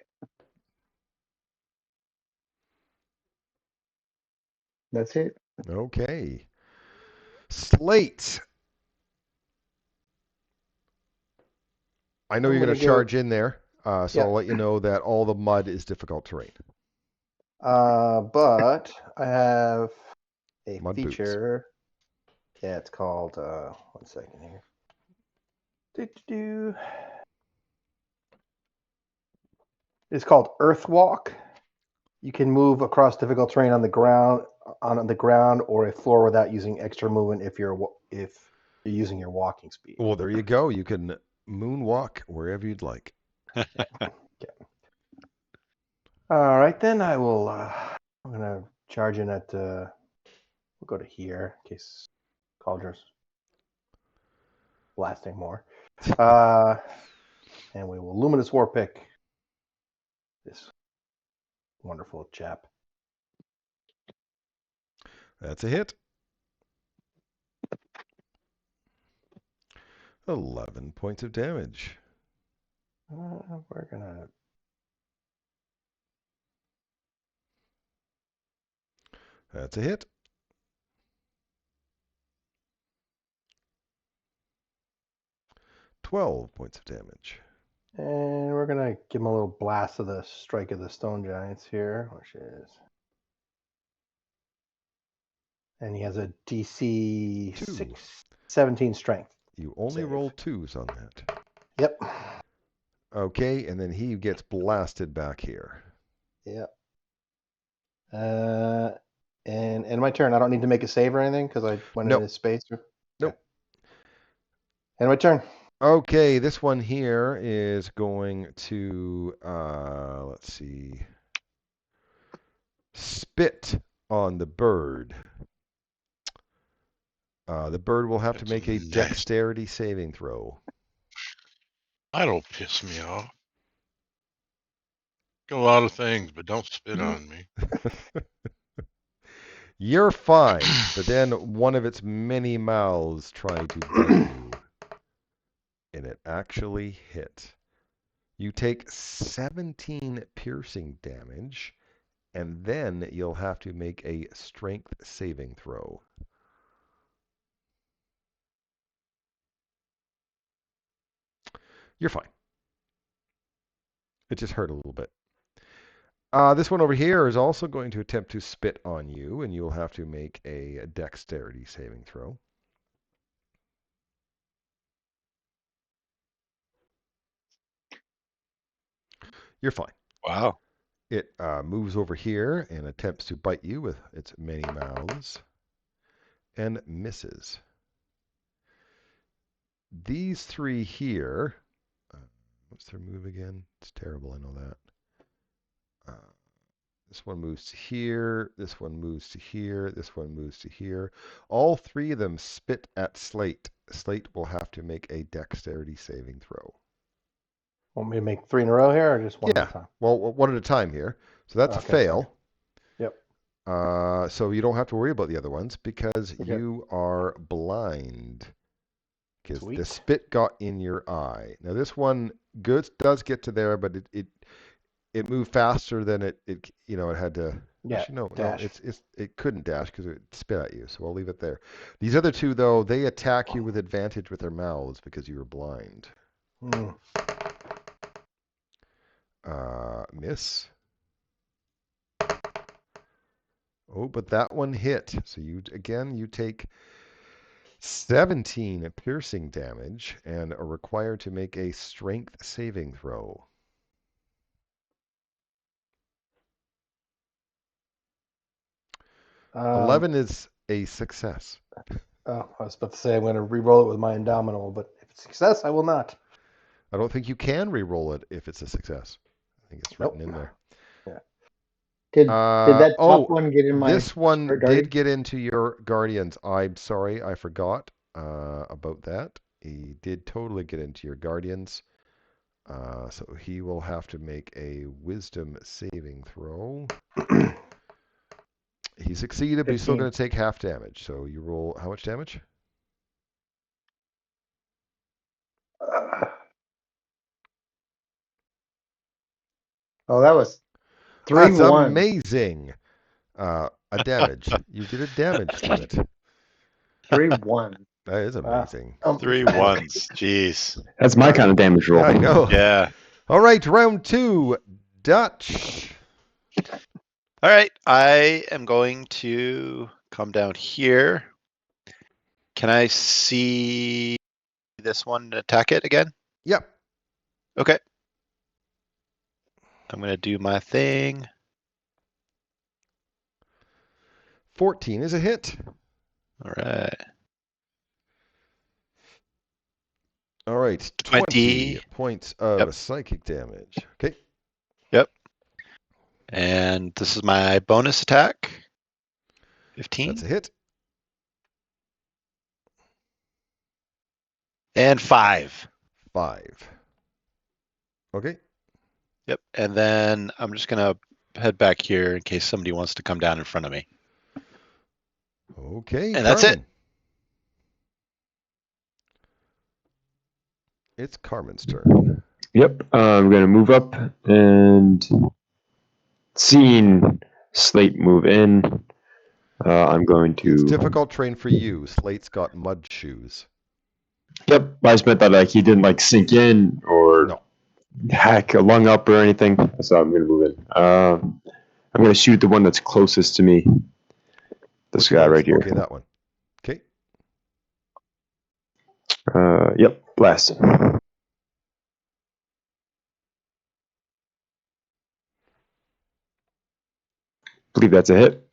That's it. Okay. Slate. I know you're going to charge in there, so I'll let you know that all the mud is difficult terrain. But I have a Mud feature. Boots. Yeah, it's called. 1 second here. It's called Earthwalk. You can move across difficult terrain on the ground, or a floor without using extra movement if you're using your walking speed. Well, there you go. You can moonwalk wherever you'd like. Okay. All right, then I will. I'm gonna charge in at. We'll go to here in case Cauldron's blasting more. And we will Luminous Warpick this wonderful chap. That's a hit. 11 points of damage. We're gonna. That's a hit. $12 points of damage. And we're gonna give him a little blast of the Strike of the Stone Giants here, which is. And he has a DC 17 strength. You only roll 2s on that. Yep. Okay, and then he gets blasted back here. Yep. And my turn. I don't need to make a save or anything because I went into space. Nope. And my turn. Okay, this one here is going to let's see. Spit on the bird. The bird will have to make a dexterity saving throw. That'll piss me off. A lot of things, but don't spit on me. You're fine, but then one of its many mouths tried to bite you, and it actually hit. You take 17 piercing damage, and then you'll have to make a strength saving throw. You're fine. It just hurt a little bit. This one over here is also going to attempt to spit on you, and you'll have to make a dexterity saving throw. You're fine. Wow. It moves over here and attempts to bite you with its many mouths and misses. These three here, what's their move again? It's terrible, I know that. This one moves to here, this one moves to here, this one moves to here. All three of them spit at Slate. Slate will have to make a dexterity saving throw. Want me to make 3 in a row here, or just one at a time? Well, one at a time here. So that's a fail. Sorry. Yep. So you don't have to worry about the other ones because you are blind. Because the spit got in your eye. Now this one does get to there, but it moved faster than it had to. Yeah. Dash. It couldn't dash because it spit at you. So I'll leave it there. These other two though, they attack you with advantage with their mouths because you were blind. Miss. Oh, but that one hit. So you take 17 piercing damage and are required to make a strength saving throw. Um, 11 is a success. Oh, I was about to say I'm going to re-roll it with my Indomitable, but if it's a success, I will not. I don't think you can re-roll it if it's a success. I think it's written in there. Yeah. Did that top one get in my? This one did get into your guardians. I'm sorry, I forgot about that. He did totally get into your guardians. So he will have to make a wisdom saving throw. He succeeded, but he's still going to take half damage. So you roll how much damage? Oh, that was 3 That's 1. amazing. A damage. You did a damage to it. 3-1. That is amazing. 3 1s. Jeez. That's my kind of damage roll. I know. Yeah. All right, round 2. Dutch. All right. I am going to come down here. Can I see this one and attack it again? Yep. Okay. I'm going to do my thing. 14 is a hit. All right. All right, 20 points of psychic damage. Okay. Yep. And this is my bonus attack. 15. That's a hit. And 5. 5. Okay. Yep. And then I'm just going to head back here in case somebody wants to come down in front of me. Okay. And that's it. It's Carmen's turn. Yep. I'm going to move up and seeing Slate move in. I'm going to. It's difficult terrain for you. Slate's got mud shoes. Yep. I just meant that like he didn't sink in or hack a lung up or anything. So I'm going to move in. I'm going to shoot the one that's closest to me. This guy right here. Okay, that one. Okay. Yep. Blast. Believe that's a hit.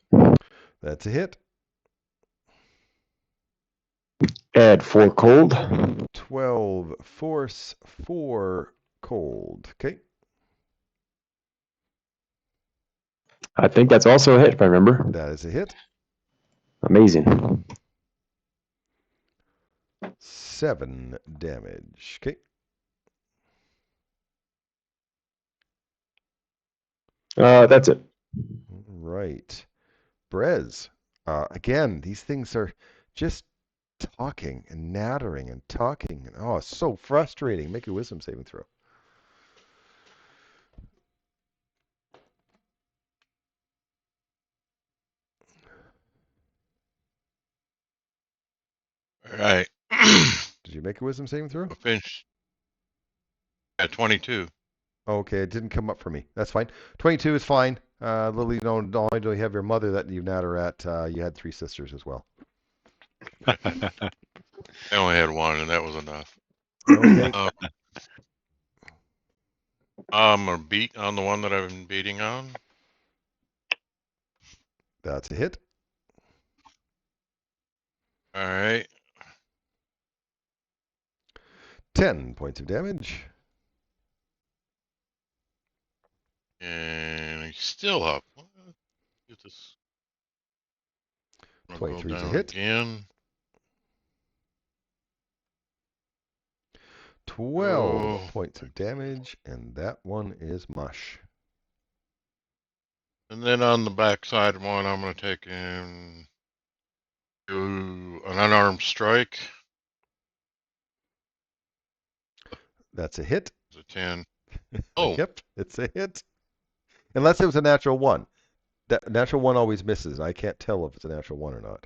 That's a hit. Add 4 cold. 12 force, 4 cold. Okay. I think that's also a hit, if I remember. That is a hit. Amazing. 7 damage. Okay. That's it. Right. Brez. Again, these things are just talking and nattering and talking. Oh, it's so frustrating. Make a wisdom saving throw. All right. Did you make a wisdom saving throw? Finish at 22. Okay, it didn't come up for me. That's fine. 22 is fine. Lily, not only do you have your mother that you natter at, you had 3 sisters as well. I only had 1, and that was enough. Okay. I'm going to beat on the one that I've been beating on. That's a hit. All right. 10 points of damage. And he's still up. Get this. 23 is a down hit. Again. 12 points of damage, and that one is mush. And then on the backside one, I'm going to take in do an unarmed strike. That's a hit. It's a 10. Oh. Yep, it's a hit. Unless it was a natural 1. That natural 1 always misses. I can't tell if it's a natural 1 or not.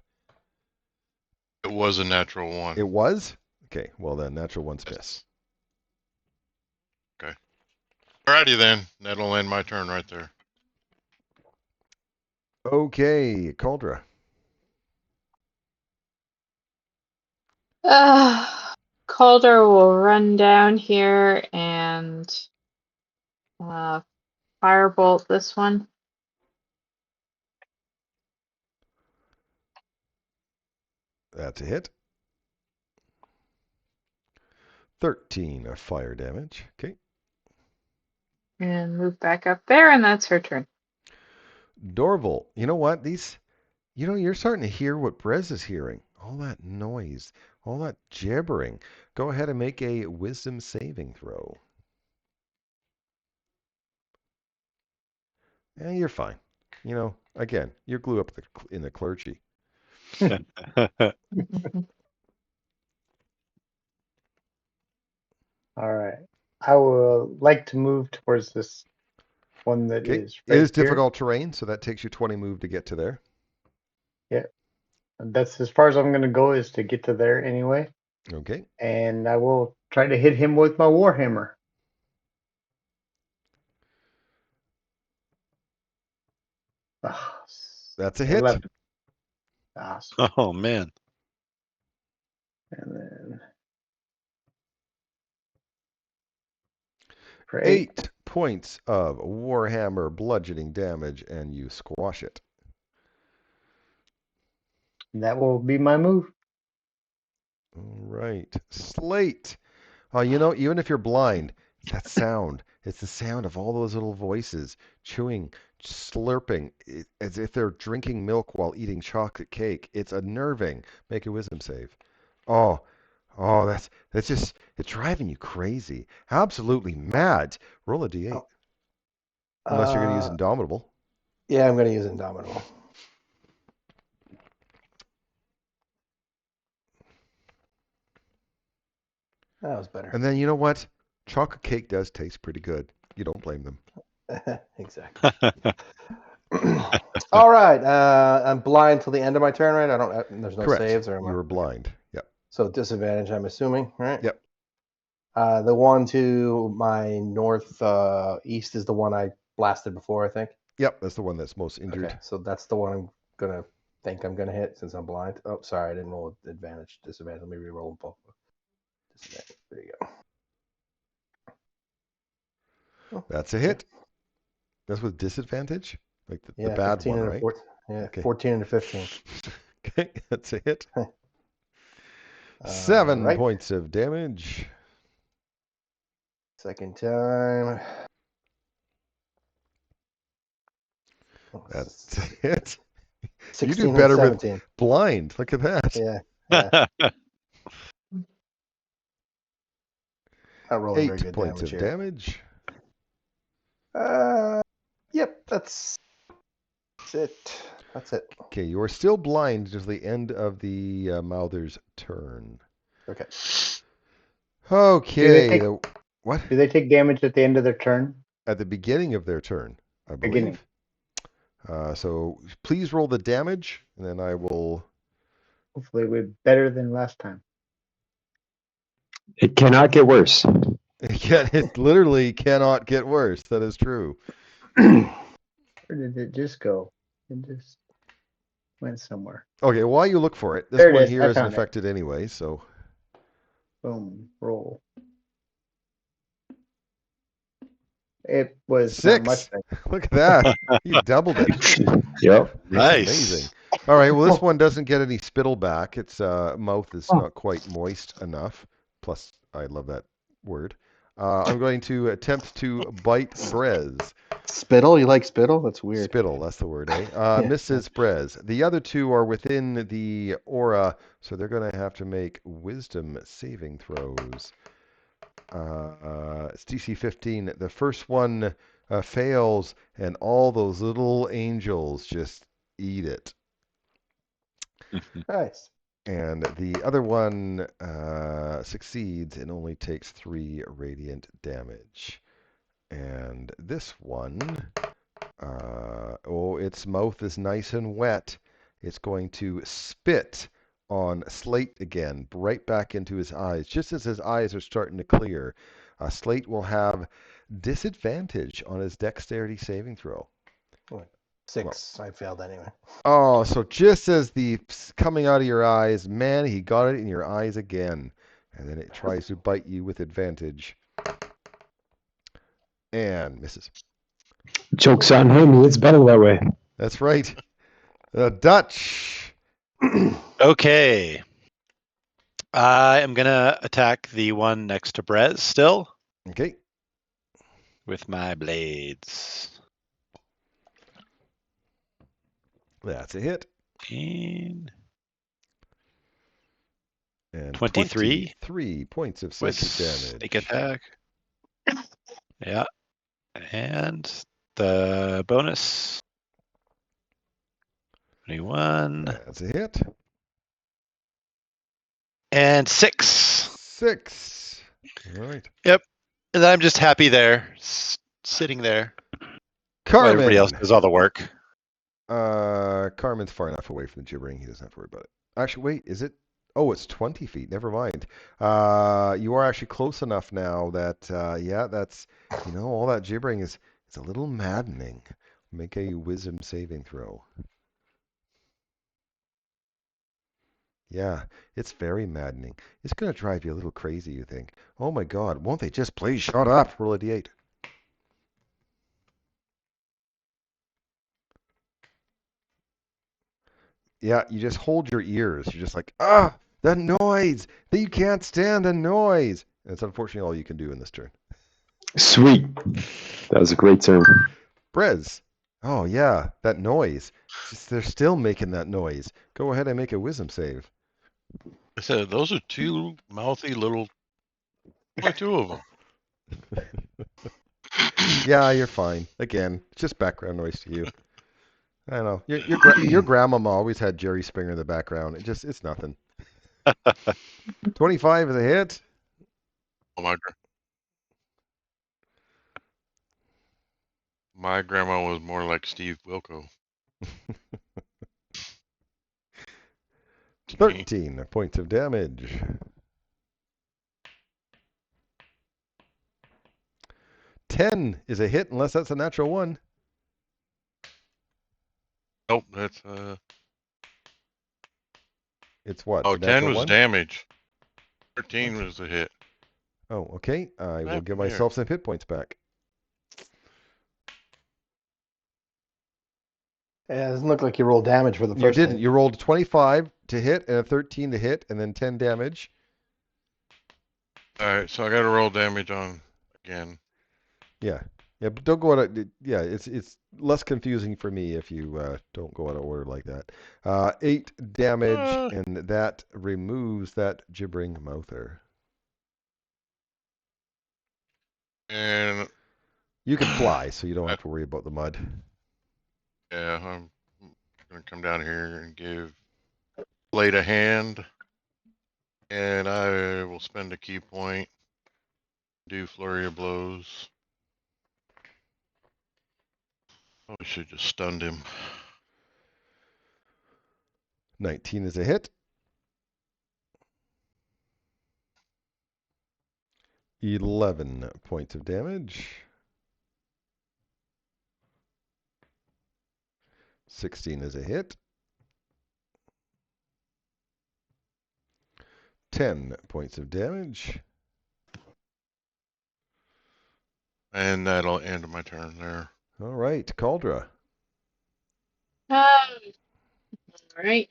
It was a natural 1. It was? Okay, well then, natural 1's miss. Okay. Alrighty then. That'll end my turn right there. Okay, Cauldra. Calder will run down here and firebolt this one. That's a hit. 13 of fire damage. Okay. And move back up there, and that's her turn. Dorval, you know what? You're starting to hear what Brez is hearing. All that noise, all that gibbering. Go ahead and make a wisdom saving throw. Yeah, you're fine. Again, you're glued up in the clergy. All right. I will like to move towards this one that is It right is here. difficult terrain, so that takes you 20 move to get to there. Yeah. And that's as far as I'm going to go, is to get to there anyway. Okay. And I will try to hit him with my warhammer. That's a hit. 11. Awesome. Oh, man. And then for 8 points of warhammer bludgeoning damage, and you squash it. That will be my move. All right. Slate. Even if you're blind, it's that sound. It's the sound of all those little voices chewing, slurping, as if they're drinking milk while eating chocolate cake. It's unnerving. Make a wisdom save. Oh, that's just, it's driving you crazy. Absolutely mad. Roll a d8. Unless you're going to use Indomitable. Yeah, I'm going to use Indomitable. That was better. And then you know what? Chocolate cake does taste pretty good. You don't blame them. Exactly. All right. I'm blind till the end of my turn, right? There's no Correct. saves, or You were blind. Yep. So disadvantage, I'm assuming, right? Yep. The one to my north east is the one I blasted before, I think. Yep, that's the one that's most injured. Okay, so that's the one I'm gonna hit since I'm blind. Oh, sorry, I didn't roll disadvantage. Let me re-roll them both. Disadvantage. There you go. Oh, that's a hit. That's with disadvantage? Like the bad one, right? 14, yeah, okay. 14 and a 15. Okay, that's a hit. 7 points of damage. Second time. That's a hit. 16 you do better and 17. with blind. Look at that. Yeah. Not rolling 8 very good points damage of here. damage. Yep, that's it. That's it. Okay, you are still blind until the end of the Mouther's turn. Okay. Okay. What? Do they take damage at the end of their turn? At the beginning of their turn, I believe. So please roll the damage, and then I will. Hopefully, we're better than last time. It cannot get worse. It literally cannot get worse. That is true. Where did it just go? It just went somewhere. Okay, while you look for it, this one here isn't affected anyway, so. Boom, roll. It was 6. not much better. Look at that. You doubled it. Yep. Nice. Amazing. All right, well, this one doesn't get any spittle back. Its mouth is not quite moist enough. Plus, I love that word. I'm going to attempt to bite Brez. Spittle? You like spittle? That's weird. Spittle, that's the word, eh? Mrs. Brez. The other two are within the aura, so they're going to have to make wisdom saving throws. It's DC 15. The first one fails, and all those little angels just eat it. Nice. And the other one succeeds and only takes 3 radiant damage. And this one, its mouth is nice and wet. It's going to spit on Slate again, right back into his eyes. Just as his eyes are starting to clear, Slate will have disadvantage on his dexterity saving throw. 6. I failed anyway. Oh, so just as the coming out of your eyes, man, he got it in your eyes again. And then it tries to bite you with advantage. And misses. Joke's on him. It's better that way. That's right. Dutch. Okay. I am going to attack the one next to Brez still. Okay. With my blades. That's a hit. And 23 points of with psychic damage. sneak attack. Yeah. And the bonus. 21. That's a hit. And 6. 6. All right. Yep. And I'm just happy there, sitting there. Carmen. While everybody else does all the work. Carmen's far enough away from the gibbering. He doesn't have to worry about it. Actually, wait, is it? Oh, it's 20 feet. Never mind. You are actually close enough now that, yeah, that's, all that gibbering is a little maddening. Make a wisdom saving throw. Yeah, it's very maddening. It's going to drive you a little crazy, you think. Oh my God, won't they just please shut up? Roll a d8. Yeah, you just hold your ears. You're just like, the noise! You can't stand the noise! That's unfortunately all you can do in this turn. Sweet. That was a great turn. Brez. Oh, yeah, that noise. They're still making that noise. Go ahead and make a wisdom save. I said, those are two mouthy little... Only two of them. Yeah, you're fine. Again, it's just background noise to you. I don't know. Your grandmama always had Jerry Springer in the background. It's nothing. 25 is a hit. Oh, my grandma was more like Steve Wilco. 13 points of damage. 10 is a hit unless that's a natural one. Nope, that's It's what? Oh, a 10 was one? damage. 13 was a hit. Oh, okay. I will give here? myself some hit points back. Yeah, it doesn't look like you rolled damage for the first You didn't. hit. You rolled 25 to hit and a 13 to hit and then 10 damage. All right, so I got to roll damage on again. Yeah. Yeah, but don't go out of, yeah, it's less confusing for me if you don't go out of order like that. 8 damage, and that removes that gibbering mouther. And you can fly, so you don't have to worry about the mud. Yeah, I'm going to come down here and give Blade a hand. And I will spend a key point. Do flurry of blows. Oh, I should just stunned him. 19 is a hit. 11 points of damage. 16 is a hit. 10 points of damage. And that'll end my turn there. All right, Cauldra. All right.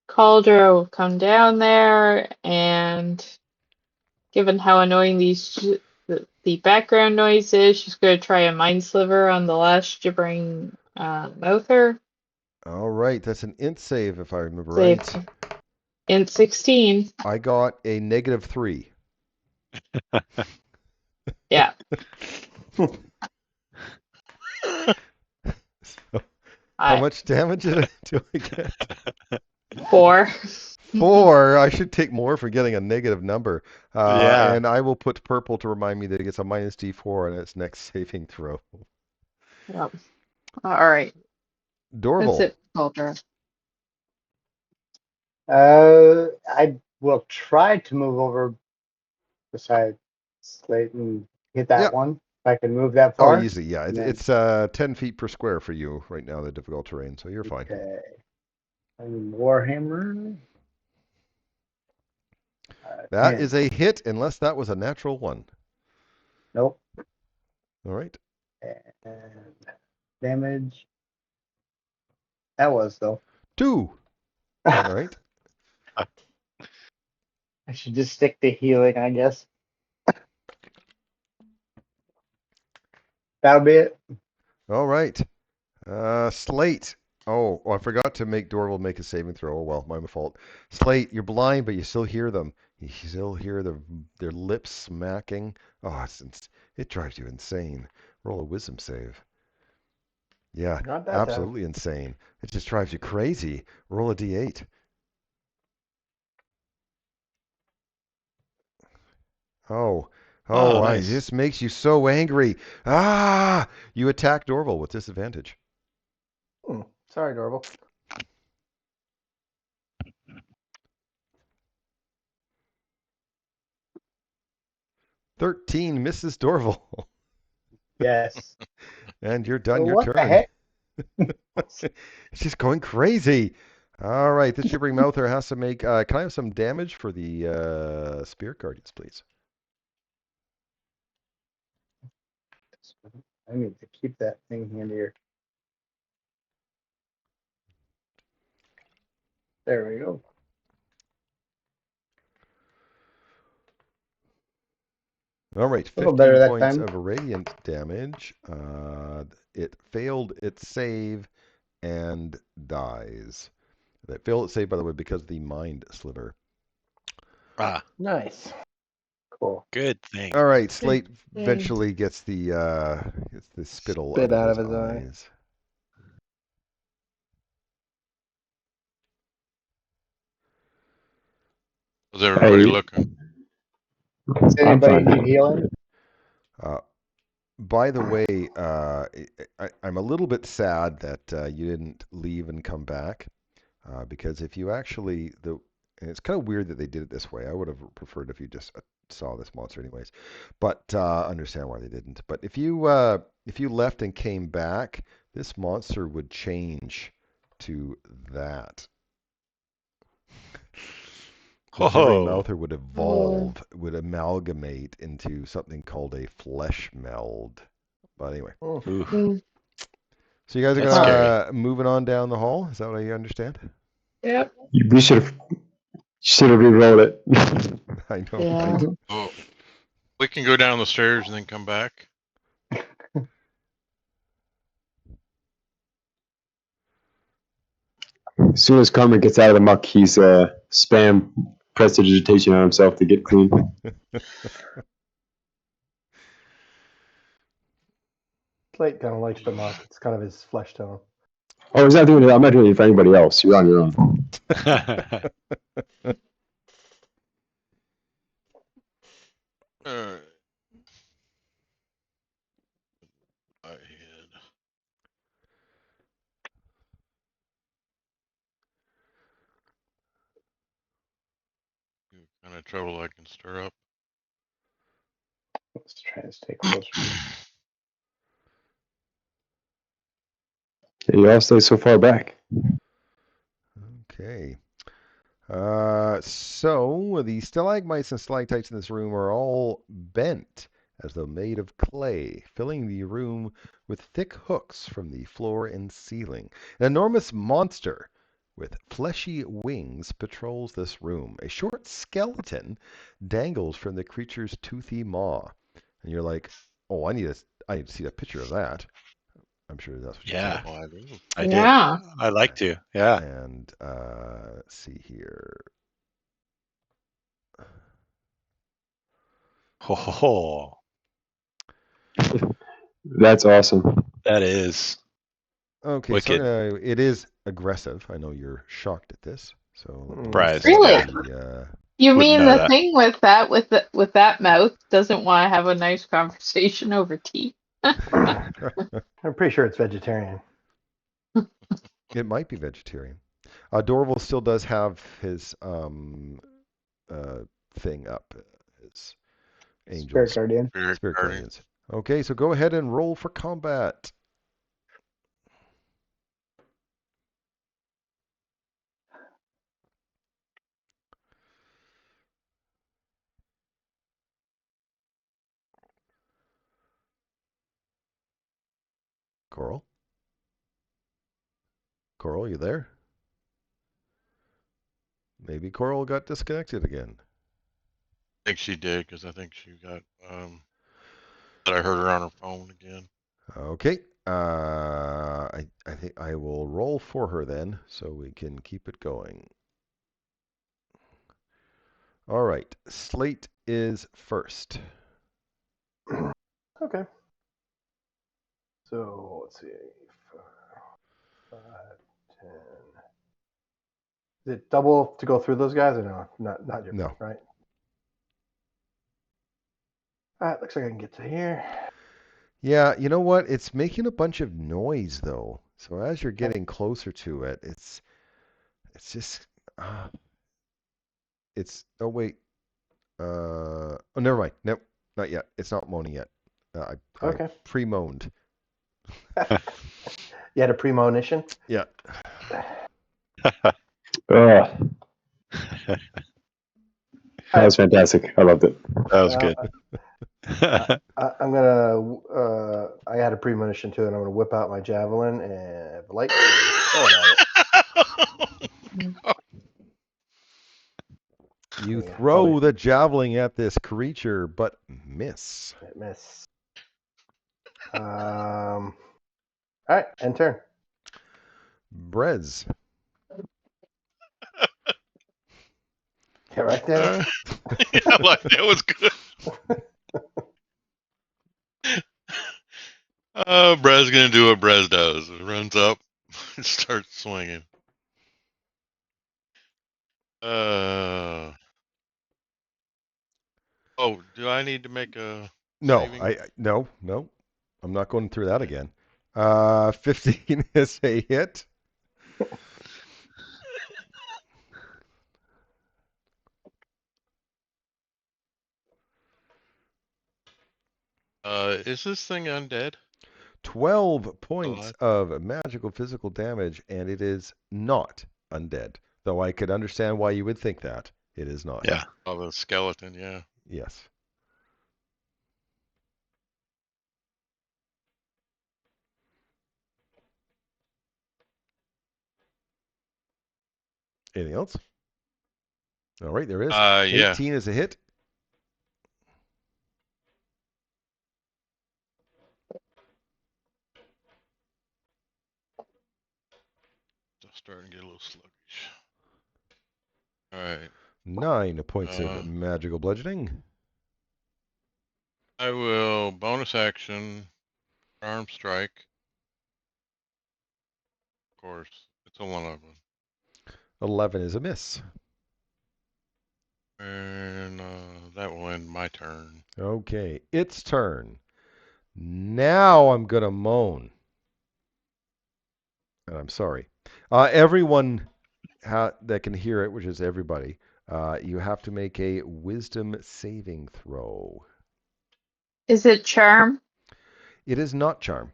Cauldra will come down there, and given how annoying the background noise is, she's going to try a mind sliver on the last gibbering mouther. All right, that's an int save if I remember Save. right. Int 16. I got a -3. Yeah. So, how much damage do I get? 4. 4. I should take more for getting a negative number. Yeah. And I will put purple to remind me that it gets a -d4 on its next saving throw. Yep. All right. Dorval. That's it, Cauldra. I will try to move over beside Slate and hit that one. If I can move that far. Oh, easy, yeah. It's 10 feet per square for you right now, the difficult terrain, so you're fine. Okay. Warhammer. That 10. is a hit unless that was a natural one. Nope. All right. And damage. That was, though. 2. All right. I should just stick to healing, I guess. That'll be it. All right. Slate, Oh, I forgot to make Dorval make a saving throw. Oh well, my fault. Slate, you're blind, but you still hear them. You still hear their lips smacking. Oh, it drives you insane. Roll a wisdom save. Yeah, Not that time. absolutely insane. It just drives you crazy. Roll a d8. Oh, Oh, it nice. just makes you so angry. Ah! You attack Dorval with disadvantage. Sorry, Dorval. 13 misses Dorval. Yes. And you're done So your what the turn. heck? It's just going crazy. All right, this gibbering mouther has to make. Can I have some damage for the spirit guardians, please? I need to keep that thing handier. There we go. All right, A little better 15 that points time. of radiant damage. It failed its save and dies. It failed its save, by the way, because of the mind sliver. Ah, Nice. Cool. good thing. All right, Slate thing. eventually gets the spittle Spit out out of of his his eye. eyes. How's everybody Hey, looking? Does I'm anybody need fine. healing? Uh, by the way, I'm a little bit sad that you didn't leave and come back, because if you actually and it's kind of weird that they did it this way. I would have preferred if you just saw this monster anyways, but understand why they didn't. But if you left and came back, this monster would change to that. The gibbering Oh, mouther would evolve, would amalgamate into something called a flesh meld. But anyway. oof, Mm. So you guys are that's scary. gonna moving on down the hall. Is that what you understand? Yep. We should have re-rolled it. I know, Yeah. right? Oh, we can go down the stairs and then come back. As soon as Carmen gets out of the muck, he's spam prestidigitation on himself to get clean. Slate kind of likes the muck. It's kind of his flesh tone. Oh, he's not doing it. I'm not doing it for anybody else. You're on your own. Alright. I had kind of trouble I can stir up. Let's try to stay closer. You all stay so far back. Okay. So the stalagmites and stalactites in this room are all bent as though made of clay, filling the room with thick hooks from the floor and ceiling. An enormous monster with fleshy wings patrols this room. A short skeleton dangles from the creature's toothy maw. And you're like, oh, I need to see a picture of that. I'm sure that's what you Yeah, said. Oh, I do. I do. Yeah. I like to. Yeah. And let's see here. Oh, That's awesome. that is Okay, so wicked. it is aggressive. I know you're shocked at this. So let me Surprised. set Really? Yeah. the You Wouldn't mean know the that. thing with that mouth doesn't want to have a nice conversation over tea? I'm pretty sure it's vegetarian. it might be vegetarian. Dorval still does have his thing up, his Spirit angels, Guardian. spirit Guardian. guardians. Okay, so go ahead and roll for combat. Coral? Coral, you there? Maybe Coral got disconnected again. I think she did because I think she got that I heard her on her phone again. Okay. I think I will roll for her then, so we can keep it going. All right, Slate is first. Okay. So let's see. 5, 10. Is it double to go through those guys or no? Not your No. right? All right, looks like I can get to here. Yeah, you know what? It's making a bunch of noise though. So as you're getting closer to it, it's just oh wait. Oh, never mind. Nope, not yet. It's not moaning yet. I Okay. pre-moaned. You had a premonition? Yeah. That was fantastic. I loved it. That was good. I'm gonna. I had a premonition too, and I'm gonna whip out my javelin and light. Throw it at it. You Yeah, throw the javelin at this creature, but miss. Miss. All right, end turn. Brez. Yeah, right there. Yeah, like that was good. Brez gonna do what Brez does. Runs up and starts swinging. Oh, do I need to make a No, saving? no. I'm not going through that again. 15 is a hit. Is this thing undead? 12 points of magical physical damage, and it is not undead. Though I could understand why you would think that. It is not. Yeah. Oh, the skeleton, yeah. Yes. Anything else? All right, there is. Yeah. 18 is a hit. Just starting to get a little sluggish. All right. 9 points of magical bludgeoning. I will bonus action, arm strike. Of course, it's a 1-11. 11 is a miss. And that will end my turn. Okay, its turn. Now I'm going to moan. And I'm sorry. Everyone that can hear it, which is everybody, you have to make a wisdom saving throw. Is it charm? It is not charm.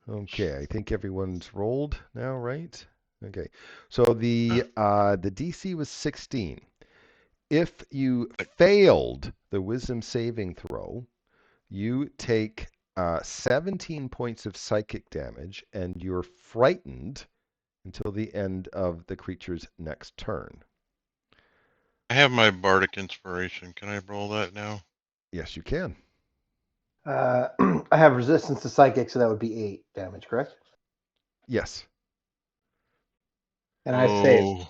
Okay, I think everyone's rolled now, right? Okay, so the DC was 16. If you failed the wisdom saving throw, you take 17 points of psychic damage, and you're frightened until the end of the creature's next turn. I have my bardic inspiration. Can I roll that now? Yes, you can. I have resistance to psychic, so that would be 8 damage, correct? Yes. And I saved.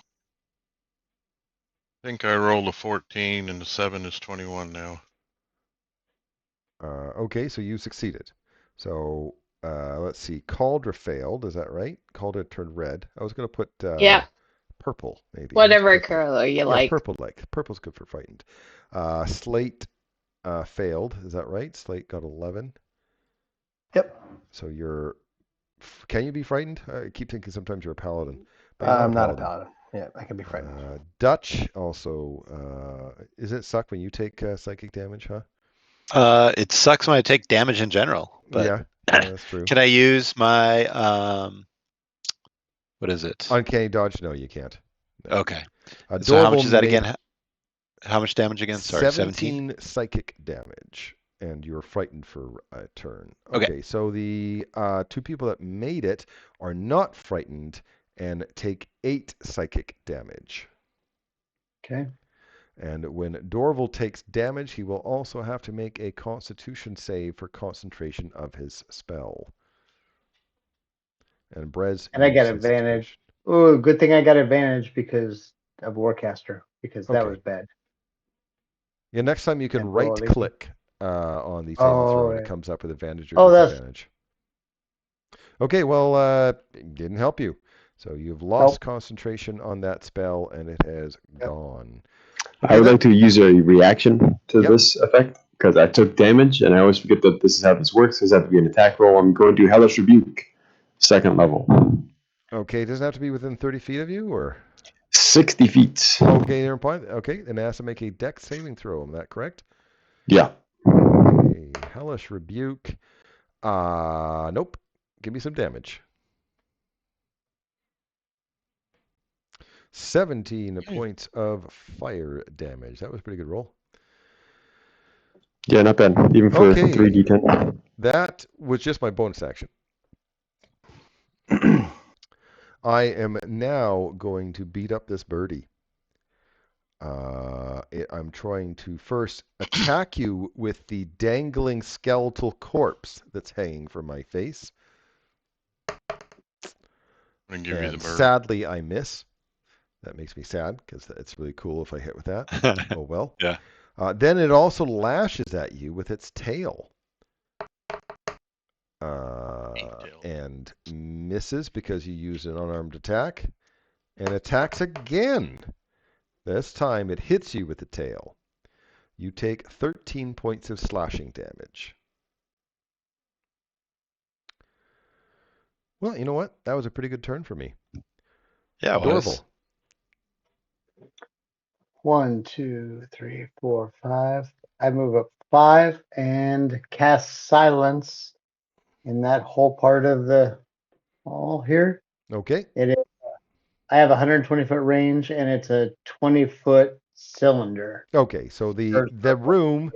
I think I rolled a 14, and the 7 is 21 now. Okay, so you succeeded. So let's see. Cauldra failed. Is that right? Cauldra turned red. I was going to put purple, maybe. Whatever color you like. Purple like. Purple's good for frightened. Slate failed. Is that right? Slate got 11. Yep. So you're... Can you be frightened? I keep thinking sometimes you're a paladin. But I'm not a paladin. Yeah, I can be frightened. Dutch also... Does it suck when you take psychic damage, huh? It sucks when I take damage in general. But yeah, that's true. Can I use my what is it? Uncanny dodge? No, you can't. No. Okay. So how much is that again? How much damage again? Sorry, 17 psychic damage, and you're frightened for a turn. Okay. So the 2 people that made it are not frightened and take 8 psychic damage. Okay. And when Dorval takes damage, he will also have to make a Constitution save for concentration of his spell. And Brez, and I got advantage. Oh, good thing I got advantage because of Warcaster, because that was bad. Yeah, next time you can right-click on the saving throw, and it comes up with advantage or disadvantage. Okay, well, didn't help you. So you've lost concentration on that spell, and it has gone. Okay, I would like to use a reaction to this effect, because I took damage, and I always forget that this is how this works. This has to be an attack roll. I'm going to Hellish Rebuke, 2nd level. Okay, does it have to be within 30 feet of you, or? 60 feet. Okay, never mind. Okay, and it has to make a dex saving throw. Is that correct? Yeah. Okay, Hellish Rebuke. Nope. Give me some damage. 17 points of fire damage. That was a pretty good roll. Yeah, not bad. Even for 3d10. That was just my bonus action. I am now going to beat up this birdie. I'm trying to first attack you with the dangling skeletal corpse that's hanging from my face. And give you the bird. Sadly, I miss. That makes me sad because it's really cool if I hit with that. Oh well. Yeah. Then it also lashes at you with its tail. And misses because you used an unarmed attack. And attacks again. This time it hits you with the tail. You take 13 points of slashing damage. Well, you know what? That was a pretty good turn for me. Yeah, it was. 1, 2, 3, 4, 5. I move up 5 and cast silence in that whole part of the wall here. Okay. It is. I have a 120-foot range, and it's a 20-foot cylinder. Okay, so the room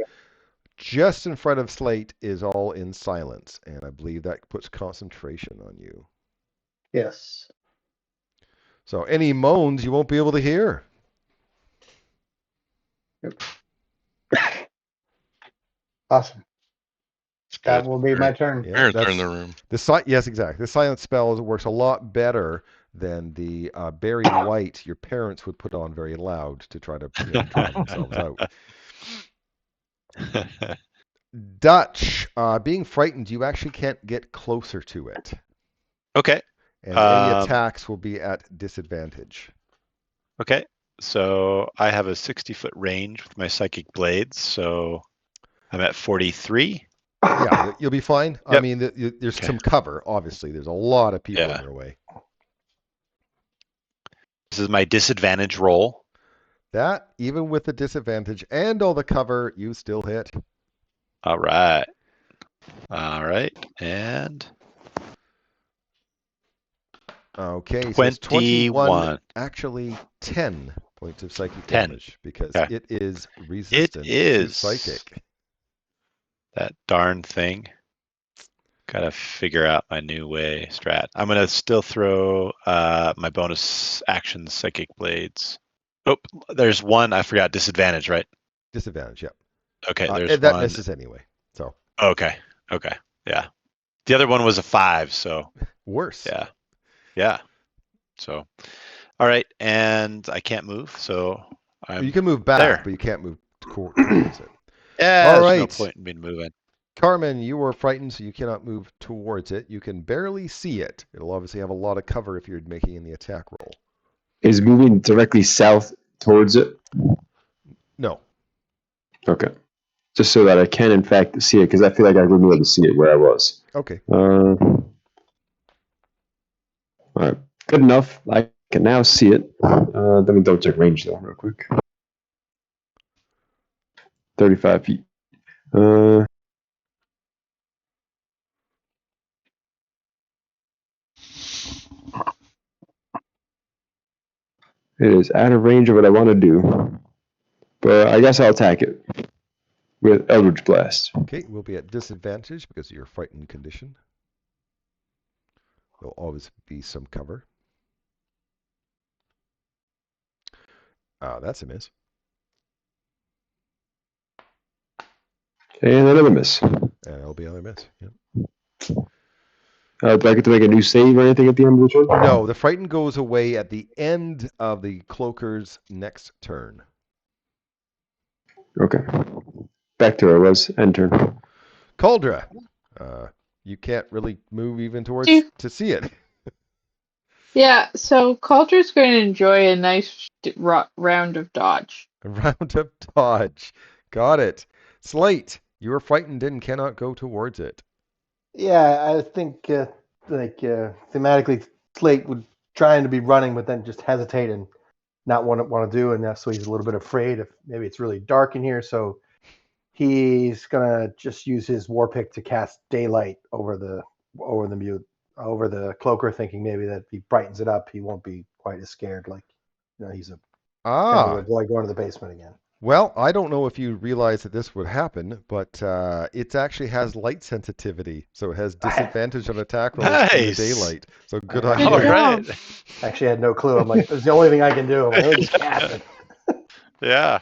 just in front of Slate is all in silence, and I believe that puts concentration on you. Yes. So any moans you won't be able to hear. Yep. Awesome. That will be my turn. Yeah, turn the room. Yes, exactly. The silent spell works a lot better than the Barry White your parents would put on very loud to try to drown themselves out. Dutch, being frightened, you actually can't get closer to it. Okay. And any attacks will be at disadvantage. Okay. So I have a 60-foot range with my psychic blades, so I'm at 43. Yeah, you'll be fine. Yep. I mean, there's some cover, obviously. There's a lot of people in your way. This is my disadvantage roll. That, even with the disadvantage and all the cover, you still hit. All right. All right. And... Okay, 21. so it's 21, actually 10 points of psychic damage because it is resistant to psychic. That darn thing. Gotta figure out my new way strat. I'm gonna still throw my bonus action psychic blades. Oh, there's one. I forgot disadvantage, right? Disadvantage, yeah. Okay, there's that one. misses anyway. So. Okay, yeah. The other one was a 5, so. Worse. Yeah. So, all right, and I can't move, so you can move back, but you can't move towards it. Yeah, all there's right. no point in me moving. Carmen, you were frightened, so you cannot move towards it. You can barely see it. It'll obviously have a lot of cover if you're making the attack roll. Is moving directly south towards it? No. Okay. Just so that I can, in fact, see it, because I feel like I wouldn't be able to see it where I was. Okay. All right. Good enough. I can now see it. Let me double check range, though, real quick. 35 feet. It is out of range of what I want to do. But I guess I'll attack it with Eldritch Blast. Okay, we'll be at disadvantage because of your frightened condition. There'll always be some cover. That's a miss. And another miss. And that'll be another miss. Yep. Do I get to make a new save or anything at the end of the turn? No, the frightened goes away at the end of the cloaker's next turn. Okay. Back to where I was. End turn. Cauldra, you can't really move even towards to see it. Yeah, so Calder's going to enjoy a nice round of dodge. A round of dodge. Got it. Slate, you are frightened and cannot go towards it. Yeah, I think thematically, Slate would trying to be running, but then just hesitate and not want to do, and so he's a little bit afraid if maybe it's really dark in here. So he's gonna just use his war pick to cast daylight over the cloaker, thinking maybe that if he brightens it up, he won't be quite as scared. Like, he's a kind of avoid going to the basement again. Well, I don't know if you realize that this would happen, but it actually has light sensitivity, so it has disadvantage on attack rolls in the daylight. So good on you. All right. I actually had no clue. I'm like, it's the only thing I can do. I'm like, let me just cast it. Yeah.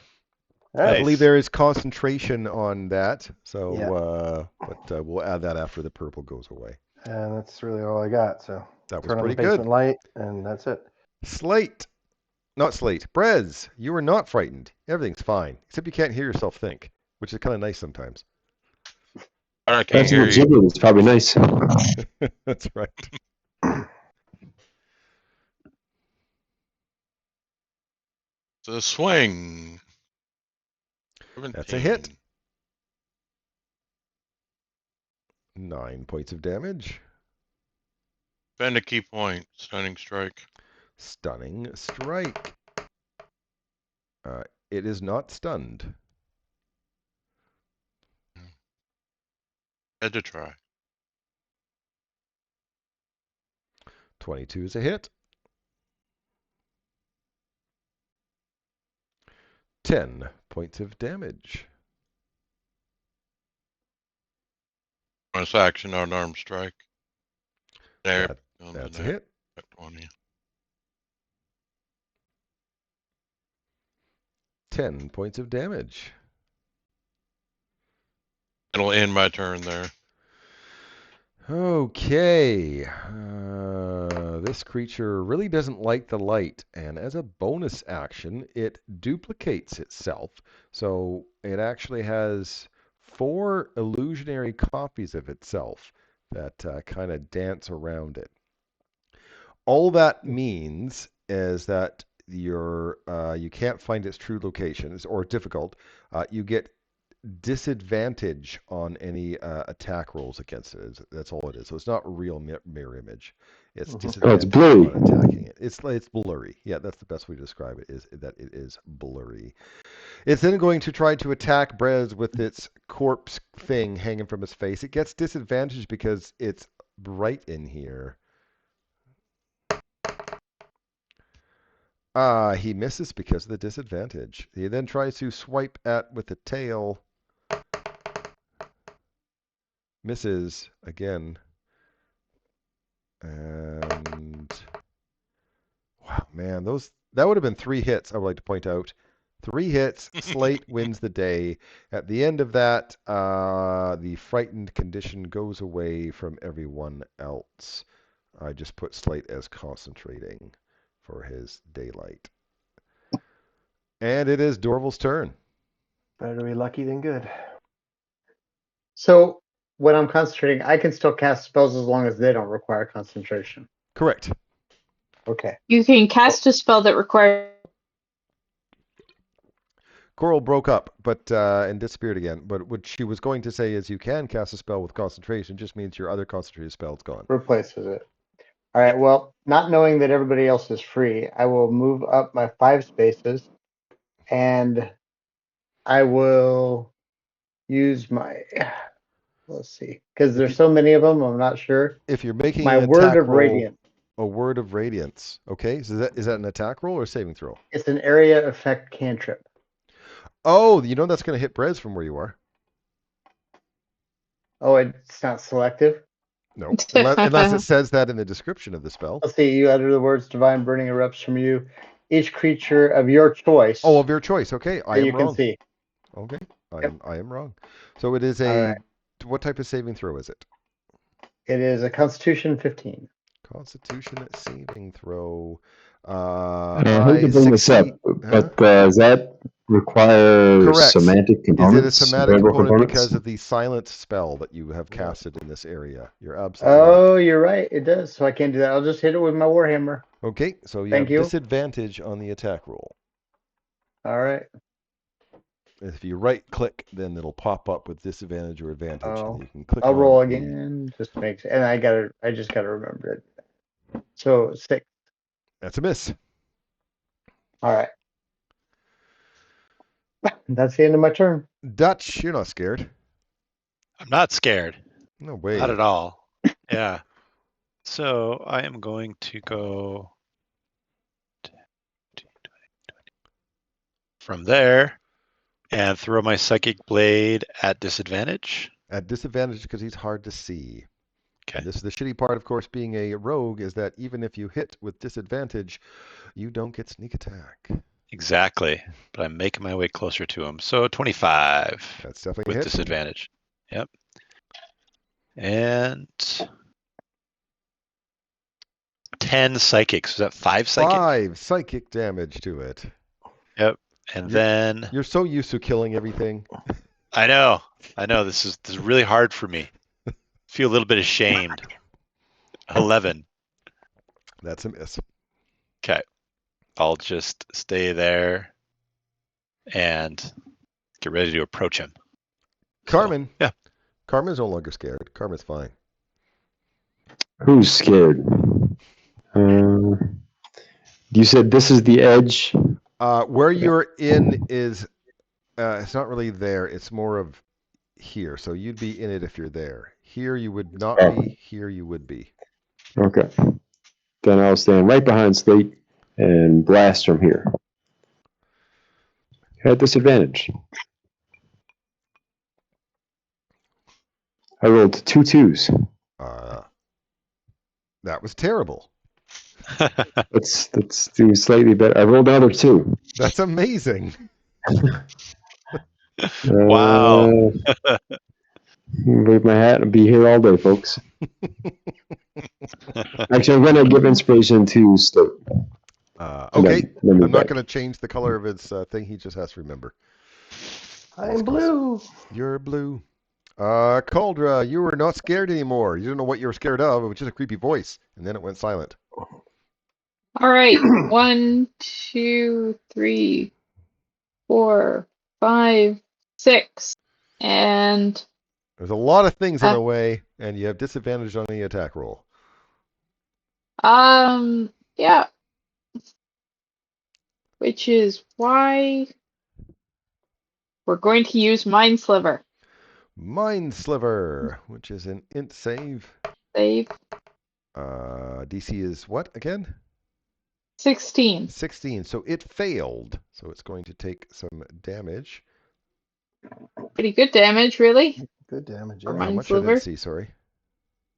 I believe there is concentration on that, so but we'll add that after the purple goes away. And that's really all I got. So that was turn pretty on the basement good. Light, and that's it. Slate. Not Slate. Brez, you are not frightened. Everything's fine, except you can't hear yourself think, which is kind of nice sometimes. I can't hear you. It's probably nice. That's right. The swing. 17. That's a hit. 9 points of damage. Spend a key point. Stunning strike. Stunning strike. It is not stunned. Had to try. 22 is a hit. 10 points of damage. Bonus action, unarmed strike. There. That's a hit. 20. 10 points of damage. It'll end my turn there. Okay. This creature really doesn't like the light, and as a bonus action, it duplicates itself. So it actually has 4 illusionary copies of itself that kind of dance around it. All that means is that you can't find its true locations, or difficult. You get disadvantage on any attack rolls against it. That's all it is. So it's not a real mirror image. It's disadvantage on attacking it. It's blurry. Yeah, that's the best way to describe it, is that it is blurry. It's then going to try to attack Brez with its corpse thing hanging from its face. It gets disadvantage because it's right in here. He misses because of the disadvantage. He then tries to swipe at with the tail. Misses again. And wow, man, that would have been 3 hits, I would like to point out. 3 hits, Slate wins the day. At the end of that, the frightened condition goes away from everyone else. I just put Slate as concentrating for his daylight. And it is Dorval's turn. Better to be lucky than good. So when I'm concentrating, I can still cast spells as long as they don't require concentration. Correct. Okay. You can cast a spell that requires... Coral broke up, but and disappeared again. But what she was going to say is you can cast a spell with concentration, just means your other concentrated spell is gone. Replaces it. All right, well, not knowing that everybody else is free, I will move up my 5 spaces, and I will use my, let's see, because there's so many of them, I'm not sure. If you're making my an word attack of roll, radiance. A word of radiance. Okay, so is that an attack roll or a saving throw? It's an area effect cantrip. Oh, that's going to hit Brez from where you are. Oh, it's not selective? No, unless it says that in the description of the spell. Let's see, you utter the words divine burning erupts from you. Each creature of your choice. Oh, of your choice. Okay, I am you wrong. can see. Okay. I am wrong. So it is All what type of saving throw is it? It is a Constitution 15. Constitution saving throw. I hate I to bring this up, succeed. but does that require Correct. semantic Is it a components? somatic verbal component components? because of the silence spell that you have casted in this area? You're absolutely Oh, right. you're right. It does. So I can't do that. I'll just hit it with my Warhammer. Okay, so you Thank have you. disadvantage on the attack roll. All right. If you right click, then it'll pop up with disadvantage or advantage. Oh, And you can click I'll on roll the- again. Just makes and I just gotta remember it. So 6. That's a miss. All right. That's the end of my turn. Dutch, you're not scared. I'm not scared. No way. Not at all. Yeah. So I am going to go from there and throw my psychic blade at disadvantage. At disadvantage because he's hard to see. Okay. And this is the shitty part, of course, being a rogue, is that even if you hit with disadvantage, you don't get sneak attack. Exactly. But I'm making my way closer to him. So 25. That's definitely with a hit. disadvantage. Yep. And 10 psychic. So is that 5 psychic? 5 psychic damage to it. Yep. And then You're so used to killing everything. I know. This is really hard for me. Feel a little bit ashamed. 11. That's a miss. Okay. I'll just stay there and get ready to approach him. Carmen. So, yeah. Carmen's no longer scared. Carmen's fine. Who's scared? You said this is the edge. Where you're in is, it's not really there. It's more of here. So you'd be in it if you're there. Here you would not be. Here you would be. Okay. Then I'll stand right behind Slate and blast from here. At disadvantage. I rolled 2 2s. That was terrible. Let's do slightly better. I rolled another 2. That's amazing. Wow. Wave my hat and be here all day, folks. Actually, I'm going to give inspiration to Slate. Okay. Then I'm not going to change the color of his thing. He just has to remember. I'm blue. You're blue. Cauldra, you were not scared anymore. You didn't know what you were scared of. It was just a creepy voice. And then it went silent. All right. 1, 2, 3, 4, 5, 6. And There's a lot of things in the way, and you have disadvantage on the attack roll. yeah. Which is why we're going to use Mind Sliver. Mind Sliver, which is an int save. Save. DC is what again? 16. 16. So it failed. So it's going to take some damage. Pretty good damage, really. Good damage. For Yeah. How Mind much Sliver? I didn't see, sorry.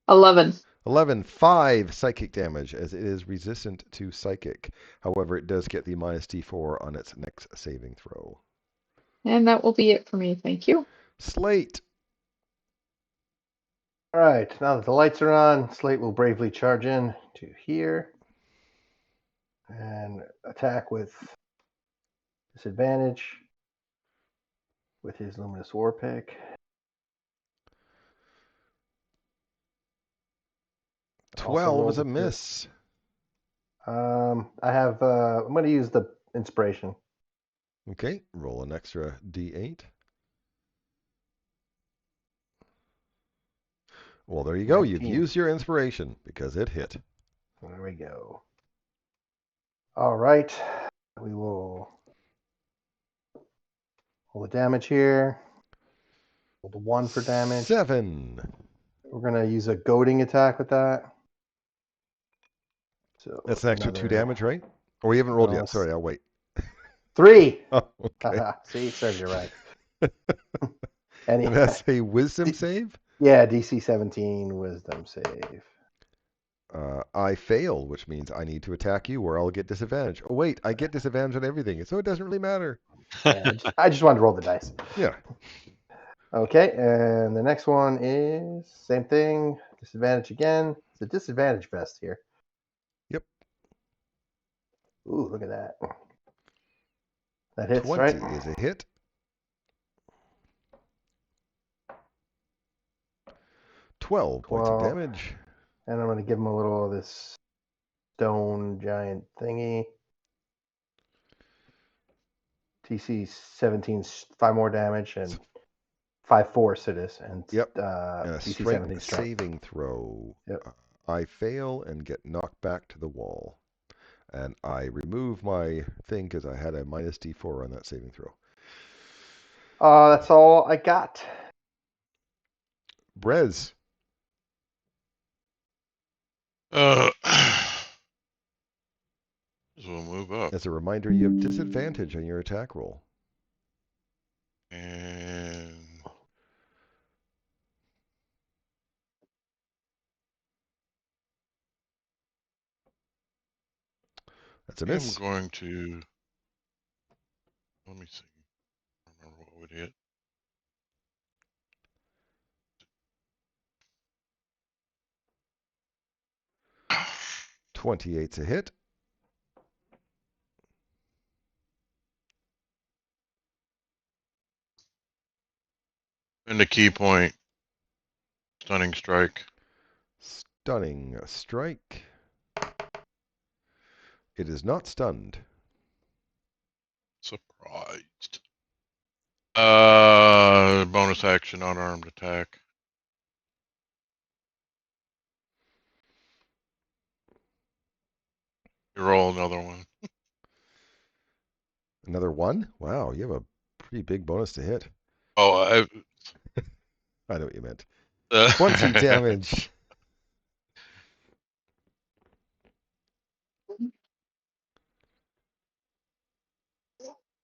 11. 11. 5 psychic damage, as it is resistant to psychic. However, it does get the minus D4 on its next saving throw. And that will be it for me. Thank you. Slate. All right. Now that the lights are on, Slate will bravely charge in to here and attack with disadvantage with his Luminous War Pick. 12 is a miss. I'm going to use the inspiration. Okay, roll an extra D8. Well, there you go. 19. You've used your inspiration because it hit. There we go. All right. We will roll the damage here. Roll the 1 for damage. 7. We're going to use a goading attack with that. So That's an extra 2 damage, right? Or we haven't rolled yet. Sorry, I'll wait. 3. Oh, okay. See, serves you right. And that's a wisdom save? Yeah, DC 17 wisdom save. I fail, which means I need to attack you or I'll get disadvantage. Oh, wait, I get disadvantage on everything, so it doesn't really matter. I just wanted to roll the dice. Yeah. Okay, and the next one is same thing. Disadvantage again. It's a disadvantage vest here. Yep. Ooh, look at that. That hits, 20 right? is a hit. 12 points of damage. And I'm going to give him a little of this stone giant thingy. TC 17, 5 more damage, and 5 force it is. And yep. And a DC 17 strength. saving throw. Yep. I fail and get knocked back to the wall. And I remove my thing because I had a minus D4 on that saving throw. That's all I got. Brez. We'll move up. As a reminder, you have disadvantage on your attack roll. And That's a miss. I'm going to, let me see. I don't remember what would hit. $28's a hit. And the key point, stunning strike. Stunning strike. It is not stunned. Surprised. Bonus action, unarmed attack. You roll another one. Another one? Wow, you have a pretty big bonus to hit. Oh, I know what you meant. 20 damage.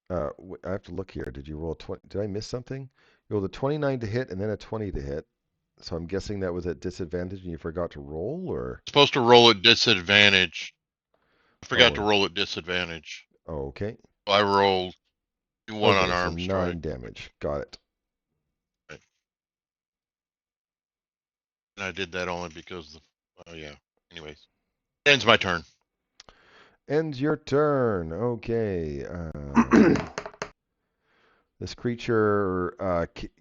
I have to look here. Did you roll 20? Did I miss something? You rolled a 29 to hit and then a 20 to hit. So I'm guessing that was at disadvantage and you forgot to roll, or? Supposed to roll at disadvantage. I forgot to roll at disadvantage. Oh, okay. I rolled 1 okay, unarmed so 9 strike. damage. Got it. Right. And I did that only because oh yeah. Anyways. Ends my turn. Ends your turn. Okay. This creature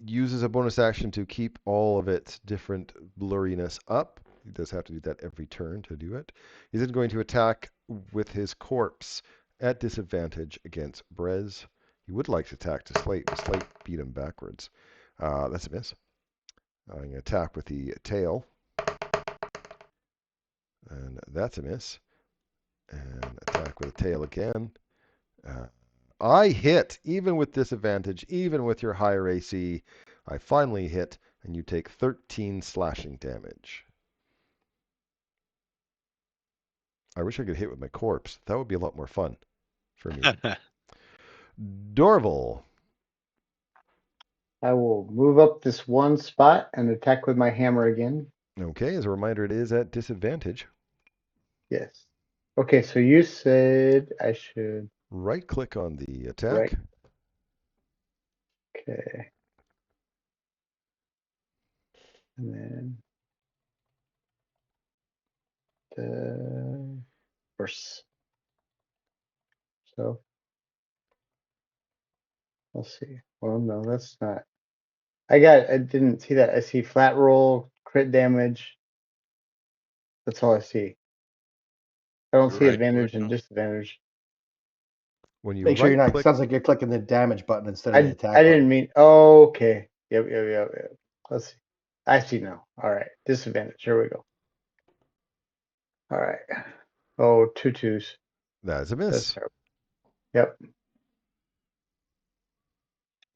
uses a bonus action to keep all of its different blurriness up. He does have to do that every turn to do it. He's then going to attack with his corpse at disadvantage against Brez. He would like to attack to Slate, but Slate beat him backwards. That's a miss. I'm going to attack with the tail. And that's a miss. And attack with the tail again. I hit, even with disadvantage, even with your higher AC. I finally hit, and you take 13 slashing damage. I wish I could hit with my corpse. That would be a lot more fun for me. Dorval. I will move up this one spot and attack with my hammer again. Okay, as a reminder, it is at disadvantage. Yes. Okay, so you said I should right-click on the attack. Right. Okay. And then the verse. So let's see. Well, no, that's not. I didn't see that. I see flat roll, crit damage. That's all I see. I don't see advantage and disadvantage. When you make sure you're not. right-click, Sounds like you're clicking the damage button instead of the attack. I didn't mean. Oh, okay. Yep. Let's see. I see now. All right. Disadvantage. Here we go. All right. Oh, 2 2s. That's a That's miss. terrible. Yep.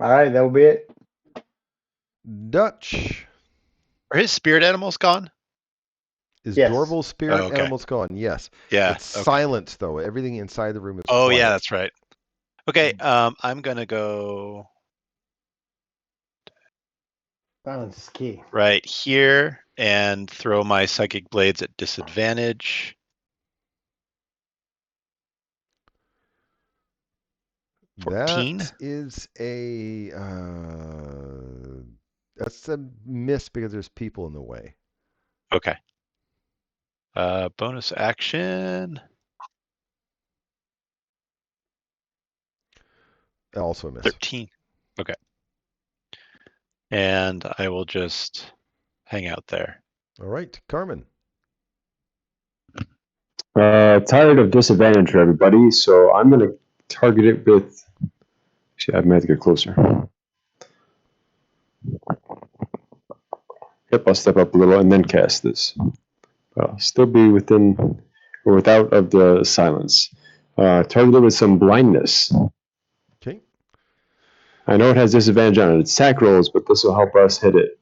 All right. That'll be it. Dutch. Are his spirit animals gone? Is Yes. Dorval's spirit animals gone? Yes. Yeah. It's silent, though. Everything inside the room is Oh, quiet. yeah, that's right. Okay, I'm going to go Silence is key. right here and throw my psychic blades at disadvantage. 14? That is a that's a miss because there's people in the way. Okay. Bonus action. Also a miss. 13. Okay. And I will just hang out there. All right, Carmen. Tired of disadvantage for everybody, so I'm going to target it with. Actually, I might have to get closer. Yep, I'll step up a little and then cast this. I'll still be within or without of the silence. Target it with some blindness. Okay. I know it has disadvantage on its attack rolls, but this will help us hit it.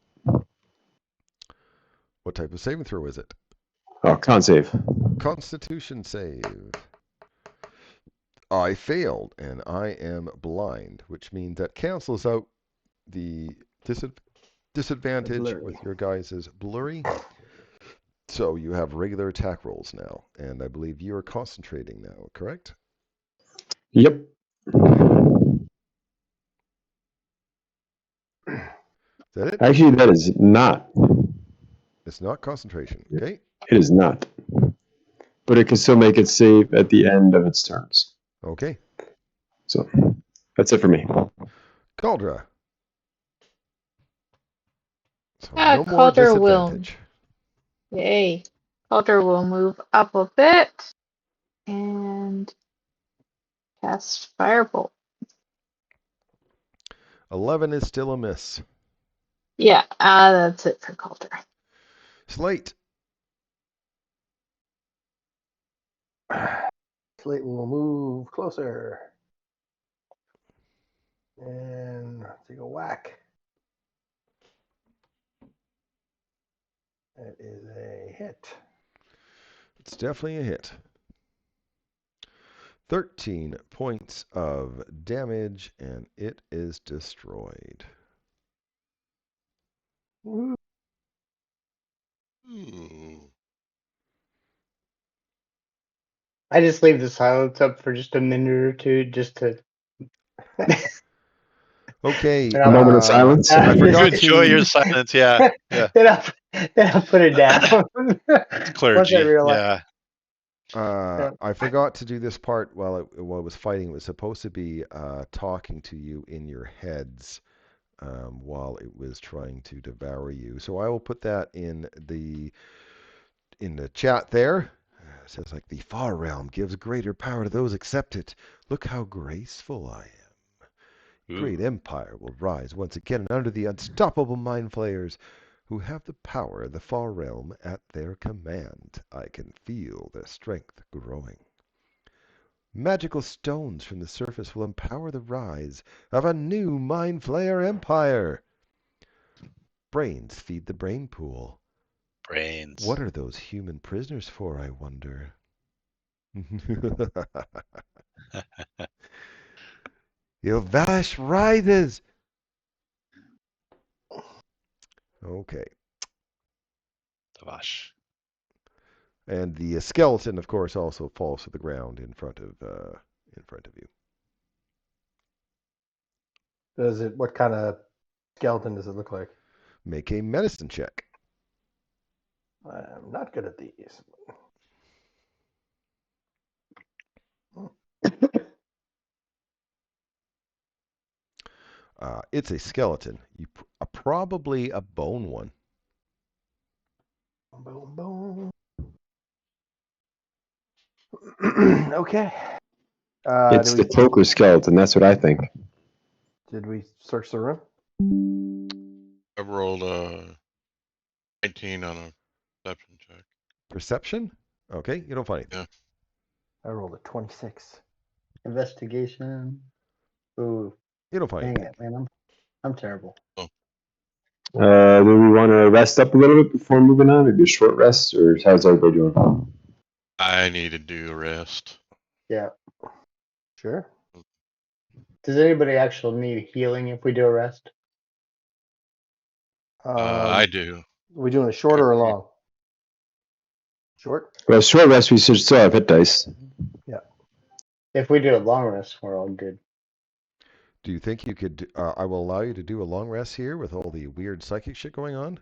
What type of saving throw is it? Oh, con save. Constitution save. I failed, and I am blind, which means that cancels out the disadvantage with your guys' blurry. So you have regular attack rolls now, and I believe you are concentrating now, correct? Yep. Is that it? Actually, that is not. It's not concentration, okay? It is not. But it can still make it save at the end of its turns. Okay. So that's it for me. Caldra. So no more Calder will. disadvantage. Yay. Calder will move up a bit and cast Firebolt. 11 is still a miss. Yeah, that's it for Calder. Slate. Slate will move closer. And take a whack. That is a hit. It's definitely a hit. 13 points of damage, and it is destroyed. Woo. I just leave the silence up for just a minute or two, just to. Okay. A moment of silence. I You forgot enjoy your to. silence, yeah. Yeah. then I'll put it down. It's clergy. Once I realize. Yeah. I forgot to do this part while it was fighting. It was supposed to be talking to you in your heads while it was trying to devour you. So I will put that in the chat there. It says like the far realm gives greater power to those accept it. Look how graceful I am. Ooh. Great empire will rise once again under the unstoppable mind flayers who have the power of the far realm at their command. I can feel their strength growing. Magical stones from the surface will empower the rise of a new mind flayer empire. Brains feed the brain pool. Brains. What are those human prisoners for, I wonder? Ilvash rises. Okay. Tavash. And the skeleton, of course, also falls to the ground in front of you. What kind of skeleton does it look like? Make a medicine check. I'm not good at these. It's a skeleton. Probably a bone one. Boom, boom. Okay. It's the cloaker skeleton. That's what I think. Did we search the room? I rolled a 19 on a perception check. Perception? Okay, you don't find anything. I rolled a 26. Investigation. Ooh, You don't find dang anything. it, man. I'm terrible. Do we want to rest up a little bit before moving on? Maybe a short rest, or how's everybody doing? I need to do a rest. Yeah. Sure. Does anybody actually need healing if we do a rest? I do. Are we doing a short or a long? Short? Well, short rest, we should still have hit dice. Yeah. If we do a long rest, we're all good. Do you think you could? I will allow you to do a long rest here with all the weird psychic shit going on.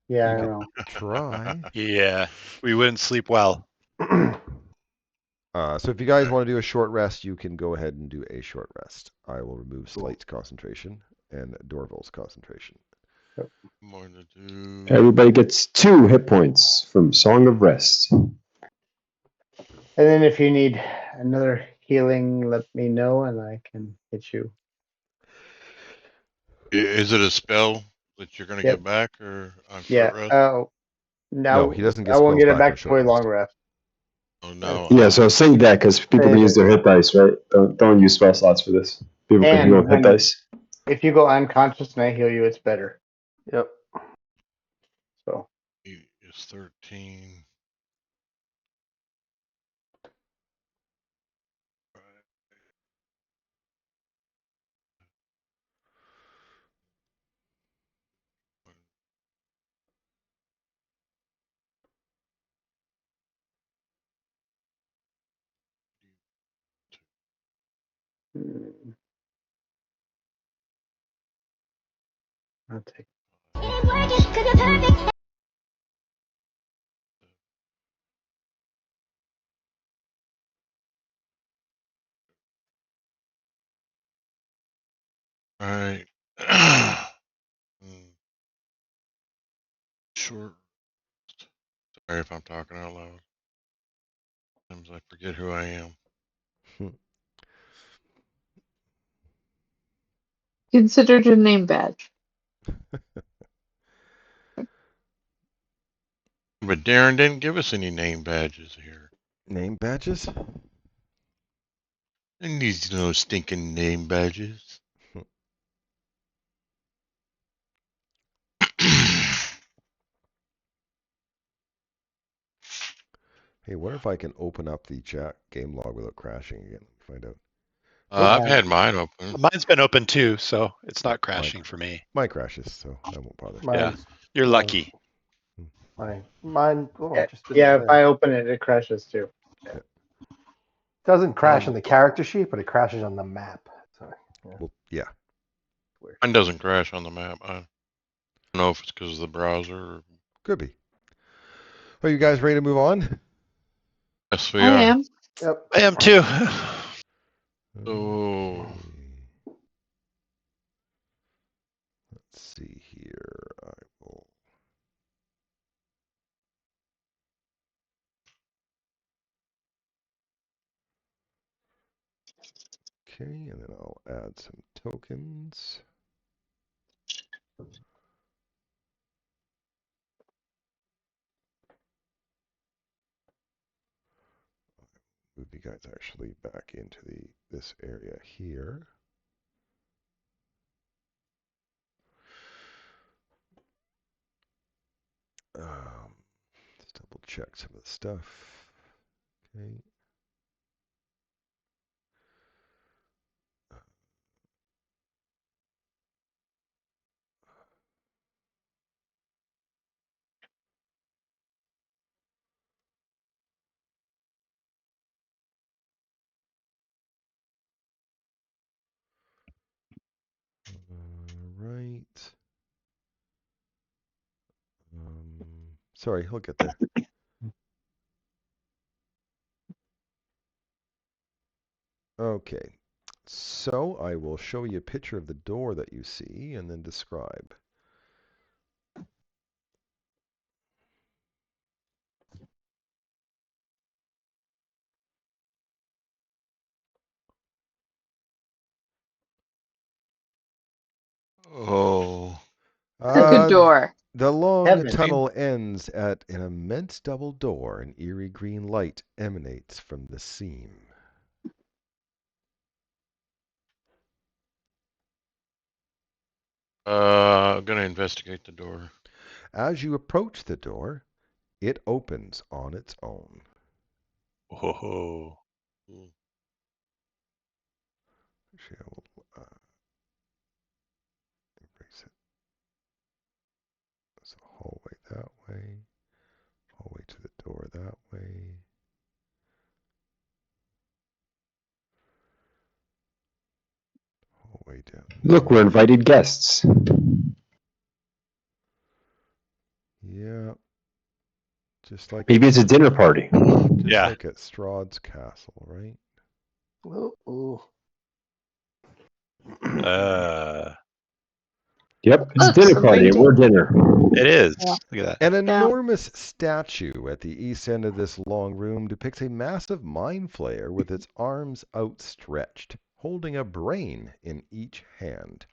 Yeah, You I could know. try. Yeah, we wouldn't sleep well. So if you guys want to do a short rest, you can go ahead and do a short rest. I will remove Cool. Slate's concentration and Dorval's concentration. More to do. Everybody gets 2 hit points from Song of Rest. And then if you need another healing, let me know and I can hit you. Is it a spell that you're going to Yep. get back or on Yeah. short rest? Oh, No, he doesn't get I won't spells get it back on back short before long rest. rest. Oh, no. Yeah, so save that because people can Save use it. their hit dice, right? Don't use spell slots for this. People can heal And with hit when dice. if you go unconscious and I heal you, it's better. Yep. So It's 13. I'll take. All right. Short. Sorry if I'm talking out loud. Sometimes I forget who I am. Considered a name badge. But Darren didn't give us any name badges here. Name badges? And these no stinking name badges. Hey, wonder if I can open up the chat game log without crashing again. Find out. I've had mine open. Mine's been open too, so it's not Mine- crashing for me. Mine crashes, so I won't bother. Yeah, Mine's, you're mine's- lucky. Mine. Oh, Yeah, just didn't yeah, if play. I open it, it crashes too. Doesn't crash on the character sheet, but it crashes on the map. So, yeah. Well, yeah. Weird. Mine doesn't crash on the map. I don't know if it's because of the browser. Or... Could be. Are you guys ready to move on? Yes, we I are. am. Yep. I am too. Oh. Let's see here. I will. Okay, and then I'll add some tokens. Move you guys actually back into this area here. Let's double check some of the stuff. Okay. Right. Sorry, he'll get there. Okay. So I will show you a picture of the door that you see and then describe. Oh. It's a good door. The long Heaven. tunnel ends at an immense double door. An eerie green light emanates from the seam. I'm gonna investigate the door. As you approach the door, it opens on its own. Whoa. Actually, I will erase it. There's a hallway that way, hallway to the door that way. Hallway we do? Look, we're invited guests. Yeah. Just like Maybe it's a dinner party. Just like at Strahd's castle, right? Ooh. Yep, it's a Looks dinner party, and we're dinner. It is. Yeah. Look at that. An enormous statue at the east end of this long room depicts a massive mind flayer with its arms outstretched, holding a brain in each hand.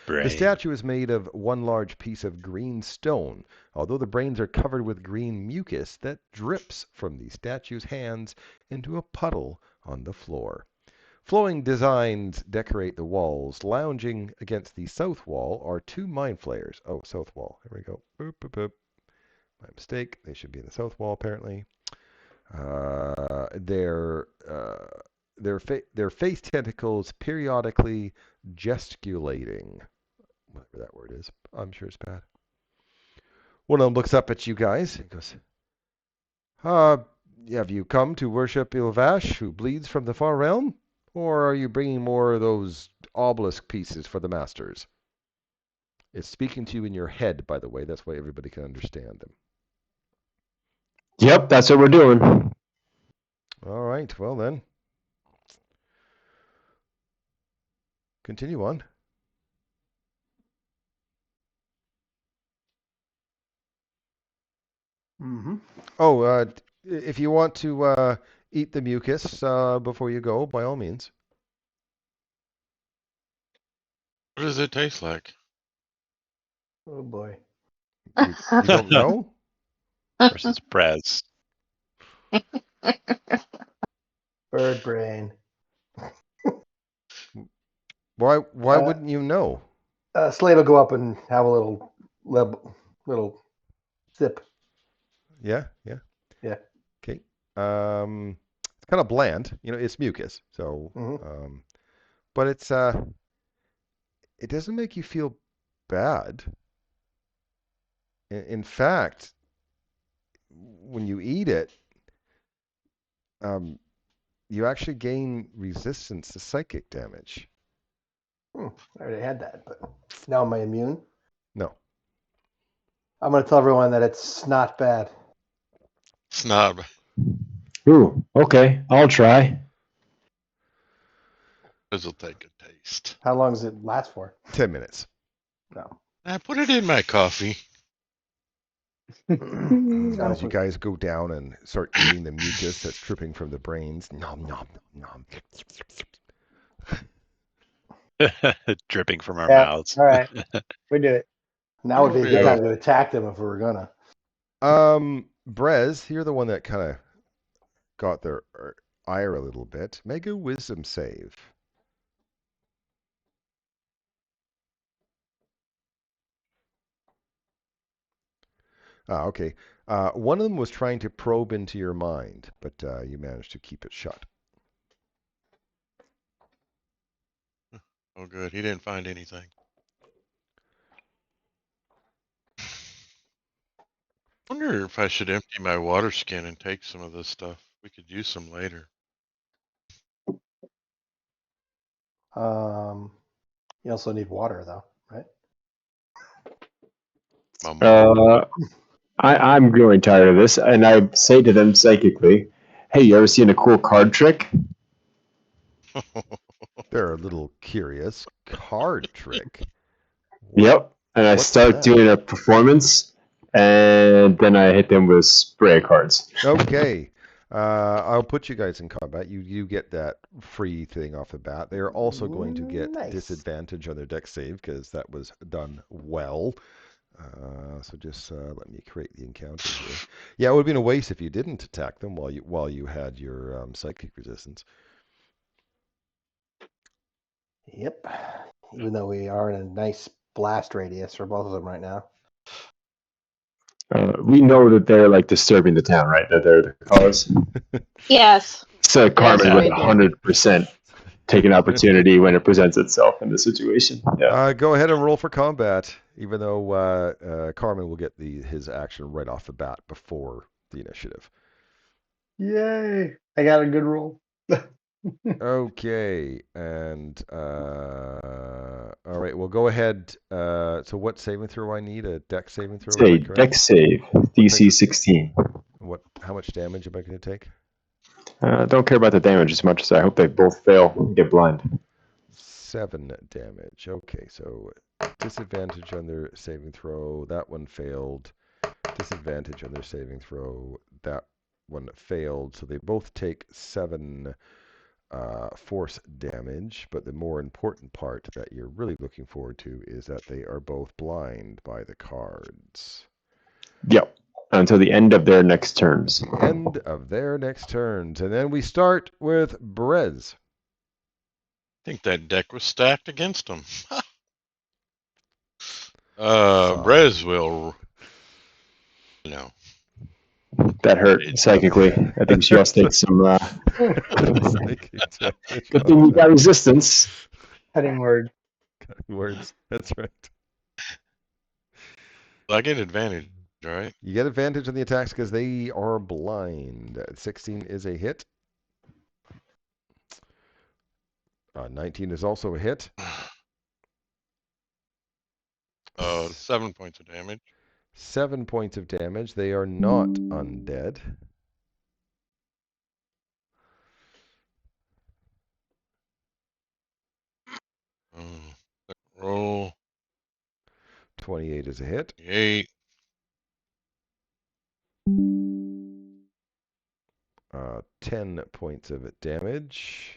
The statue is made of one large piece of green stone, although the brains are covered with green mucus that drips from the statue's hands into a puddle on the floor. Flowing designs decorate the walls. Lounging against the south wall are two mind flayers. Oh, south wall. Here we go. Boop, boop, boop. My mistake. They should be in the south wall, apparently. Their face tentacles periodically gesticulating. Whatever that word is. I'm sure it's bad. One of them looks up at you guys and goes, have you come to worship Ilvash, who bleeds from the far realm? Or are you bringing more of those obelisk pieces for the masters? It's speaking to you in your head, by the way. That's why everybody can understand them. Yep, that's what we're doing. All right, well then. Continue on. Mm-hmm. Oh, if you want to eat the mucus before you go, by all means. What does it taste like? Oh boy. You don't know? Versus Prez. Bird brain. Why wouldn't you know? Slade will go up and have a little sip. Yeah. Yeah. Okay. It's kind of bland. It's mucus, so but it doesn't make you feel bad. In fact, when you eat it, you actually gain resistance to psychic damage. I already had that, but now am I immune? No. I'm going to tell everyone that it's not bad. Snob. Ooh, okay, I'll try. This will take a taste. How long does it last for? 10 minutes. No. I put it in my coffee. As you guys go down and start eating the mucus that's dripping from the brains. Nom, nom, nom, nom. Dripping from our mouths. All right. We did it. Now would be a good time to attack them if we were gonna. Brez, you're the one that kind of got their ire a little bit. Make a wisdom save. Okay. One of them was trying to probe into your mind, but you managed to keep it shut. Oh, good. He didn't find anything. I wonder if I should empty my water skin and take some of this stuff. We could use some later. You also need water, though, right? I'm growing tired of this, and I say to them psychically, "Hey, you ever seen a cool card trick?" They're a little curious. Card trick. Yep, and I start doing a performance, and then I hit them with spray cards. Okay. I'll put you guys in combat. You get that free thing off the bat. They are also going to get disadvantage on their dex save because that was done well. So just let me create the encounter here. Yeah, it would have been a waste if you didn't attack them while you had your psychic resistance. Yep. Even though we are in a nice blast radius for both of them right now. We know that they're like disturbing the town, right? That they're the cause. Yes. So Carmen would we do. 100% take an opportunity when it presents itself in the situation. Yeah. Go ahead and roll for combat, even though Carmen will get his action right off the bat before the initiative. Yay! I got a good roll. Okay, and all right, we'll go ahead. So what saving throw I need? A dex saving throw, is Say that correct? dex save, DC 16. How much damage am I going to take? Don't care about the damage as much as I hope they both fail and get blind. 7 damage. Okay, so disadvantage on their saving throw. That one failed. Disadvantage on their saving throw. That one failed. So they both take 7 force damage. But the more important part that you're really looking forward to is that they are both blind by the cards. Yep. Until the end of their next turns. End of their next turns. And then we start with Brez. I think that deck was stacked against him. Brez will, That hurt psychically. I think she also takes some. Psychic damage. Good thing you got resistance. Cutting word. Cutting words. That's right. I get advantage, right? You get advantage on the attacks because they are blind. 16 is a hit. 19 is also a hit. 7 points of damage. 7 points of damage. They are not undead. Roll. 28 is a hit. 8. 10 points of damage.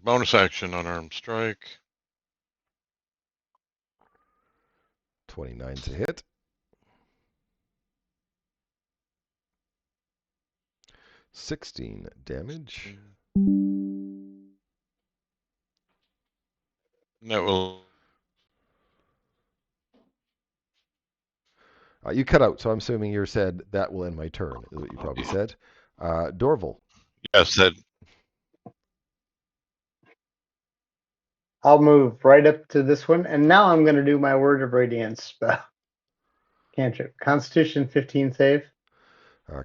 Bonus action unarmed strike. 29 is a hit. 16 damage. That will. You cut out, so I'm assuming you said that will end my turn, is what you probably said. Dorval. Yes, that. I'll move right up to this one, and now I'm going to do my Word of Radiance spell. Cantrip. Constitution 15 save.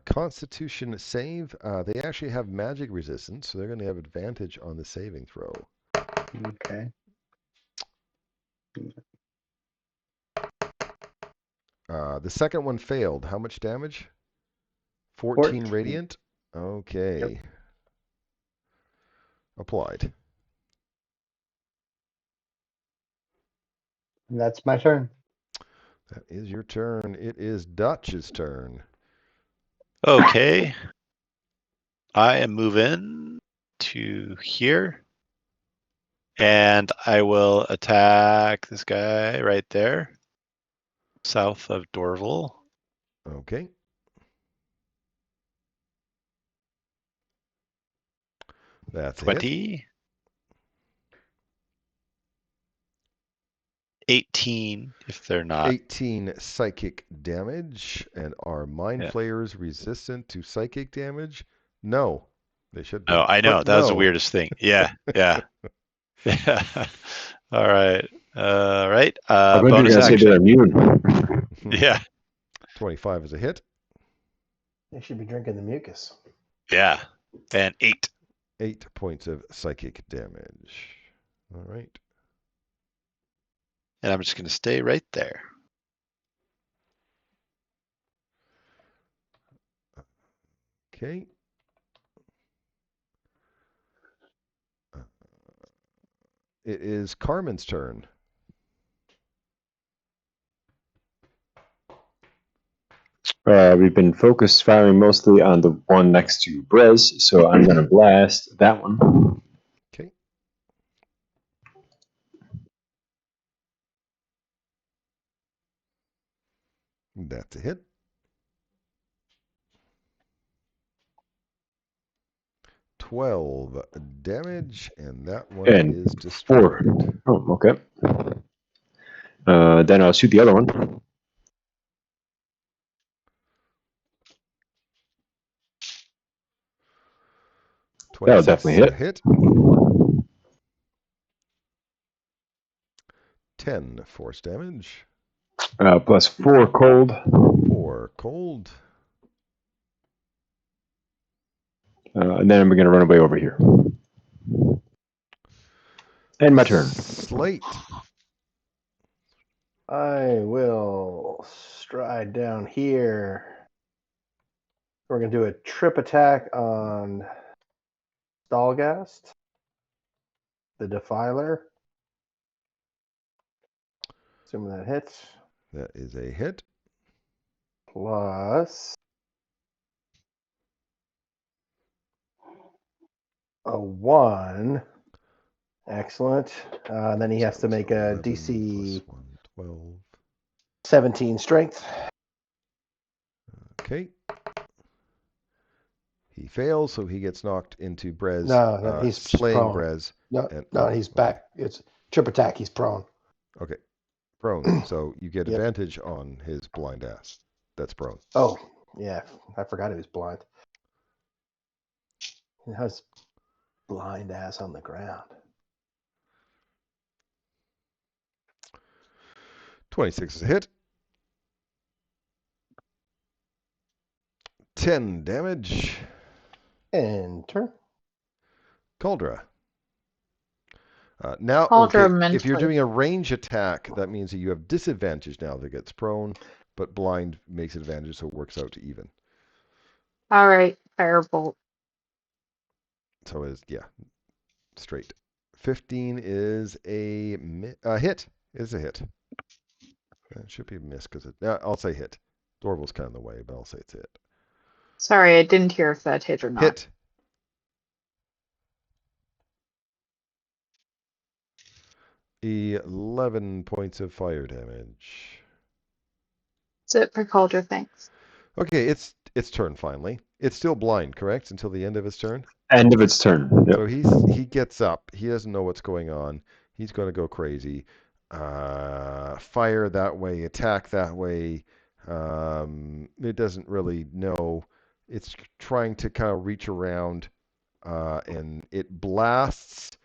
Constitution save. They actually have magic resistance, so they're going to have advantage on the saving throw. Okay. The second one failed. How much damage? 14 radiant? Okay. Yep. Applied. And that's my turn. That is your turn. It is Dutch's turn. Okay. I am moving to here. And I will attack this guy right there. South of Dorval. Okay. That's 20. 18 if they're not. 18 psychic damage. And are mind flayers resistant to psychic damage? No. They should be. Oh, I know. That was the weirdest thing. Yeah. Yeah. Yeah. All right. Right. Bonus action. Say they're immune. Yeah. 25 is a hit. They should be drinking the mucus. Yeah. And 8. 8 points of psychic damage. All right. And I'm just going to stay right there. Okay. It is Carmen's turn. We've been focused firing mostly on the one next to Brez, so I'm going to blast that one. Okay. That's a hit. $12 damage, and that one is destroyed. 4. Oh, okay. Then I'll shoot the other one. That'll definitely hit. 10 force damage. Plus 4 cold. 4 cold. And then we're going to run away over here. And my turn. Slate. I will stride down here. We're going to do a trip attack on Stalgast, the Defiler. Assuming that hits. That is a hit. Plus a 1. Excellent. Then he has to make a 11 DC plus 1, 12. 17 strength. Okay. He fails, so he gets knocked into Brez. No, he's slaying prone. Brez. No, he's back. It's trip attack. He's prone. Okay. Prone. So you get Yep. advantage on his blind ass. That's prone. Oh, yeah. I forgot he was blind. He has blind ass on the ground. 26 is a hit. 10 damage. Enter. Cauldra. Now, Cauldra okay, if you're mentally. doing a range attack, that means that you have disadvantage now that gets prone, but blind makes advantage, so it works out to even. All right, firebolt. So it's, yeah, straight. 15 is a hit. It is a hit. It should be a miss because I'll say hit. Dorval's kind of in the way, but I'll say it's a hit. Sorry, I didn't hear if that hit or not. Hit. $11 points of fire damage. That's it for Cauldra, thanks. Okay, it's turn finally. It's still blind, correct? Until the end of its turn? End of its turn. Yep. So he gets up. He doesn't know what's going on. He's going to go crazy. Fire that way, attack that way. It doesn't really know. It's trying to kind of reach around, and it blasts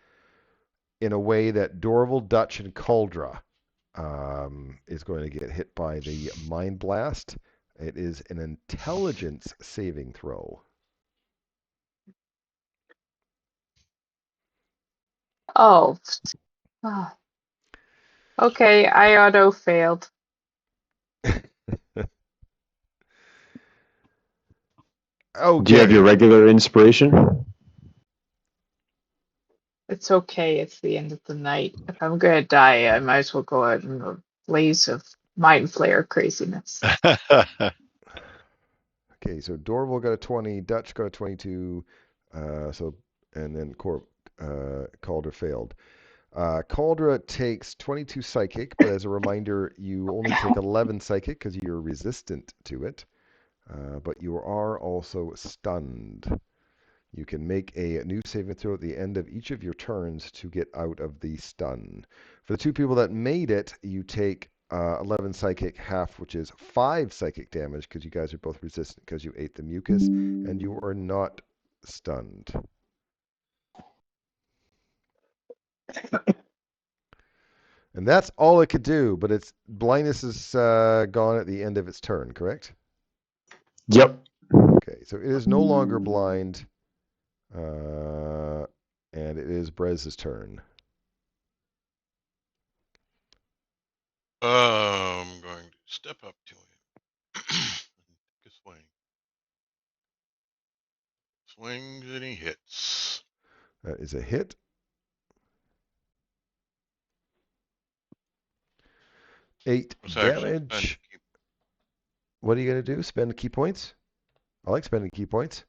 in a way that Dorval, Dutch, and Cauldra is going to get hit by the Mind Blast. It is an intelligence saving throw. Oh. Ah. Okay, I auto failed. Okay. Do you have your regular inspiration? It's okay, it's the end of the night. If I'm gonna die, I might as well go out in a blaze of mind flare craziness. Okay, so Dorval got a 20, Dutch got a 22, and then Cauldra failed. Cauldra takes 22 psychic, but as a reminder, you only take 11 psychic because you're resistant to it. But you are also stunned. You can make a new saving throw at the end of each of your turns to get out of the stun. For the 2 people that made it, you take 11 psychic, half, which is 5 psychic damage because you guys are both resistant because you ate the mucus, and you are not stunned. And that's all it could do, but its blindness is gone at the end of its turn, correct? Yep. Okay, so it is no longer blind, and it is Brez's turn. I'm going to step up to him. Take a swing. Swings and he hits. That is a hit. Eight damage. What are you going to do? Spend key points? I like spending key points.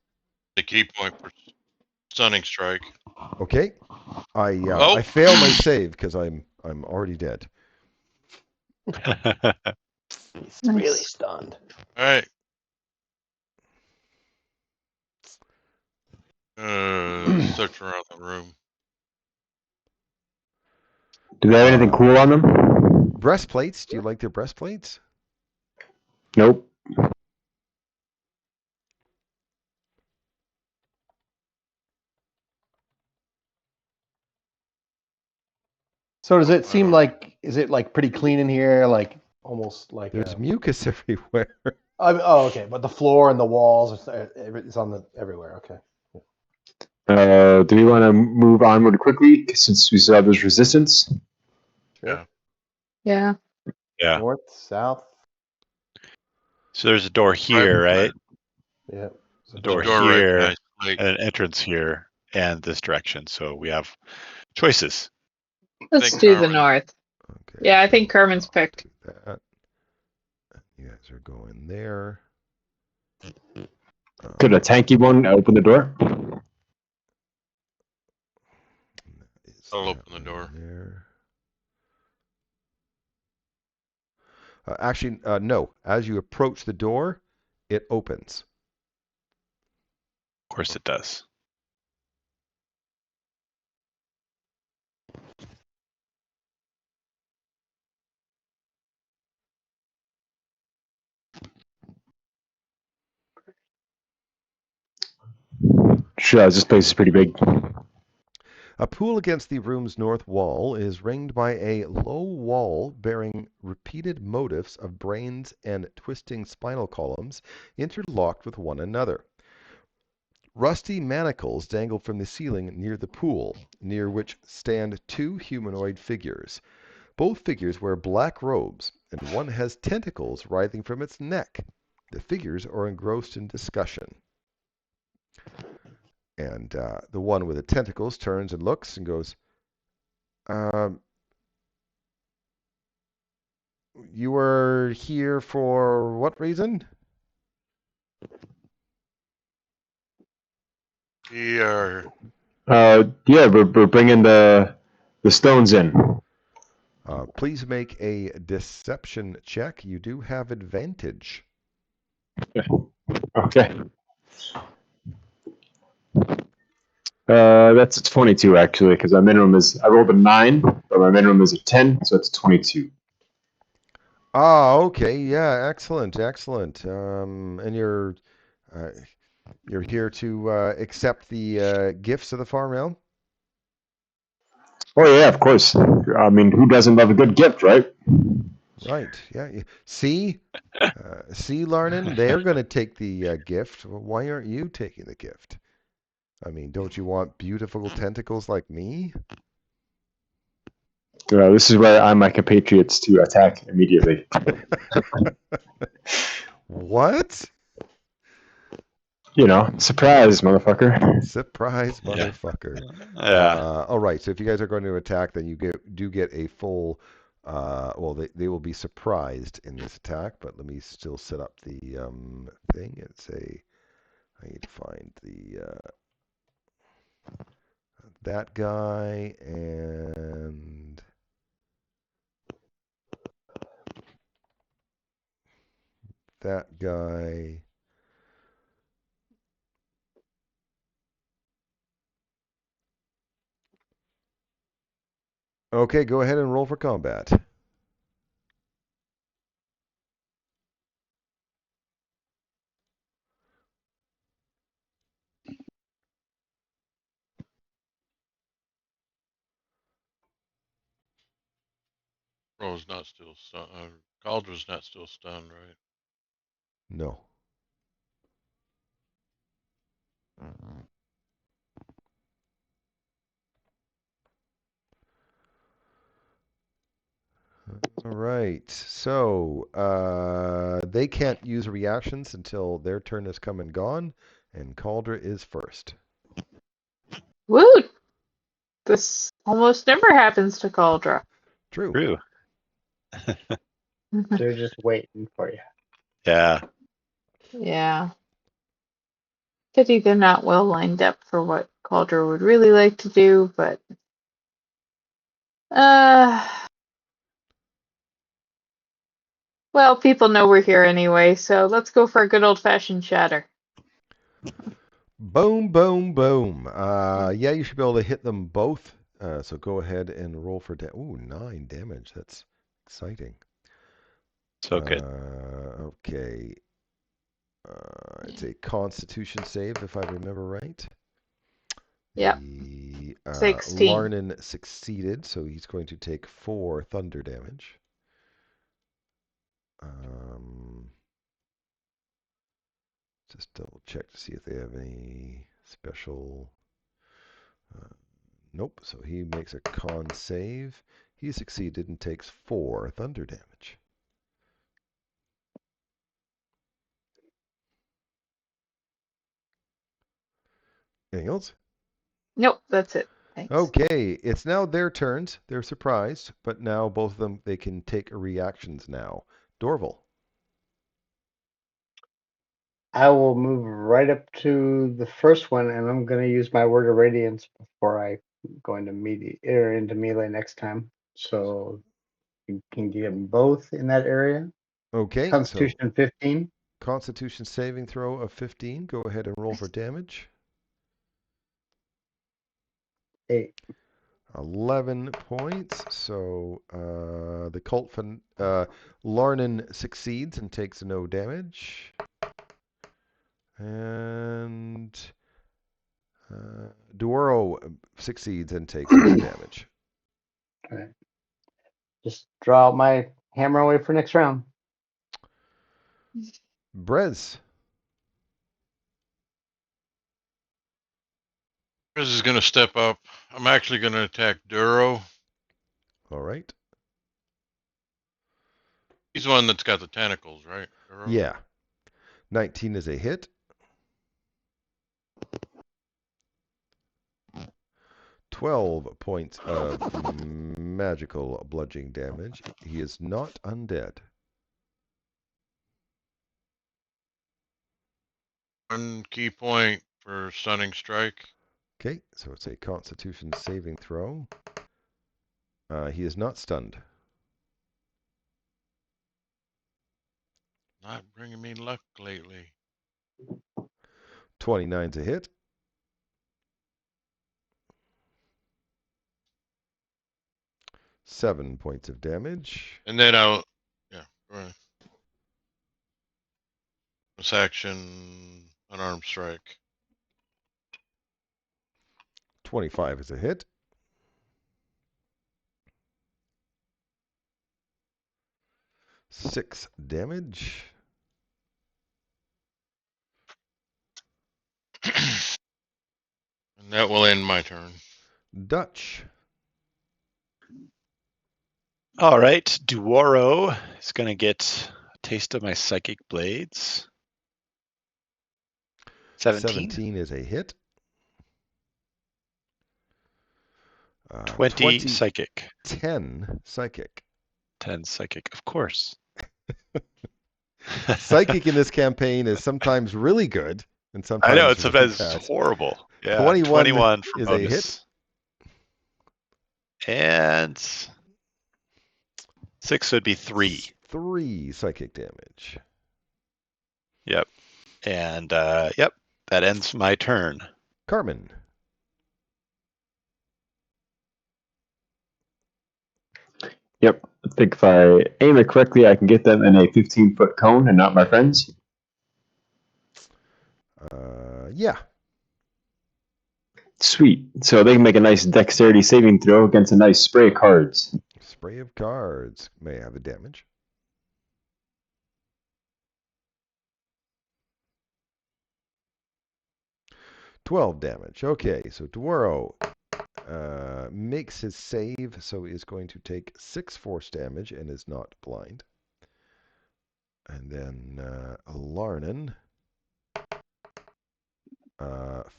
The key point for stunning strike. Okay. I fail my save because I'm already dead. He's really stunned. All right. Search around the room. Do they have anything cool on them? Breastplates. Do you like their breastplates? Nope. So does it seem like, is it like pretty clean in here? Like almost like There's mucus everywhere. oh, okay. But the floor and the walls, it's on the everywhere. Okay. Do we want to move onward quickly since we still have this resistance? Sure. Yeah. Yeah. North, south. So there's a door here, right? Yeah. A door right here, behind Slate. and an entrance here, and this direction. So we have choices. Let's do the north. Okay, Yeah, I so think Carmen's picked. do that. You guys are going there. Could a tanky one open the door? I'll open the door. There. Actually, no. As you approach the door, it opens. Of course it does. Sure, this place is pretty big. A pool against the room's north wall is ringed by a low wall bearing repeated motifs of brains and twisting spinal columns interlocked with one another. Rusty manacles dangle from the ceiling near the pool, near which stand two humanoid figures. Both figures wear black robes, and one has tentacles writhing from its neck. The figures are engrossed in discussion. And the one with the tentacles turns and looks and goes, you were here for what reason? Yeah, we're bringing the stones in. Please make a deception check. You do have advantage. Okay. That's a 22 actually, because my minimum is I rolled a 9, but my minimum is a 10, so it's 22. Okay, yeah, excellent. And you're here to accept the gifts of the far realm? Oh yeah, of course. I mean, who doesn't love a good gift, right? Right. Yeah. See, Larnin, they're going to take the gift. Well, why aren't you taking the gift? I mean, don't you want beautiful tentacles like me? This is where I my compatriots to attack immediately. What? Surprise, motherfucker. Surprise, motherfucker. Yeah. All right. So if you guys are going to attack, then you do get a full. Well, they will be surprised in this attack, but let me still set up the thing. I need to find that guy and that guy. Okay, go ahead and roll for combat. Ro's not still stunned. Caldra's not still stunned, right? No. All right. So they can't use reactions until their turn has come and gone, and Cauldra is first. Woo! This almost never happens to Cauldra. True. They're just waiting for you. Yeah. Yeah. Pity they're not well lined up for what Cauldra would really like to do, but well, people know we're here anyway, so let's go for a good old-fashioned shatter. Boom, boom, boom. Yeah, you should be able to hit them both. So go ahead and roll for Ooh, 9 damage. That's exciting. So good. Okay. It's a Constitution save, if I remember right. Yep. 16. Larnin succeeded, so he's going to take 4 thunder damage. Just double check to see if they have any special. Nope. So he makes a con save. He succeeded and takes 4 thunder damage. Anything else? Nope, that's it. Thanks. Okay, it's now their turns. They're surprised, but now both of them, they can take reactions now. Dorval. I will move right up to the first one, and I'm going to use my word of radiance before I go into melee next time. So you can get them both in that area. Okay, Constitution so 15. Constitution saving throw of 15. Go ahead and roll for damage. 8. 11 points. So the cult Larnan succeeds and takes no damage. And Duoro succeeds and takes no damage. All right. Just draw out my hammer away for next round. Brez. Chris is going to step up. I'm actually going to attack Duro. All right. He's the one that's got the tentacles, right? Duro? Yeah. 19 is a hit. 12 points of magical bludgeoning damage. He is not undead. 1 key point for stunning strike. Okay, so it's a Constitution saving throw. He is not stunned. Not bringing me luck lately. 29's a hit. 7 points of damage. And then go ahead. This action, unarmed strike. 25 is a hit. 6 damage. And that will end my turn. Dutch. All right, Duoro is going to get a taste of my psychic blades. 17 is a hit. 20 psychic. 10 psychic. 10 psychic, of course. Psychic in this campaign is sometimes really good, and sometimes I know, it's really sometimes bad. horrible. Yeah, 21 for is bonus. A hit. And 6 would be 3. 3 psychic damage. Yep. And that ends my turn. Carmen. Yep. I think if I aim it correctly, I can get them in a 15-foot cone and not my friends. Yeah. Sweet. So they can make a nice dexterity saving throw against a nice spray of cards. Spray of cards may have a damage. $12 damage. Okay, so Duoro makes his save, so he is going to take 6 force damage and is not blind. And then Larnan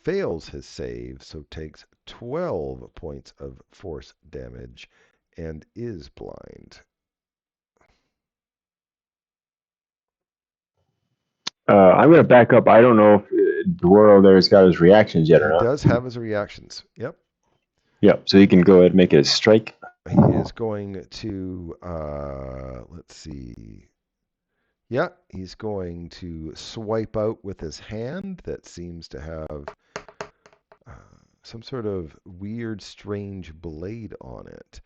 fails his save, so takes 12 points of force damage and is blind. I'm going to back up. I don't know if Duoro there has got his reactions yet or not. He does have his reactions. Yep. Yep. So he can go ahead and make a strike. He is going to, let's see. Yeah, he's going to swipe out with his hand that seems to have some sort of weird, strange blade on it.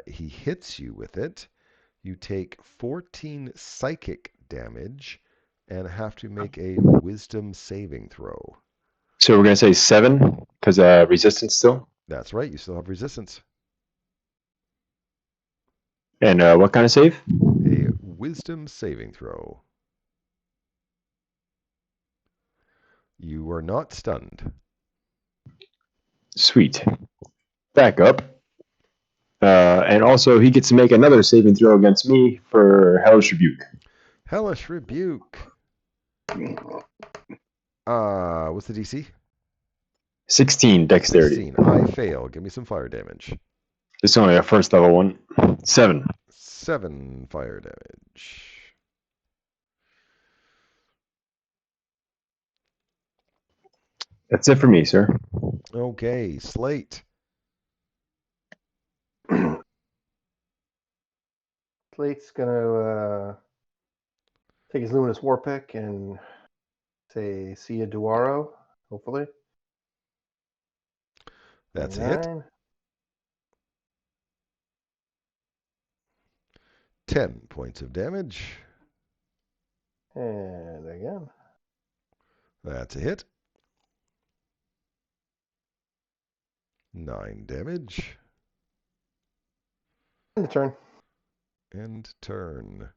He hits you with it. You take 14 psychic damage and have to make a wisdom saving throw. So we're going to say 7 because resistance still. That's right. You still have resistance. And what kind of save? A wisdom saving throw. You are not stunned. Sweet. Back up. And also, he gets to make another saving throw against me for Hellish Rebuke. Hellish Rebuke. What's the DC? 16 dexterity. 16. I fail. Give me some fire damage. It's only a first level one. 7. 7 fire damage. That's it for me, sir. Okay, Slate. Slate's gonna take his luminous war pick and say, "See ya, Duaro." Hopefully. That's a hit. 10 points of damage. And again. That's a hit. 9 damage. End of turn. End turn.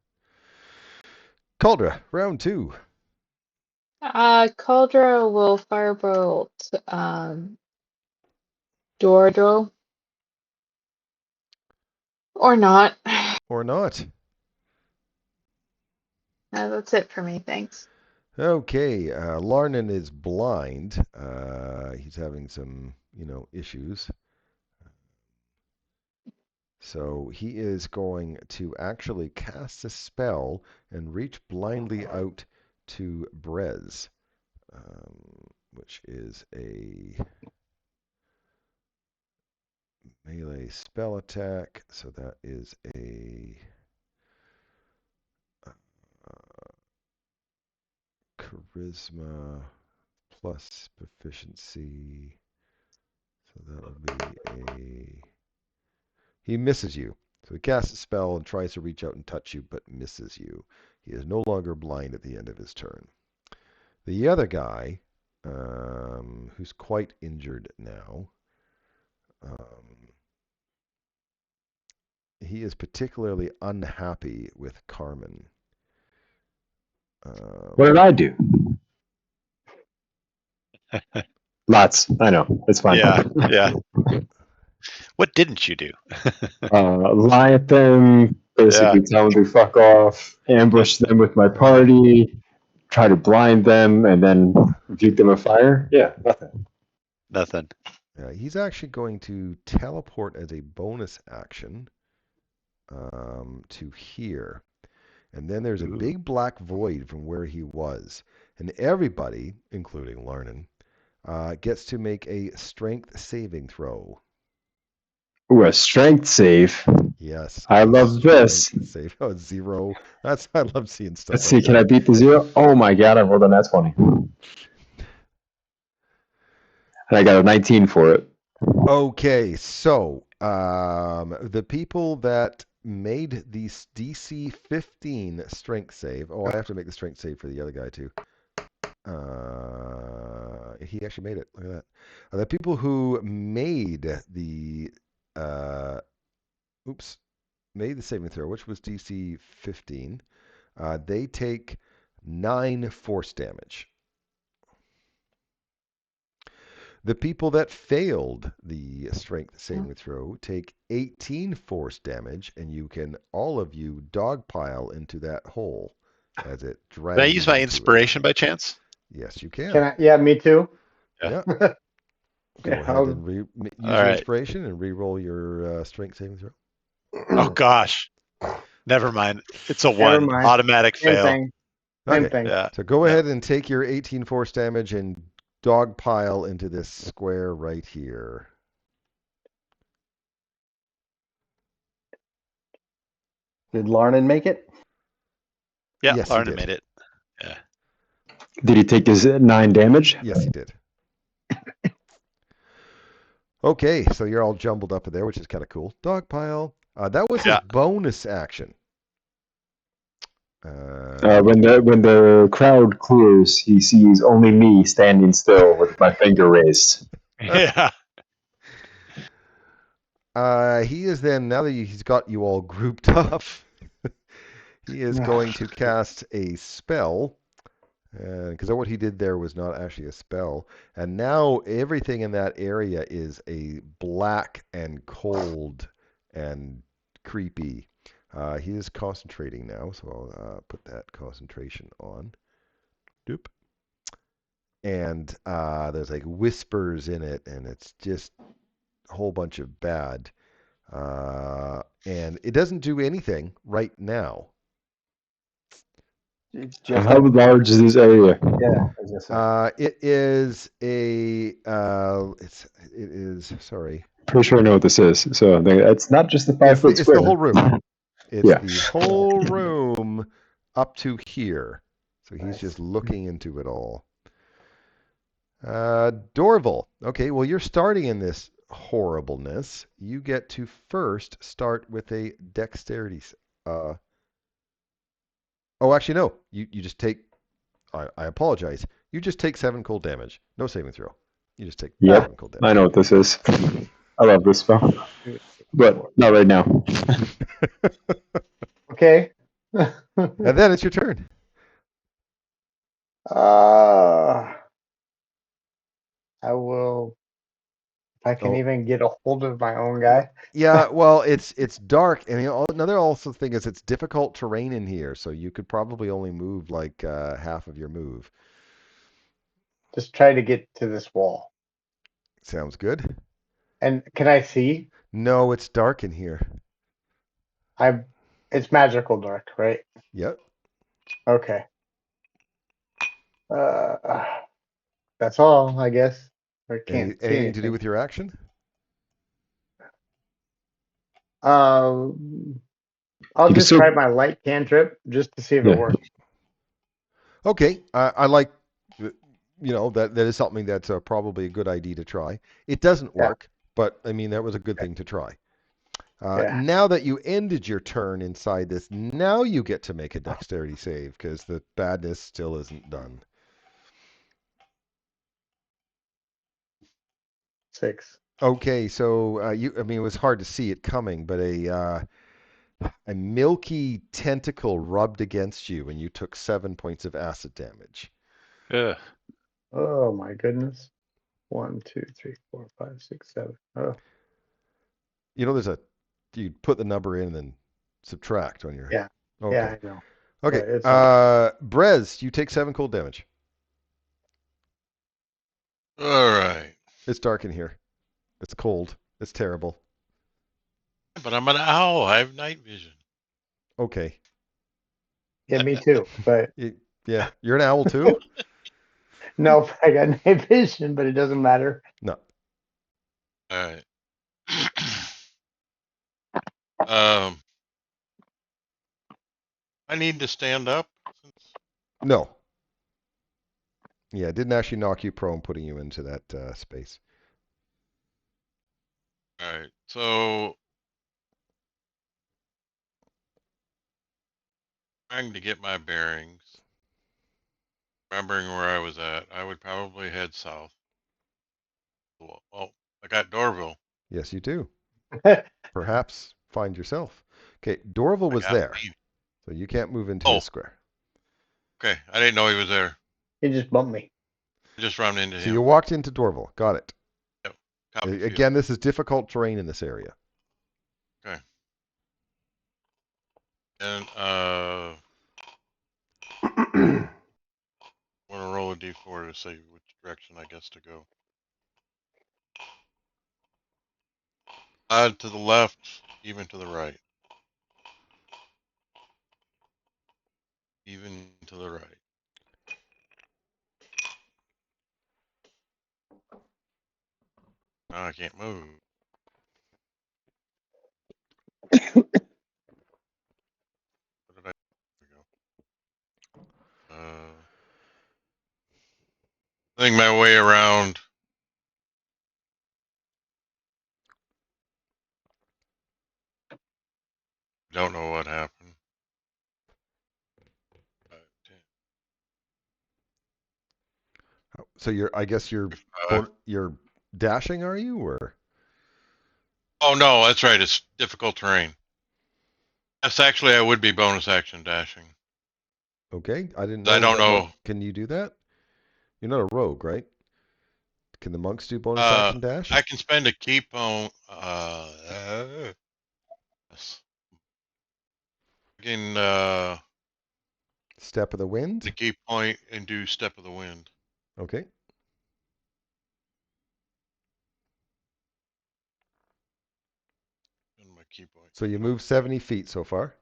Cauldra, round 2. Cauldra will firebolt Dordo. Or not. Or not. That's it for me, thanks. Okay, Larnan is blind. He's having some, issues. So he is going to actually cast a spell and reach blindly out to Brez, which is a melee spell attack. So that is a charisma plus proficiency. So that will be he misses you. So he casts a spell and tries to reach out and touch you, but misses you. He is no longer blind at the end of his turn. The other guy, who's quite injured now, he is particularly unhappy with Carmen. What did I do? Lots. I know. It's fine. Yeah. What didn't you do? Lie at them, basically tell them to fuck off, ambush them with my party, try to blind them, and then rebuke them with fire. Yeah, Nothing. He's actually going to teleport as a bonus action to here. And then there's a big black void from where he was. And everybody, including Larnan, gets to make a strength saving throw. Ooh, a strength save. Yes. I love this. Save. Oh, 0. I love seeing stuff. Let's see, can I beat the 0? Oh my god, I rolled a nat 20. And I got a 19 for it. Okay, so the people that made the DC 15 strength save. Oh, I have to make the strength save for the other guy too. He actually made it. Look at that. The people who made the made the saving throw, which was DC 15, they take 9 force damage. The people that failed the strength saving throw take 18 force damage, and you can, all of you, dogpile into that hole as it drags. Can I use my inspiration by chance? Yes, you can. Can I? Yeah, me too. Yeah. Go ahead and use your inspiration and re-roll your strength saving throw. Oh gosh, never mind. It's a 1. Automatic Same fail. Thing. Same Okay. thing. Yeah. So go ahead and take your 18 force damage and dogpile into this square right here. Did Larnan make it? Yeah, yes, Larnan made it. Yeah. Did he take his 9 damage? Yes, he did. Okay, so you're all jumbled up in there, which is kind of cool. Dogpile. That was his bonus action. When the crowd clears, he sees only me standing still with my finger raised. Yeah. He is then, now that he's got you all grouped up, he is going to cast a spell Because what he did there was not actually a spell. And now everything in that area is a black and cold and creepy. He is concentrating now, so I'll put that concentration on. Doop. And there's like whispers in it, and it's just a whole bunch of bad. And it doesn't do anything right now. How large is this area? Yeah, I was gonna say. It is a. It is. Sorry. Pretty sure I know what this is. So it's not just the 5-foot It's square. the whole room. It's Yeah. the whole room up to here. So he's Nice. just looking into it all. Dorval. Okay, well, you're starting in this horribleness. You get to first start with a dexterity. Oh, actually, no. You just take. I apologize. You just take 7 cold damage. No saving throw. You just take 7 cold damage. I know what this is. I love this spell. But not right now. Okay. And then it's your turn. I will, if I can even get a hold of my own guy. Yeah, well, it's dark, and another also thing is it's difficult terrain in here, so you could probably only move like half of your move. Just try to get to this wall. Sounds good. And can I see? No, it's dark in here. It's magical dark, right? Yep. Okay. That's all, I guess. I can't see anything to do anything. with your action? I'll just try my light cantrip just to see if it works. Okay, I like, that is something that's probably a good idea to try. It doesn't work, but I mean that was a good thing to try. Now that you ended your turn inside this, now you get to make a dexterity save because the badness still isn't done. 6. Okay, so I mean, it was hard to see it coming, but a milky tentacle rubbed against you, and you took 7 points of acid damage. Ugh. Oh my goodness! 1, 2, 3, 4, 5, 6, 7. Oh. You put the number in and then subtract on your. Yeah. Okay. Yeah, I know. Okay. Brez, you take 7 cold damage. All right. It's dark in here. It's cold. It's terrible. But I'm an owl. I have night vision. Okay. Yeah, me too. But yeah, you're an owl too? No, I got night vision, but it doesn't matter. No. All right. I need to stand up. No. Yeah, it didn't actually knock you prone, putting you into that space. All right. So trying to get my bearings, remembering where I was at, I would probably head south. Oh, I got Dorville. Yes, you do. Perhaps find yourself. Okay, Dorville was there, so you can't move into his square. Okay, I didn't know he was there. He just bumped me. I just ran into him. So you walked into Dorville. Got it. Yep. Again, this is difficult terrain in this area. Okay. And I want to roll a d4 to say which direction I guess to go. To the left, even to the right. Even to the right. Now I can't move. Where did I go? I think my way around. Don't know what happened. So I guess you're dashing, are you, or? Oh no, that's right. It's difficult terrain. Yes, actually, I would be bonus action dashing. Okay, I didn't know. I don't know. Can you do that? You're not a rogue, right? Can the monks do bonus action dash? I can spend a key point. Yes. I can Step of the wind. the key point and do step of the wind. Okay. And my key point. So you move 70 feet so far.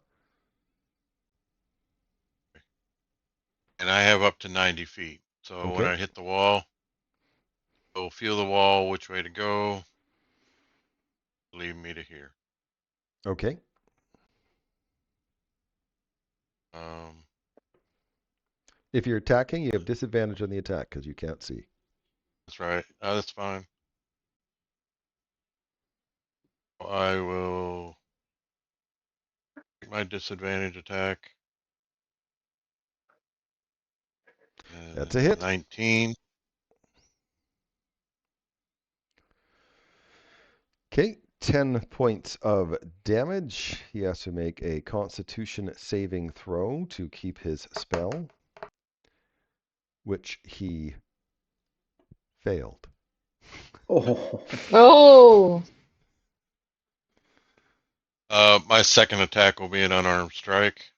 And I have up to 90 feet. So Okay. when I hit the wall, it'll feel the wall, which way to go. Lead me to here. Okay. If you're attacking, you have disadvantage on the attack because you can't see. That's right. That's fine. I will take my disadvantage attack. That's a hit. 19. Okay, 10 points of damage. He has to make a Constitution saving throw to keep his spell, which he failed. Oh. My second attack will be an unarmed strike.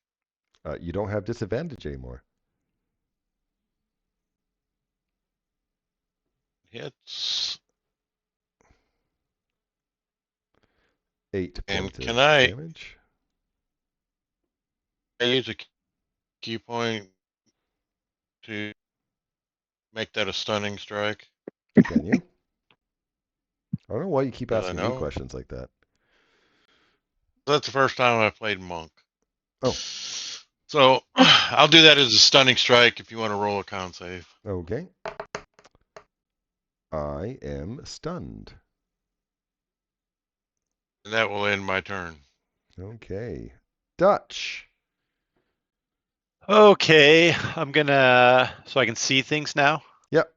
You don't have disadvantage anymore. Hits. 8 And points can of I damage. use a key point to make that a stunning strike? Can you? I don't know why you keep Because I asking me know. questions like that. That's the first time I played monk. Oh. So I'll do that as a stunning strike if you want to roll a con save. Okay. I am stunned. And that will end my turn. Okay. Dutch. Okay, I'm gonna so I can see things now. Yep.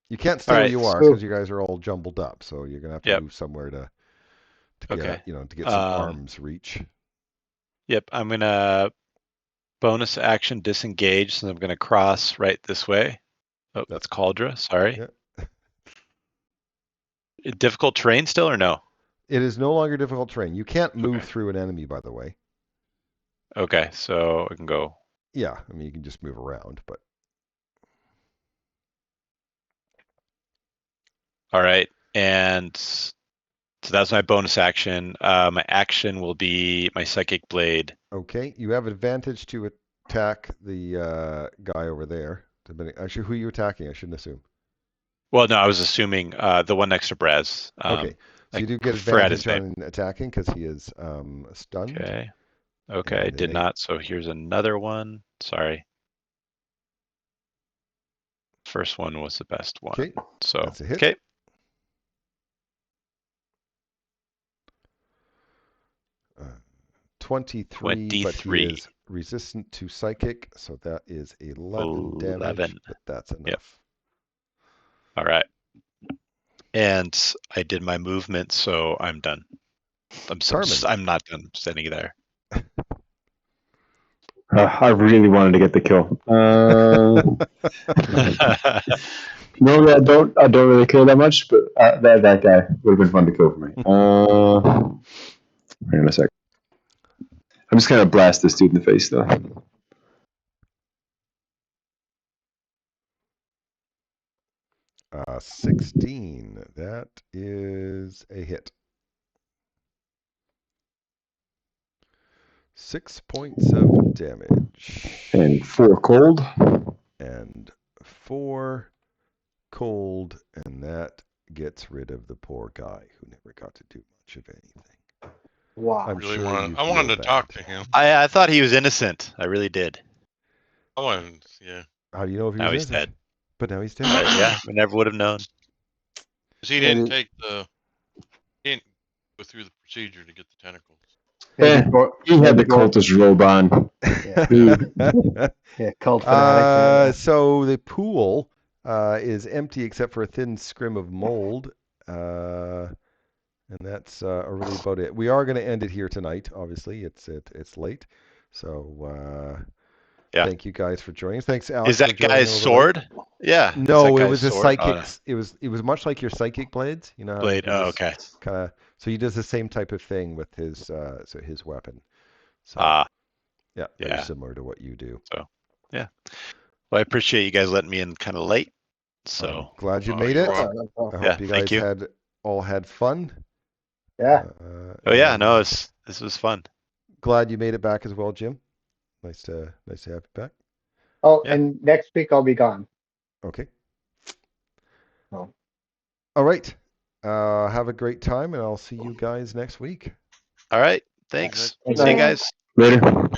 You can't stay All where right, you are so- because you guys are all jumbled up. So you're gonna have to Yep. move somewhere to Okay. get to get some arms reach. Yep, I'm gonna bonus action disengage, so I'm gonna cross right this way. Oh, that's Cauldra. Sorry. Yeah. Difficult terrain still or no? It is no longer difficult terrain. You can't move through an enemy, by the way. Okay, so I can go. Yeah, I mean you can just move around, but. All right, and so that's my bonus action. My action will be my psychic blade. Okay, you have advantage to attack the guy over there. Actually, who are you attacking? I shouldn't assume. Well, no, I was assuming the one next to Brez. Okay, so you do get forgot his advantage name. on attacking because he is stunned. Okay, I did not. So here's another one. Sorry. First one was the best one. Okay, so that's a hit. Okay. Uh, 23, but he is resistant to psychic, so that is 11 damage, but that's enough. Yep. All right. And I did my movement, so I'm done. I'm not done standing there. I really wanted to get the kill. Normally, I don't really care that much, but that guy would have been fun to kill for me. Hang on a sec. I'm just gonna blast this dude in the face, though. 16. That is a hit. 6 points of damage. And 4 cold. And 4 cold, and that gets rid of the poor guy who never got to do much of anything. Wow. I'm really sure I wanted to talk to him. I thought he was innocent. I really did. Yeah. How do you know if he now was he's innocent? dead. But now he's dead. Yeah, we never would have known. He didn't go through the procedure to get the tentacles. He had the cultist robe on. Yeah, cult fanatic. So the pool is empty except for a thin scrim of mold. And that's really about it. We are going to end it here tonight. Obviously, it's late. So Yeah. Thank you guys for joining. Thanks, Alex. Is that for joining guy's overnight. sword? Yeah. No, it guy's was a sword? psychic. It was much like your psychic blades. You know how Blade. they Oh, just okay. kind of. So he does the same type of thing with his his weapon. So yeah, very similar to what you do. So yeah. Well, I appreciate you guys letting me in kind of late. So glad you made it. I hope you guys all had fun. Yeah. Oh yeah, no, this was fun. Glad you made it back as well, Jim. Nice to have you back. Oh, and next week I'll be gone. Okay. Oh. All right. Have a great time, and I'll see you guys next week. All right. Thanks. Thanks. See you guys. Later.